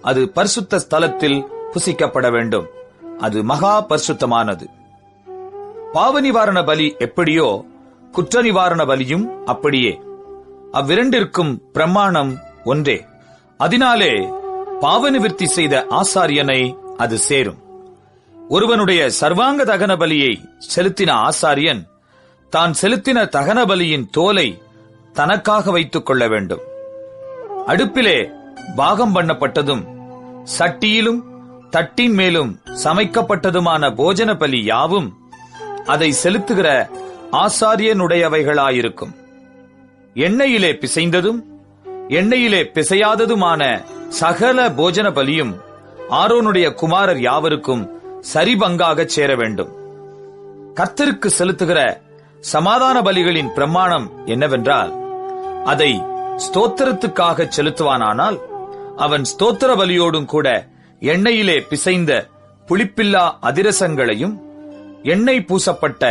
அது பரிசுத்த ஸ்தலத்தில் புசிக்கப்பட வேண்டும். அது மகா பரிசுத்தமானது. பாவ நிவாரண பலி எப்படியோ குற்ற நிவாரண பலியும் அப்படியே. அவ்விரண்டிற்கும் பிரமாணம் ஒன்றே. அதனாலே பாவ நிவிர்த்தி செய்த ஆசாரியனை அது சேரும். ஒருவனுடைய சர்வாங்க தகன பலியை செலுத்தின ஆசாரியன் தான் செலுத்தின தகன பலியின் தோலை தனக்காக வைத்துக் கொள்ள வேண்டும். அடுப்பிலே பாகம் பண்ணப்பட்டதும் சட்டியிலும் தட்டின் மேலும் சமைக்கப்பட்டதுமான போஜன பலி யாவும் அதை செலுத்துகிற ஆசாரியனுடையவைகளாயிருக்கும். எண்ணெயிலே பிசைந்ததும் எண்ணெயிலே பிசையாததுமான சகல போஜன பலியும் ஆரோனுடைய குமாரர் யாவருக்கும் சரிபங்காகச் சேர வேண்டும். கர்த்தருக்கு செலுத்துகிற சமாதான பலிகளின் பிரமாணம் என்னவென்றால், அதை ஸ்தோத்திரத்துக்காக செலுத்துவானானால் அவன் ஸ்தோத்திர பலியோடும் கூட எண்ணெயிலே பிசைந்த புளிப்பில்லா அதிரசங்களையும், எண்ணெய் பூசப்பட்ட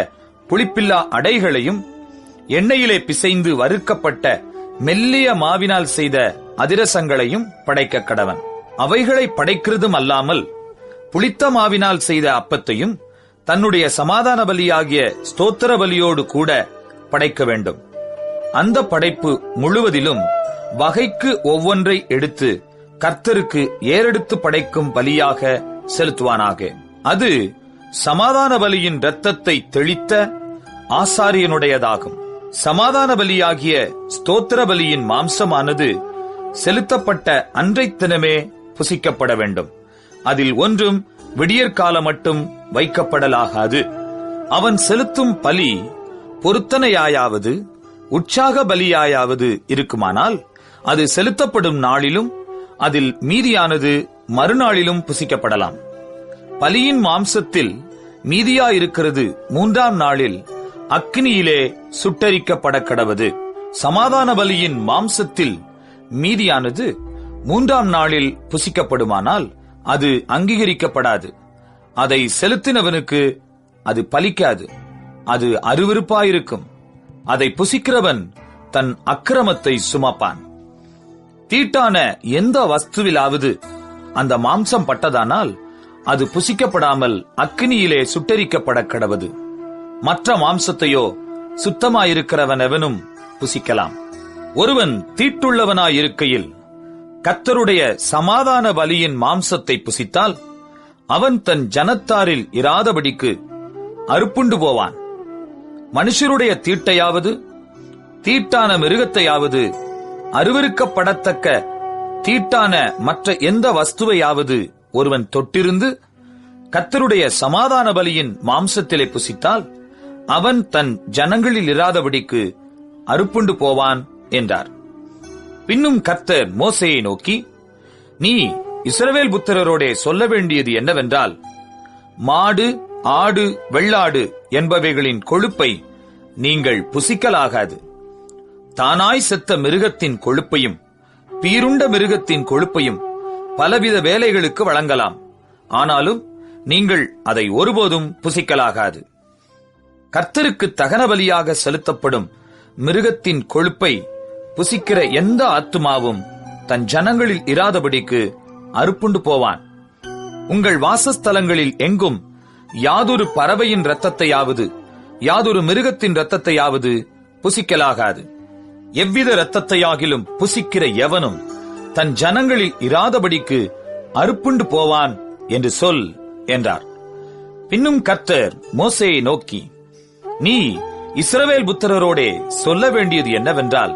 புளிப்பில்லா அடைகளையும், எண்ணெயிலே பிசைந்து வறுக்கப்பட்ட மெல்லிய மாவினால் செய்த அதிரசங்களையும் படைக்க கடவன். அவைகளை படைக்கிறதும் அல்லாமல் புளித்த மாவினால் செய்த அப்பத்தையும் தன்னுடைய சமாதான பலியாகிய ஸ்தோத்திர பலியோடு கூட படைக்க வேண்டும். அந்த படைப்பு முழுவதிலும் வகைக்கு ஒவ்வொன்றை எடுத்து கர்த்தருக்கு ஏறெடுத்து படைக்கும் பலியாக செலுத்துவானாக. அது சமாதான பலியின் இரத்தத்தை தெளித்த ஆசாரியனுடையதாகும். சமாதான பலியாகிய ஸ்தோத்திர பலியின் மாம்சமானது செலுத்தப்பட்ட அன்றைத் தினமே புசிக்கப்பட வேண்டும். அதில் ஒன்றும் விடியற்கால மட்டும் வைக்கப்படலாகாது. அவன் செலுத்தும் பலி பொருத்தனையாயாவது உற்சாக பலியாயாவது இருக்குமானால் அது செலுத்தப்படும் நாளிலும் அதில் மீதியானது மறுநாளிலும் புசிக்கப்படலாம். பலியின் மாம்சத்தில் மீதியாயிருக்கிறது 3ஆம் நாளில் அக்கினியிலே சுட்டரிக்கப்பட கடவது. சமாதான பலியின் மாம்சத்தில் மீதியானது 3ஆம் நாளில் புசிக்கப்படுமானால் அது அங்கீகரிக்கப்படாது. அதை செலுத்தினவனுக்கு அது பலிக்காது. அது அருவருப்பாயிருக்கும். அதை புசிக்கிறவன் தன் அக்கிரமத்தை சுமப்பான். தீட்டான எந்த வஸ்துவிலாவது அந்த மாம்சம் பட்டதானால் அது புசிக்கப்படாமல் அக்கினியிலே சுட்டரிக்கப்பட கடவது. மற்ற மாம்சத்தையோ சுத்தமாயிருக்கிறவனவனும் புசிக்கலாம். ஒருவன் தீட்டுள்ளவனாயிருக்கையில் கர்த்தருடைய சமாதான பலியின் மாம்சத்தை புசித்தால் அவன் தன் ஜனத்தாரில் இராதபடிக்கு அறுப்புண்டு போவான். மனுஷருடைய தீட்டையாவது தீட்டான மிருகத்தையாவது அருவருக்கப்படத்தக்க தீட்டான மற்ற எந்த வஸ்துவையாவது ஒருவன் தொட்டிருந்து கர்த்தருடைய சமாதான பலியின் மாம்சத்திலே புசித்தால் அவன் தன் ஜனங்களில் இராதபடிக்கு அறுப்புண்டு போவான் என்றார். பின்னும் கர்த்தர் மோசேயை நோக்கி, நீ இஸ்ரவேல் புத்திரரோடே சொல்ல வேண்டியது என்னவென்றால், மாடு, ஆடு, வெள்ளாடு என்பவைகளின் கொழுப்பை நீங்கள் புசிக்கலாகாது. தானாய் செத்த மிருகத்தின் கொழுப்பையும் பீருண்ட மிருகத்தின் கொழுப்பையும் பலவித வேலைகளுக்கு வழங்கலாம். ஆனாலும் நீங்கள் அதை ஒருபோதும் புசிக்கலாகாது. கர்த்தருக்கு தகன பலியாக செலுத்தப்படும் மிருகத்தின் கொழுப்பை புசிக்கிற எந்த ஆத்துமாவும் தன் ஜனங்களில் இராதபடிக்கு அறுப்புண்டு போவான். உங்கள் வாசஸ்தலங்களில் எங்கும் யாதொரு பறவையின் இரத்தத்தையாவது யாதொரு மிருகத்தின் இரத்தத்தையாவது புசிக்கலாகாது. எவ்வித இரத்தத்தையாகிலும் புசிக்கிற எவனும் தன் ஜனங்களில் இராதபடிக்கு அறுப்புண்டு போவான் என்று சொல் என்றார். பின்னும் கர்த்தர் மோசேயை நோக்கி, நீ இஸ்ரவேல் புத்திரரோடே சொல்ல வேண்டியது என்னவென்றால்,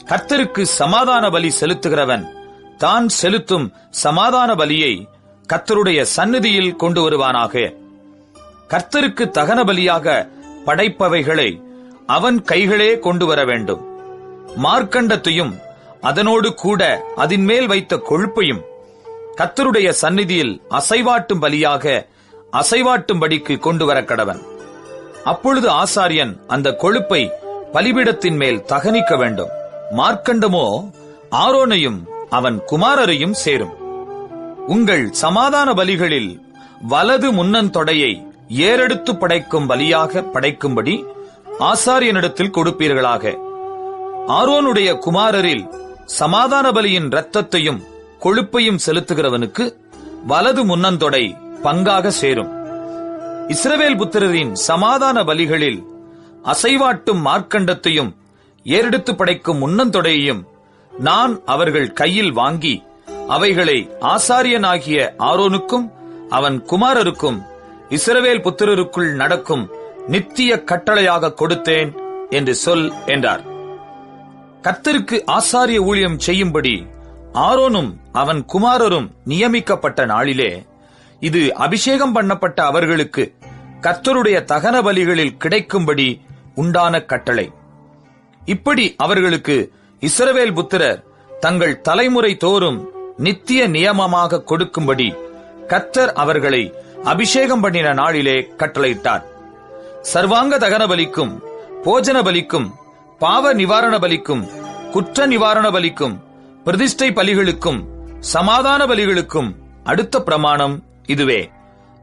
கர்த்தருக்கு சமாதான பலி செலுத்துகிறவன் தான் செலுத்தும் சமாதான பலியை கர்த்தருடைய சந்நிதியில் கொண்டு வருவானாக. கர்த்தருக்கு தகன பலியாக படைப்பவைகளை அவன் கைகளே கொண்டு வர வேண்டும். மார்க்கண்டத்தையும் அதனோடு கூட அதின் மேல் வைத்த கொழுப்பையும் கர்த்தருடைய சந்நிதியில் அசைவாட்டும் பலியாக அசைவாட்டும்படிக்கு கொண்டு வர கடவன். அப்பொழுது ஆசாரியன் அந்த கொழுப்பை பலிபீடத்தின் மேல் தகனிக்க வேண்டும். மார்க்கண்டமோ ஆரோனையும் அவன் குமாரரையும் சேரும். உங்கள் சமாதான பலிகளில் வலது முன்னந்தொடையை ஏறெடுத்து படைக்கும் பலியாக படைக்கும்படி ஆசாரியனிடத்தில் கொடுப்பீர்களாக. ஆரோனுடைய குமாரரில் சமாதான பலியின் இரத்தத்தையும் கொழுப்பையும் செலுத்துகிறவனுக்கு வலது முன்னந்தொடை பங்காக சேரும். இஸ்ரவேல் புத்திரரின் சமாதான பலிகளில் அசைவாட்டும் மார்க்கண்டத்தையும் ஏறெடுத்து படைக்கும் முன்னந்தொடையையும் நான் அவர்கள் கையில் வாங்கி அவைகளை ஆசாரியனாகிய ஆரோனுக்கும் அவன் குமாரருக்கும் இஸ்ரவேல் புத்திரருக்குள் நடக்கும் நித்திய கட்டளையாக கொடுத்தேன் என்று சொல் என்றார். கர்த்தருக்கு ஆசாரிய ஊழியம் செய்யும்படி ஆரோனும் அவன் குமாரரும் நியமிக்கப்பட்ட நாளிலே இது அபிஷேகம் பண்ணப்பட்ட அவர்களுக்கு கர்த்தருடைய தகன பலிகளில் கிடைக்கும்படி உண்டான கட்டளை. இப்படி அவர்களுக்கு இஸ்ரவேல் புத்திரர் தங்கள் தலைமுறை தோறும் நித்திய நியமமாக கொடுக்கும்படி கர்த்தர் அவர்களை அபிஷேகம் பண்ணின நாளிலே கட்டளையிட்டார். சர்வாங்க தகன பலிக்கும் போஜன பலிக்கும் பாவ நிவாரண பலிக்கும் குற்ற நிவாரண பலிக்கும் பிரதிஷ்டை பலிகளுக்கும் சமாதான பலிகளுக்கும் அடுத்த பிரமாணம் இதுவே.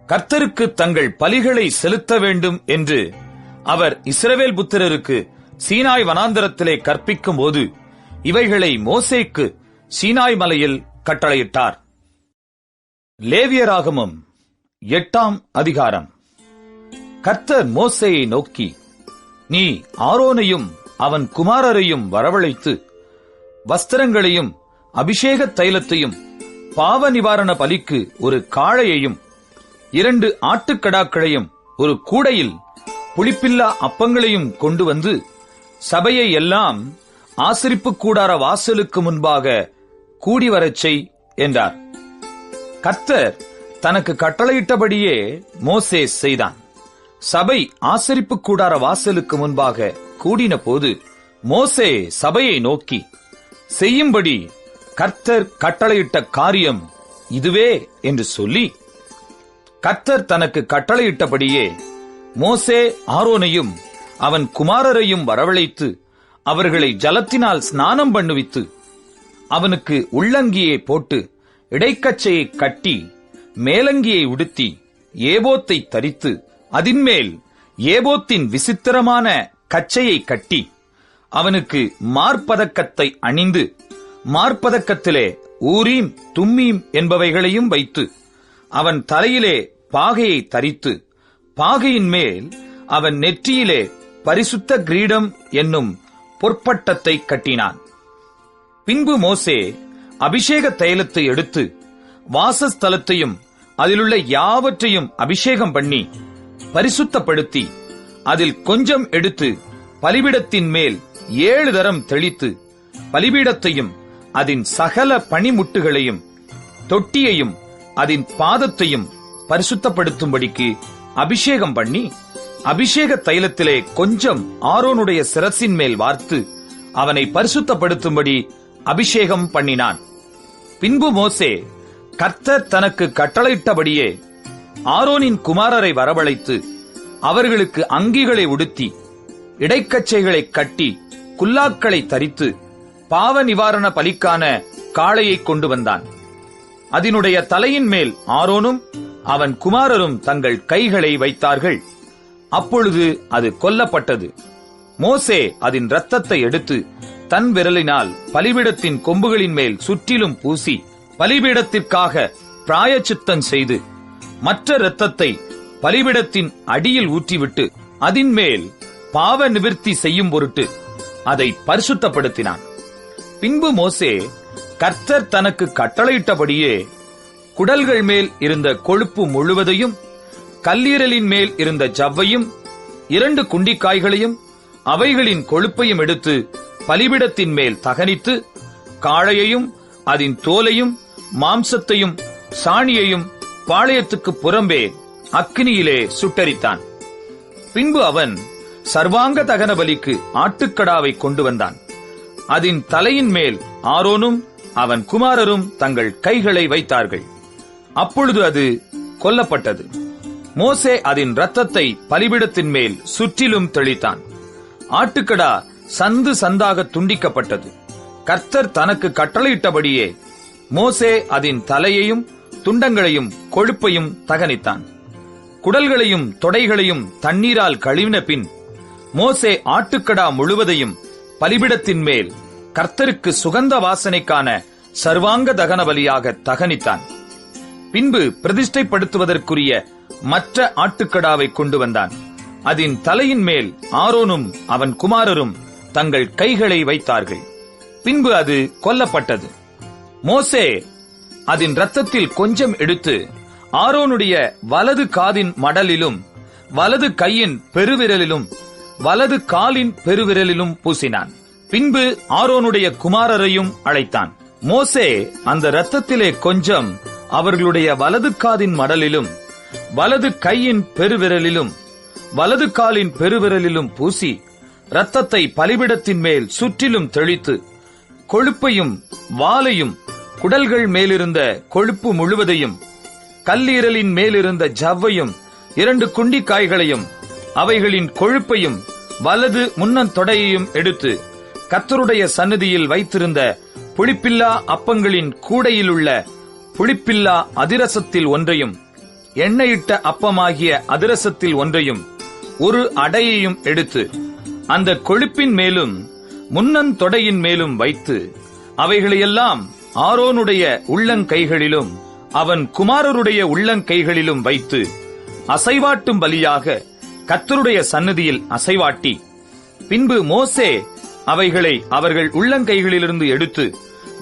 கர்த்தருக்கு தங்கள் பலிகளை செலுத்த வேண்டும் என்று அவர் இஸ்ரவேல் புத்திரருக்கு சீனாய் வனாந்தரத்திலே கற்பிக்கும் போது இவைகளை மோசேக்கு சீனாய் மலையில் கட்டளையிட்டார். லேவியராகமம் 8ஆம் அதிகாரம். கர்த்தர் மோசேயை நோக்கி, நீ ஆரோனையும் அவன் குமாரரையும் வரவழைத்து வஸ்திரங்களையும் அபிஷேக தைலத்தையும் பாவ நிவாரண பலிக்கு ஒரு காளையையும் 2 ஆட்டுக்கடாக்களையும் ஒரு கூடையில் புளிப்பில்லா அப்பங்களையும் கொண்டு வந்து சபையை எல்லாம் ஆசரிப்பு கூடார வாசலுக்கு முன்பாக கூடிவரச் செய் என்றார். கர்த்தர் தனக்கு கட்டளையிட்டபடியே மோசே செய்தான். சபை ஆசரிப்பு கூடார வாசலுக்கு முன்பாக கூடின போது மோசே சபையை நோக்கி, செய்யும்படி கர்த்தர் கட்டளையிட்ட காரியம் இதுவே என்று சொல்லி, கர்த்தர் தனக்கு கட்டளையிட்டபடியே மோசே ஆரோனையும் அவன் குமாரரையும் வரவழைத்து அவர்களை ஜலத்தினால் ஸ்நானம் பண்ணுவித்து அவனுக்கு உள்ளங்கியை போட்டு இடைக்கச்சையை கட்டி மேலங்கியை உடுத்தி ஏபோத்தை தரித்து அதின்மேல் ஏபோத்தின் விசித்திரமான கச்சையை கட்டி அவனுக்கு மார்பதக்கத்தை அணிந்து மார்பதக்கத்திலே ஊரீம் தும்மீம் என்பவைகளையும் வைத்து அவன் தலையிலே பாகையை தரித்து பாகையின் மேல் அவன் நெற்றியிலே பரிசுத்த கிரீடம் என்னும் பொற்பட்டத்தை கட்டினான். பின்பு மோசே அபிஷேக தைலத்தை எடுத்து வாசஸ்தலத்தையும் அதிலுள்ள யாவற்றையும் அபிஷேகம் பண்ணி பரிசுத்தப்படுத்தி அதில் கொஞ்சம் எடுத்து பலிபீடத்தின் மேல் 7 தரம் தெளித்து பலிபீடத்தையும் அதன் சகல பணிமுட்டுகளையும் தொட்டியையும் அதன் பாதத்தையும் பரிசுத்தப்படுத்தும்படிக்கு அபிஷேகம் பண்ணி அபிஷேக தைலத்திலே கொஞ்சம் ஆரோனுடைய சிரசின் மேல் வார்த்து அவனை பரிசுத்தப்படுத்தும்படி அபிஷேகம் பண்ணினான். பின்பு மோசே கர்த்தர் தனக்கு கட்டளையிட்டபடியே ஆரோனின் குமாரரை வரவழைத்து அவர்களுக்கு அங்கிகளை உடுத்தி இடைக்கச்சைகளை கட்டி குல்லாக்களை தரித்து பாவ நிவாரண பலிக்கான காளையை கொண்டு வந்தான். அதனுடைய தலையின் மேல் ஆரோனும் அவன் குமாரரும் தங்கள் கைகளை வைத்தார்கள். அப்பொழுது அது கொல்லப்பட்டது. மோசே அதன் இரத்தத்தை எடுத்து தன் விரலினால் பலிபீடத்தின் கொம்புகளின் மேல் சுற்றிலும் பூசி பலிபீடத்திற்காக பிராயச்சித்தம் செய்து மற்ற இரத்தத்தை பலிபீடத்தின் அடியில் ஊற்றிவிட்டு அதின் மேல் பாவ நிவிர்த்தி செய்யும் பொருட்டு அதை பரிசுத்தப்படுத்தினான். பின்பு மோசே கர்த்தர் தனக்கு கட்டளையிட்டபடியே குடல்கள் மேல் இருந்த கொழுப்பு முழுவதையும் கல்லீரலின் மேல் இருந்த ஜவ்வையும் 2 குண்டிக்காய்களையும் அவைகளின் கொழுப்பையும் எடுத்து பலிபீடத்தின் மேல் தகனித்து காளையையும் அதன் தோலையும் மாம்சத்தையும் சாணியையும் பாளையத்துக்கு புறம்பே அக்கினியிலே சுட்டரித்தான். பின்பு அவன் சர்வாங்க தகன பலிக்கு ஆட்டுக்கடாவை கொண்டு வந்தான். அதன் தலையின் மேல் ஆரோனும் அவன் குமாரரும் தங்கள் கைகளை வைத்தார்கள். அப்பொழுது அது கொல்லப்பட்டது. மோசே அதன் இரத்தத்தை பலிபீடத்தின் மேல் சுற்றிலும் தெளித்தான். ஆட்டுக்கடா சந்து சந்தாக துண்டிக்கப்பட்டது. கர்த்தர் தனக்கு கட்டளையிட்டபடியே மோசே அதன் தலையையும் துண்டங்களையும் கொழுப்பையும் தகனித்தான். குடல்களையும் தொடைகளையும் தண்ணீரால் கழுவின பின் மோசே ஆட்டுக்கடா முழுவதையும் பலிபீடத்தின் மேல் கர்த்தருக்கு சுகந்த வாசனைக்கான சர்வாங்க தகன பலியாக தகனித்தான். பின்பு பிரதிஷ்டைப்படுத்துவதற்குரிய மற்ற ஆட்டுக்கடாவை கொண்டு வந்தான். அதன் தலையின் மேல் ஆரோனும் அவன் குமாரரும் தங்கள் கைகளை வைத்தார்கள். பின்பு அது கொல்லப்பட்டது. மோசே அதன் இரத்தத்தில் கொஞ்சம் எடுத்து ஆரோனுடைய வலது காதின் மடலிலும் வலது கையின் பெருவிரலிலும் வலது காலின் பெருவிரலிலும் பூசினான். பின்பு ஆரோனுடைய குமாரரையும் அழைத்தான். மோசே அந்த இரத்தத்திலே கொஞ்சம் அவர்களுடைய வலது காதின் மடலிலும் வலது கையின் பெருவிரலிலும் வலது காலின் பெருவிரலிலும் பூசி இரத்தத்தை பலிபீடத்தின் மேல் சுற்றிலும் தெளித்து கொழுப்பையும் வாலையும் குடல்கள் மேலிருந்த கொழுப்பு முழுவதையும் கல்லீரலின் மேலிருந்த ஜவ்வையும் 2 குண்டிக்காய்களையும் அவைகளின் கொழுப்பையும் வலது முன்னந்தொடையையும் எடுத்து கர்த்தருடைய சந்நிதியில் வைத்திருந்த புளிப்பில்லா அப்பங்களின் கூடையில் உள்ள புளிப்பில்லா அதிரசத்தில் ஒன்றையும் எண்ணெயிட்ட அப்பமாகிய அதிரசத்தில் ஒன்றையும் ஒரு அடையையும் எடுத்து அந்த கொழுப்பின் மேலும் முன்னந்தொடையின் மேலும் வைத்து அவைகளையெல்லாம் ஆரோனுடைய உள்ளங்கைகளிலும் அவன் குமாரருடைய உள்ளங்கைகளிலும் வைத்து அசைவாட்டும் பலியாக கர்த்தருடைய சந்நிதியில் அசைவாட்டி, பின்பு மோசே அவைகளை அவர்கள் உள்ளங்கைகளிலிருந்து எடுத்து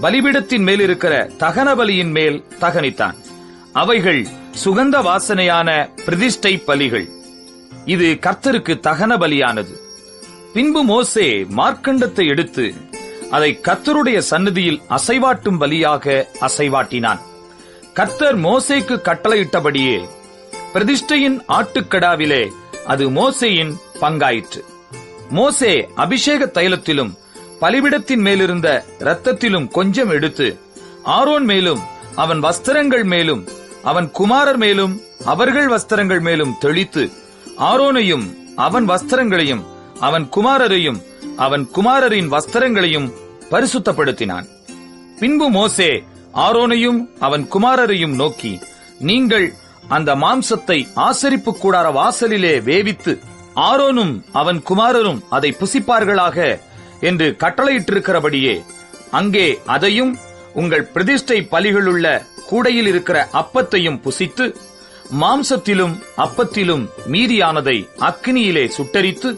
பலிபீடத்தின் மேல் இருக்கிற தகன பலியின் மேல் தகனித்தான். அவைகள் சுகந்த வாசனையான பிரதிஷ்டை பலிகள். இது கர்த்தருக்கு தகன பலியானது. பின்பு மோசே மார்க்கண்டத்தை எடுத்து அதை கர்த்தருடைய சந்நிதியில் அசைவாட்டும் பலியாக அசைவாட்டினான். கர்த்தர் மோசேக்கு கட்டளையிட்டபடியே பிரதிஷ்டையின் ஆட்டுக்கடாவிலே அது மோசேயின் பங்காயிற்று. மோசே அபிஷேக தைலத்திலும் பலிபீடத்தின் மேலிருந்த இரத்தத்திலும் கொஞ்சம் எடுத்து ஆரோன் மேலும் அவன் வஸ்திரங்கள் மேலும் அவன் குமாரர் மேலும் அவர்கள் வஸ்திரங்கள் மேலும் தெளித்து ஆரோனையும் அவன் வஸ்திரங்களையும் அவன் குமாரரையும் அவன் குமாரரின் வஸ்திரங்களையும் பரிசுத்தப்படுத்தினான். பின்பு மோசே ஆரோனையும் அவன் குமாரரையும் நோக்கி, நீங்கள் அந்த மாம்சத்தை ஆசரிப்பு கூடார வாசலிலே வேவித்து ஆரோனும் அவன் குமாரரும் அதை புசிப்பார்களாக என்று கட்டளையிட்டிருக்கிறபடியே அங்கே அதையும் உங்கள் பிரதிஷ்டை பலிகளுள்ள கூடையில் இருக்கிற அப்பத்தையும் புசித்து மாம்சத்திலும் அப்பத்திலும் மீதியானதை அக்கினியிலே சுட்டரித்து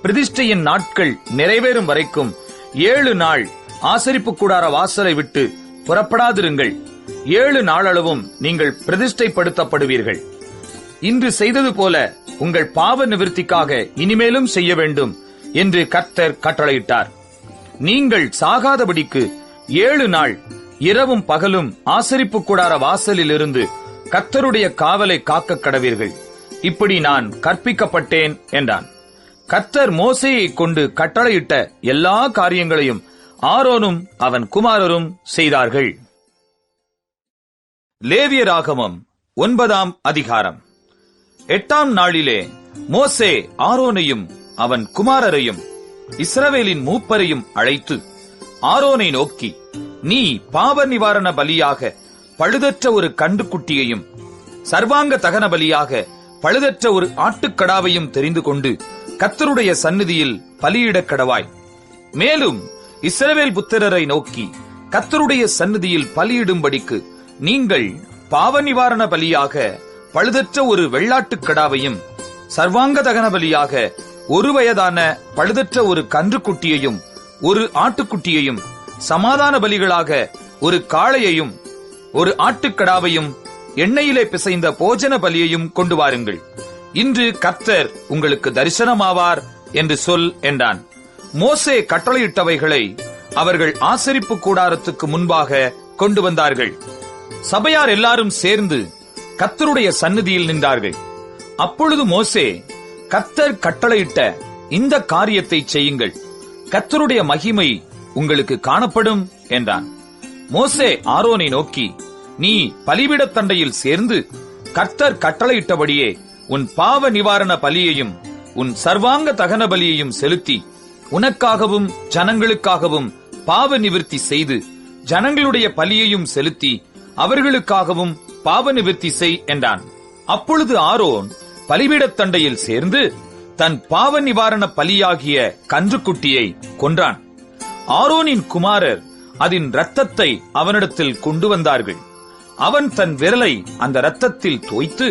பிரதிஷ்டையின் நாட்கள் நிறைவேறும் வரைக்கும் 7 நாள் ஆசரிப்பு கூடார வாசலை விட்டு புறப்படாதிருங்கள். 7 நாளளவும் நீங்கள் பிரதிஷ்டைப்படுத்தப்படுவீர்கள். இன்று செய்தது போல உங்கள் பாவ நிவிர்த்திக்காக இனிமேலும் செய்ய வேண்டும் என்று கர்த்தர் கட்டளையிட்டார். நீங்கள் சாகாதபடிக்கு 7 நாள் இரவும் பகலும் ஆசரிப்பு கூடார வாசலில் இருந்து கர்த்தருடைய காவலை காக்க கடவீர்கள். இப்படி நான் கற்பிக்கப்பட்டேன் என்றான். கர்த்தர் மோசேயை கொண்டு கட்டளையிட்ட எல்லா காரியங்களையும் ஆரோனும் அவன் குமாரரும் செய்தார்கள். லேவியராகமம் 9ஆம் அதிகாரம். 8ஆம் நாளிலே மோசே ஆரோனையும் அவன் குமாரரையும் இஸ்ரவேலின் மூப்பரையும் அழைத்து ஆரோனை நோக்கி, நீ பாவ நிவாரண பலியாக பழுதற்ற ஒரு கன்றுக்குட்டியையும் சர்வாங்க தகன பலியாக பழுதற்ற ஒரு ஆட்டுக்கடாவையும் தெரிந்து கொண்டு கர்த்தருடைய சந்நிதியில் பலியிடக் கடவாய். மேலும் இஸ்ரவேல் புத்திரரை நோக்கி, கர்த்தருடைய சந்நிதியில் பலியிடும்படிக்கு நீங்கள் பாவ நிவாரண பலியாக பழுதற்ற ஒரு வெள்ளாட்டுக்கடாவையும் சர்வாங்க தகன பலியாக 1 வயதான பழுதற்ற ஒரு கன்றுக்குட்டியையும் ஒரு ஆட்டுக்குட்டியையும் சமாதான பலிகளாக ஒரு காளையையும் ஒரு ஆட்டுக்கடாவையும் எண்ணெயிலே பிசைந்த போஜன பலியையும் கொண்டு வாருங்கள். இன்று கர்த்தர் உங்களுக்கு தரிசனமாவார் என்று சொல் என்றான். மோசே கட்டளையிட்டவைகளை அவர்கள் ஆசரிப்பு கூடாரத்துக்கு முன்பாக கொண்டு வந்தார்கள். சபையார் எல்லாரும் சேர்ந்து கர்த்தருடைய சந்நிதியில் நின்றார்கள். அப்பொழுது மோசே, கர்த்தர் கட்டளையிட்ட இந்த காரியத்தை செய்யுங்கள். கர்த்தருடைய மகிமை உங்களுக்கு காணப்படும் என்றான். மோசே ஆரோனை நோக்கி, நீ பலிபீடத் தண்டையில் சேர்ந்து கர்த்தர் கட்டளையிட்டபடியே உன் பாவ நிவாரண பலியையும் உன் சர்வாங்க தகன பலியையும் செலுத்தி உனக்காகவும் ஜனங்களுக்காகவும் பாவ நிவிர்த்தி செய்து ஜனங்களுடைய பலியையும் செலுத்தி அவர்களுக்காகவும் பாவ நிவிர்த்தி செய் என்றான். அப்பொழுது ஆரோன் பலிபீடத் தண்டையில் சேர்ந்து தன் பாவ நிவாரண பலியாகிய கன்றுக்குட்டியை கொன்றான். ஆரோனின் குமாரர் அதன் இரத்தத்தை அவனிடத்தில் கொண்டு வந்தார்கள். அவன் தன் விரலை அந்த இரத்தத்தில் தோய்த்து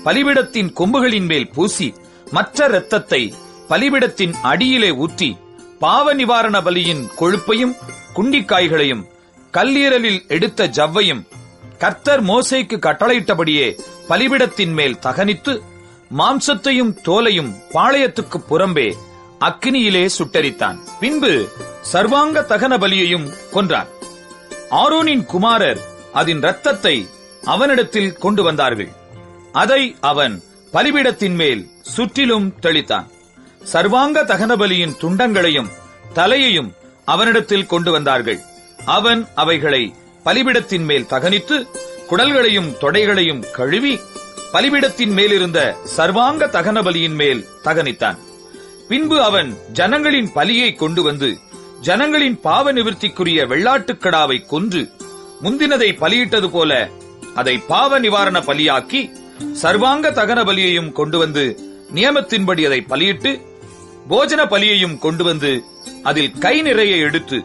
பலிபீடத்தின் கொம்புகளின் மேல் பூசி மற்ற இரத்தத்தை பலிபீடத்தின் அடியிலே ஊற்றி பாவ நிவாரண பலியின் கொழுப்பையும் குண்டிக்காய்களையும் கல்லீரலில் எடுத்த ஜவ்வையும் கர்த்தர் மோசேக்கு கட்டளையிட்டபடியே பலிபீடத்தின் மேல் தகனித்து மாம்சத்தையும் தோலையும் பாளையத்துக்கு புறம்பே அக்கினியிலே சுட்டரித்தான். பின்பு சர்வாங்க தகன பலியையும் கொன்றான். ஆரோனின் குமாரர் அதன் இரத்தத்தை அவனிடத்தில் கொண்டு வந்தார்கள். அதை அவன் பலிபீடத்தின் மேல் சுற்றிலும் தெளித்தான். சர்வாங்க தகன பலியின் துண்டங்களையும் தலையையும் அவனிடத்தில் கொண்டு வந்தார்கள். அவன் அவைகளை பலிபீடத்தின் மேல் தகனித்து குடல்களையும் தொடைகளையும் கழுவி பலிபீடத்தின் மேலிருந்த சர்வாங்க தகன பலியின் மேல் தகனித்தான். பின்பு அவன் ஜனங்களின் பலியை கொண்டு வந்து ஜனங்களின் பாவ நிவிர்த்திக்குரிய வெள்ளாட்டுக்கடாவை கொன்று முந்தினதை பலியிட்டது போல அதை பாவ நிவாரண பலியாக்கி சர்வாங்க தகன பலியையும் கொண்டு வந்து நியமத்தின்படி அதை பலியிட்டு போஜன பலியையும் கொண்டு வந்து அதில் கை நிறைய எடுத்து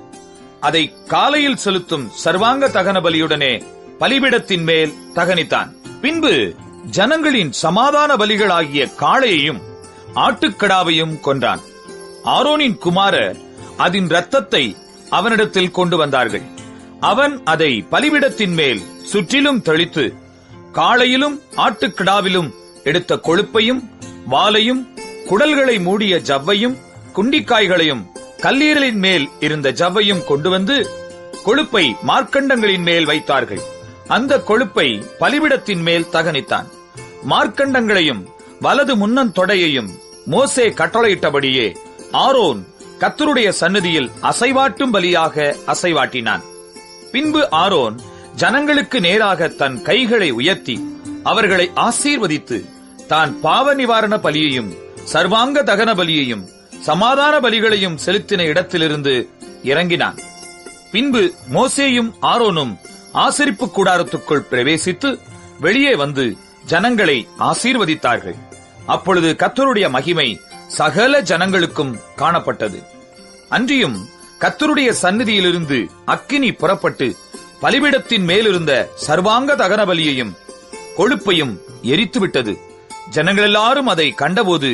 அதை காலையில் செலுத்தும் சர்வாங்க தகன பலியுடனே பலிபீடத்தின் மேல் தகனித்தான். பின்பு ஜனங்களின் சமாதான பலிகளாகிய காளையையும் ஆட்டுக்கடாவையும் கொன்றான். ஆரோனின் குமாரர் அதன் இரத்தத்தை அவனிடத்தில் கொண்டு வந்தார்கள். அவன் அதை பலிபீடத்தின் மேல் சுற்றிலும் தெளித்து காளையிலும் ஆட்டுக்கிடாவிலும் எடுத்த கொழுப்பையும் வாலையும் குடல்களை மூடிய ஜவ்வையும் குண்டிக்காய்களையும் கல்லீரலின் மேல் இருந்த ஜவ்வையும் கொண்டு வந்து கொழுப்பை மார்க்கண்டங்களின் மேல் வைத்தார்கள். அந்த கொழுப்பை பலிபீடத்தின் மேல் தகனித்தான். மார்க்கண்டங்களையும் வலது முன்னந்தொடையையும் மோசே கட்டளையிட்டபடியே ஆரோன் கர்த்தருடைய சந்நிதியில் அசைவாட்டும் பலியாக அசைவாட்டினான். பின்பு ஆரோன் ஜனங்களுக்கு நேராக தன் கைகளை உயர்த்தி அவர்களை ஆசீர்வதித்து தான் பாவ நிவாரண பலியையும் சர்வாங்க தகன பலியையும் சமாதான பலிகளையும் செலுத்தின இடத்திலிருந்து இறங்கினான். பின்பு மோசேயும் ஆரோனும் ஆசரிப்பு கூடாரத்துக்குள் பிரவேசித்து வெளியே வந்து ஜனங்களை ஆசீர்வதித்தார்கள். அப்பொழுது கர்த்தருடைய மகிமை சகல ஜனங்களுக்கும் காணப்பட்டது. அன்றியும் கர்த்தருடைய சந்நிதியிலிருந்து அக்கினி புறப்பட்டு பலிபீடத்தின் மேலிருந்த சர்வாங்க தகன பலியையும் கொழுப்பையும் எரித்துவிட்டது. ஜனங்கள் எல்லாரும் அதை கண்டபோது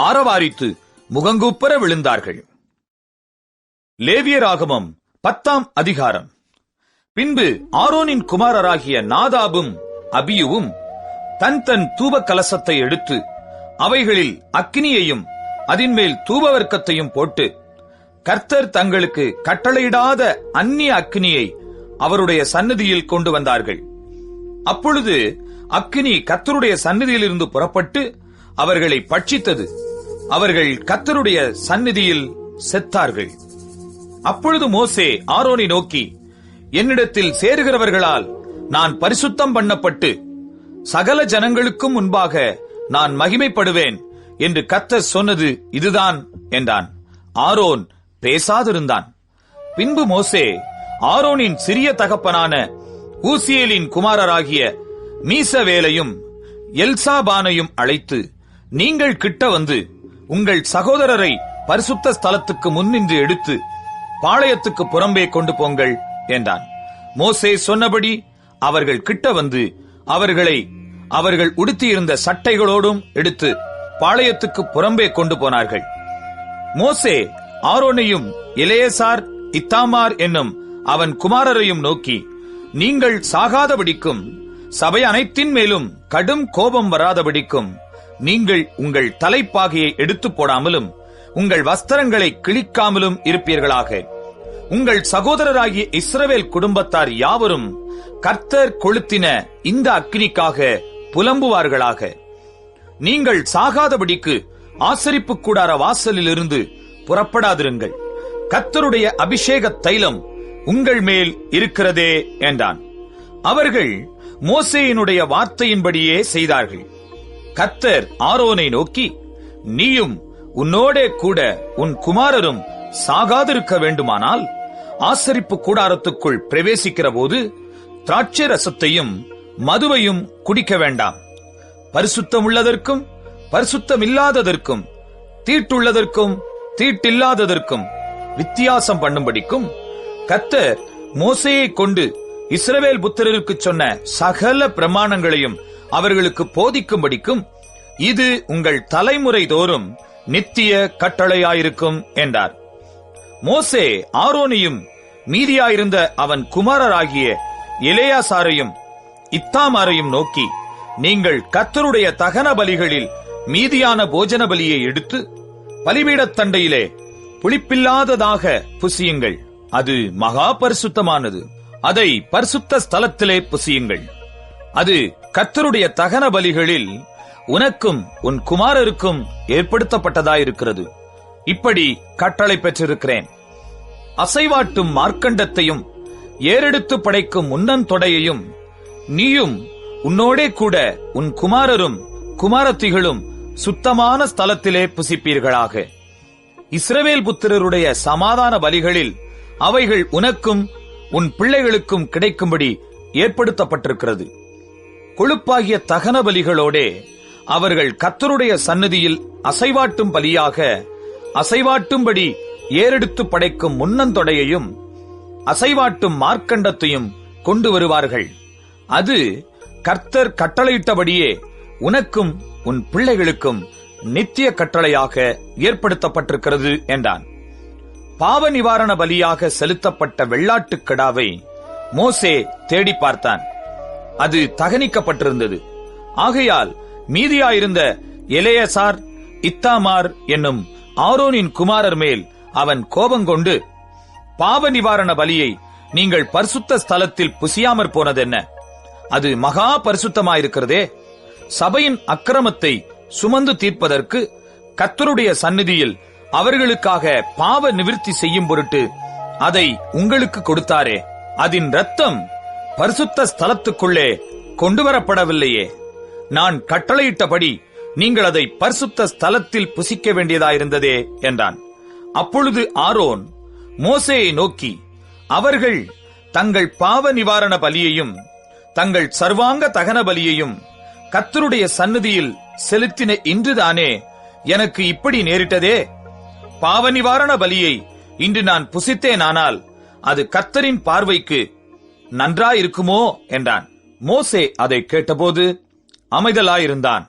ஆரவாரித்து முகங்குப்புற விழுந்தார்கள். லேவியராகமம் 10ஆம் அதிகாரம். பின்பு ஆரோனின் குமாரராகிய நாதாபும் அபியுவும் தன் தன் தூப கலசத்தை எடுத்து அவைகளில் அக்கினியையும் அதின்மேல் தூபவர்க்கத்தையும் போட்டு கர்த்தர் தங்களுக்கு கட்டளையிடாத அந்நிய அக்கினியை அவருடைய சந்நிதியில் கொண்டு வந்தார்கள். அப்பொழுது அக்கினி கர்த்தருடைய சந்நிதியிலிருந்து புறப்பட்டு அவர்களை பட்சித்தது. அவர்கள் கர்த்தருடைய சந்நிதியில் செத்தார்கள். அப்பொழுது மோசே ஆரோனை நோக்கி, என்னிடத்தில் சேருகிறவர்களால் நான் பரிசுத்தம் பண்ணப்பட்டு சகல ஜனங்களுக்கும் முன்பாக நான் மகிமைப்படுவேன் என்று கர்த்தர் சொன்னது இதுதான் என்றான். ஆரோன் பேசாதிருந்தான். பின்பு மோசே ஆரோனின் சிறிய தகப்பனான ஊசியேலின் குமாரராகிய மீசவேலையும் எல்சாபானையும் அழைத்து, நீங்கள் கிட்ட வந்து உங்கள் சகோதரரை பரிசுத்த ஸ்தலத்துக்கு முன்னின்று எடுத்து பாளையத்துக்கு புறம்பே கொண்டு போங்கள் என்றான். மோசே சொன்னபடி அவர்கள் கிட்ட வந்து அவர்களை அவர்கள் உடுத்தியிருந்த சட்டைகளோடும் எடுத்து பாளையத்துக்கு புறம்பே கொண்டு போனார்கள். மோசே ஆரோனையும் எலேசார் இத்தாமார் என்னும் அவன் குமாரரையும் நோக்கி, நீங்கள் சாகாதபடிக்கும் சபை அனைத்தின் மேலும் கடும் கோபம் வராதபடிக்கும் நீங்கள் உங்கள் தலைப்பாகையை எடுத்து போடாமலும் உங்கள் வஸ்திரங்களை கிழிக்காமலும் இருப்பீர்களாக. உங்கள் சகோதரராகிய இஸ்ரவேல் குடும்பத்தார் யாவரும் கர்த்தர் கொளுத்தின இந்த அக்கினிக்காக புலம்புவார்களாக. நீங்கள் சாகாதபடிக்கு ஆசரிப்பு கூடார வாசலிலிருந்து புறப்படாதிருங்கள். கர்த்தருடைய அபிஷேக தைலம் உங்கள் மேல் இருக்கிறதே என்றான். அவர்கள் மோசேயினுடைய வார்த்தையின்படியே செய்தார்கள். கர்த்தர் ஆரோனை நோக்கி, நீயும் உன்னோடே கூட உன் குமாரரும் சாகாதிருக்க வேண்டுமானால் ஆசரிப்பு கூடாரத்துக்குள் பிரவேசிக்கிற போது திராட்சை ரசத்தையும் மதுவையும் குடிக்க வேண்டாம். பரிசுத்தமுள்ளதற்கும் பரிசுத்தமில்லாததற்கும் தீட்டுள்ளதற்கும் தீட்டில்லாததற்கும் வித்தியாசம் பண்ணும்படிக்கும் கர்த்தர் மோசேயை கொண்டு இஸ்ரவேல் புத்திரருக்கு சொன்ன சகல பிரமாணங்களையும் அவர்களுக்கு போதிக்கும்படிக்கும் இது உங்கள் தலைமுறை தோறும் நித்திய கட்டளையாயிருக்கும் என்றார். மோசே ஆரோனையும் மீதியாயிருந்த அவன் குமாரராகிய எலெயாசாரையும் இத்தாமாரையும் நோக்கி, நீங்கள் கர்த்தருடைய தகன பலிகளில் மீதியான போஜன பலியை எடுத்து பலிபீடத் தண்டையிலே புளிப்பில்லாததாக புசியுங்கள். அது மகா பரிசுத்தமானது. அதை பரிசுத்த ஸ்தலத்திலே புசியுங்கள். அது கர்த்தருடைய தகன பலிகளில் உனக்கும் உன் குமாரருக்கும் ஏற்படுத்தப்பட்டதாயிருக்கிறது. இப்படி கட்டளை பெற்றிருக்கிறேன். அசைவாட்டும் மார்க்கண்டத்தையும் ஏறெடுத்து படைக்கும் முன்னந்தொடையையும் நீயும் உன்னோடே கூட உன் குமாரரும் குமாரத்திகளும் சுத்தமான ஸ்தலத்திலே புசிப்பீர்களாக. இஸ்ரவேல் புத்திரருடைய சமாதான பலிகளில் அவைகள் உனக்கும் உன் பிள்ளைகளுக்கும் கிடைக்கும்படி ஏற்படுத்தப்பட்டிருக்கிறது. கொழுப்பாகிய தகன பலிகளோடே அவர்கள் கர்த்தருடைய சந்நிதியில் அசைவாட்டும் பலியாக அசைவாட்டும்படி ஏறெடுத்து படைக்கும் முன்னந்தொடையையும் அசைவாட்டும் மார்க்கண்டத்தையும் கொண்டு வருவார்கள். அது கர்த்தர் கட்டளையிட்டபடியே உனக்கும் உன் பிள்ளைகளுக்கும் நித்திய கட்டளையாக ஏற்படுத்தப்பட்டிருக்கிறது என்றான். பாவ நிவாரண பலியாக செலுத்தப்பட்ட வெள்ளாட்டுக் கிடாவை மோசே தேடி பார்த்தான். அது தகனிக்கப்பட்டிருந்தது. ஆகையால் மீதியாயிருந்த எலெயாசார் இத்தாமார் என்னும் ஆரோனின் குமாரர் மேல் அவன் கோபங்கொண்டு, பாவ நிவாரண பலியை நீங்கள் பரிசுத்த ஸ்தலத்தில் புசியாமற் போனதென்ன? அது மகா பரிசுத்தமாயிருக்கிறதே. சபையின் அக்கிரமத்தை சுமந்து தீர்ப்பதற்கு கர்த்தருடைய சந்நிதியில் அவர்களுக்காக பாவ நிவிர்த்தி செய்யும் பொருட்டு அதை உங்களுக்கு கொடுத்தாரே. அதன் இரத்தம் பரிசுத்த ஸ்தலத்துக்குள்ளே கொண்டு வரப்படவில்லையே. நான் கட்டளையிட்டபடி நீங்கள் அதை பரிசுத்த ஸ்தலத்தில் புசிக்க வேண்டியதாயிருந்ததே என்றான். அப்பொழுது ஆரோன் மோசேயை நோக்கி, அவர்கள் தங்கள் பாவ நிவாரண பலியையும் தங்கள் சர்வாங்க தகன பலியையும் கர்த்தருடைய சந்நிதியில் செலுத்தின இன்றுதானே எனக்கு இப்படி நேரிட்டதே. பாவ நிவாரண பலியை இன்று நான் புசித்தேனானால் அது கர்த்தரின் பார்வைக்கு நன்றாயிருக்குமோ என்றான். மோசே அதை கேட்டபோது அமைதலாயிருந்தான்.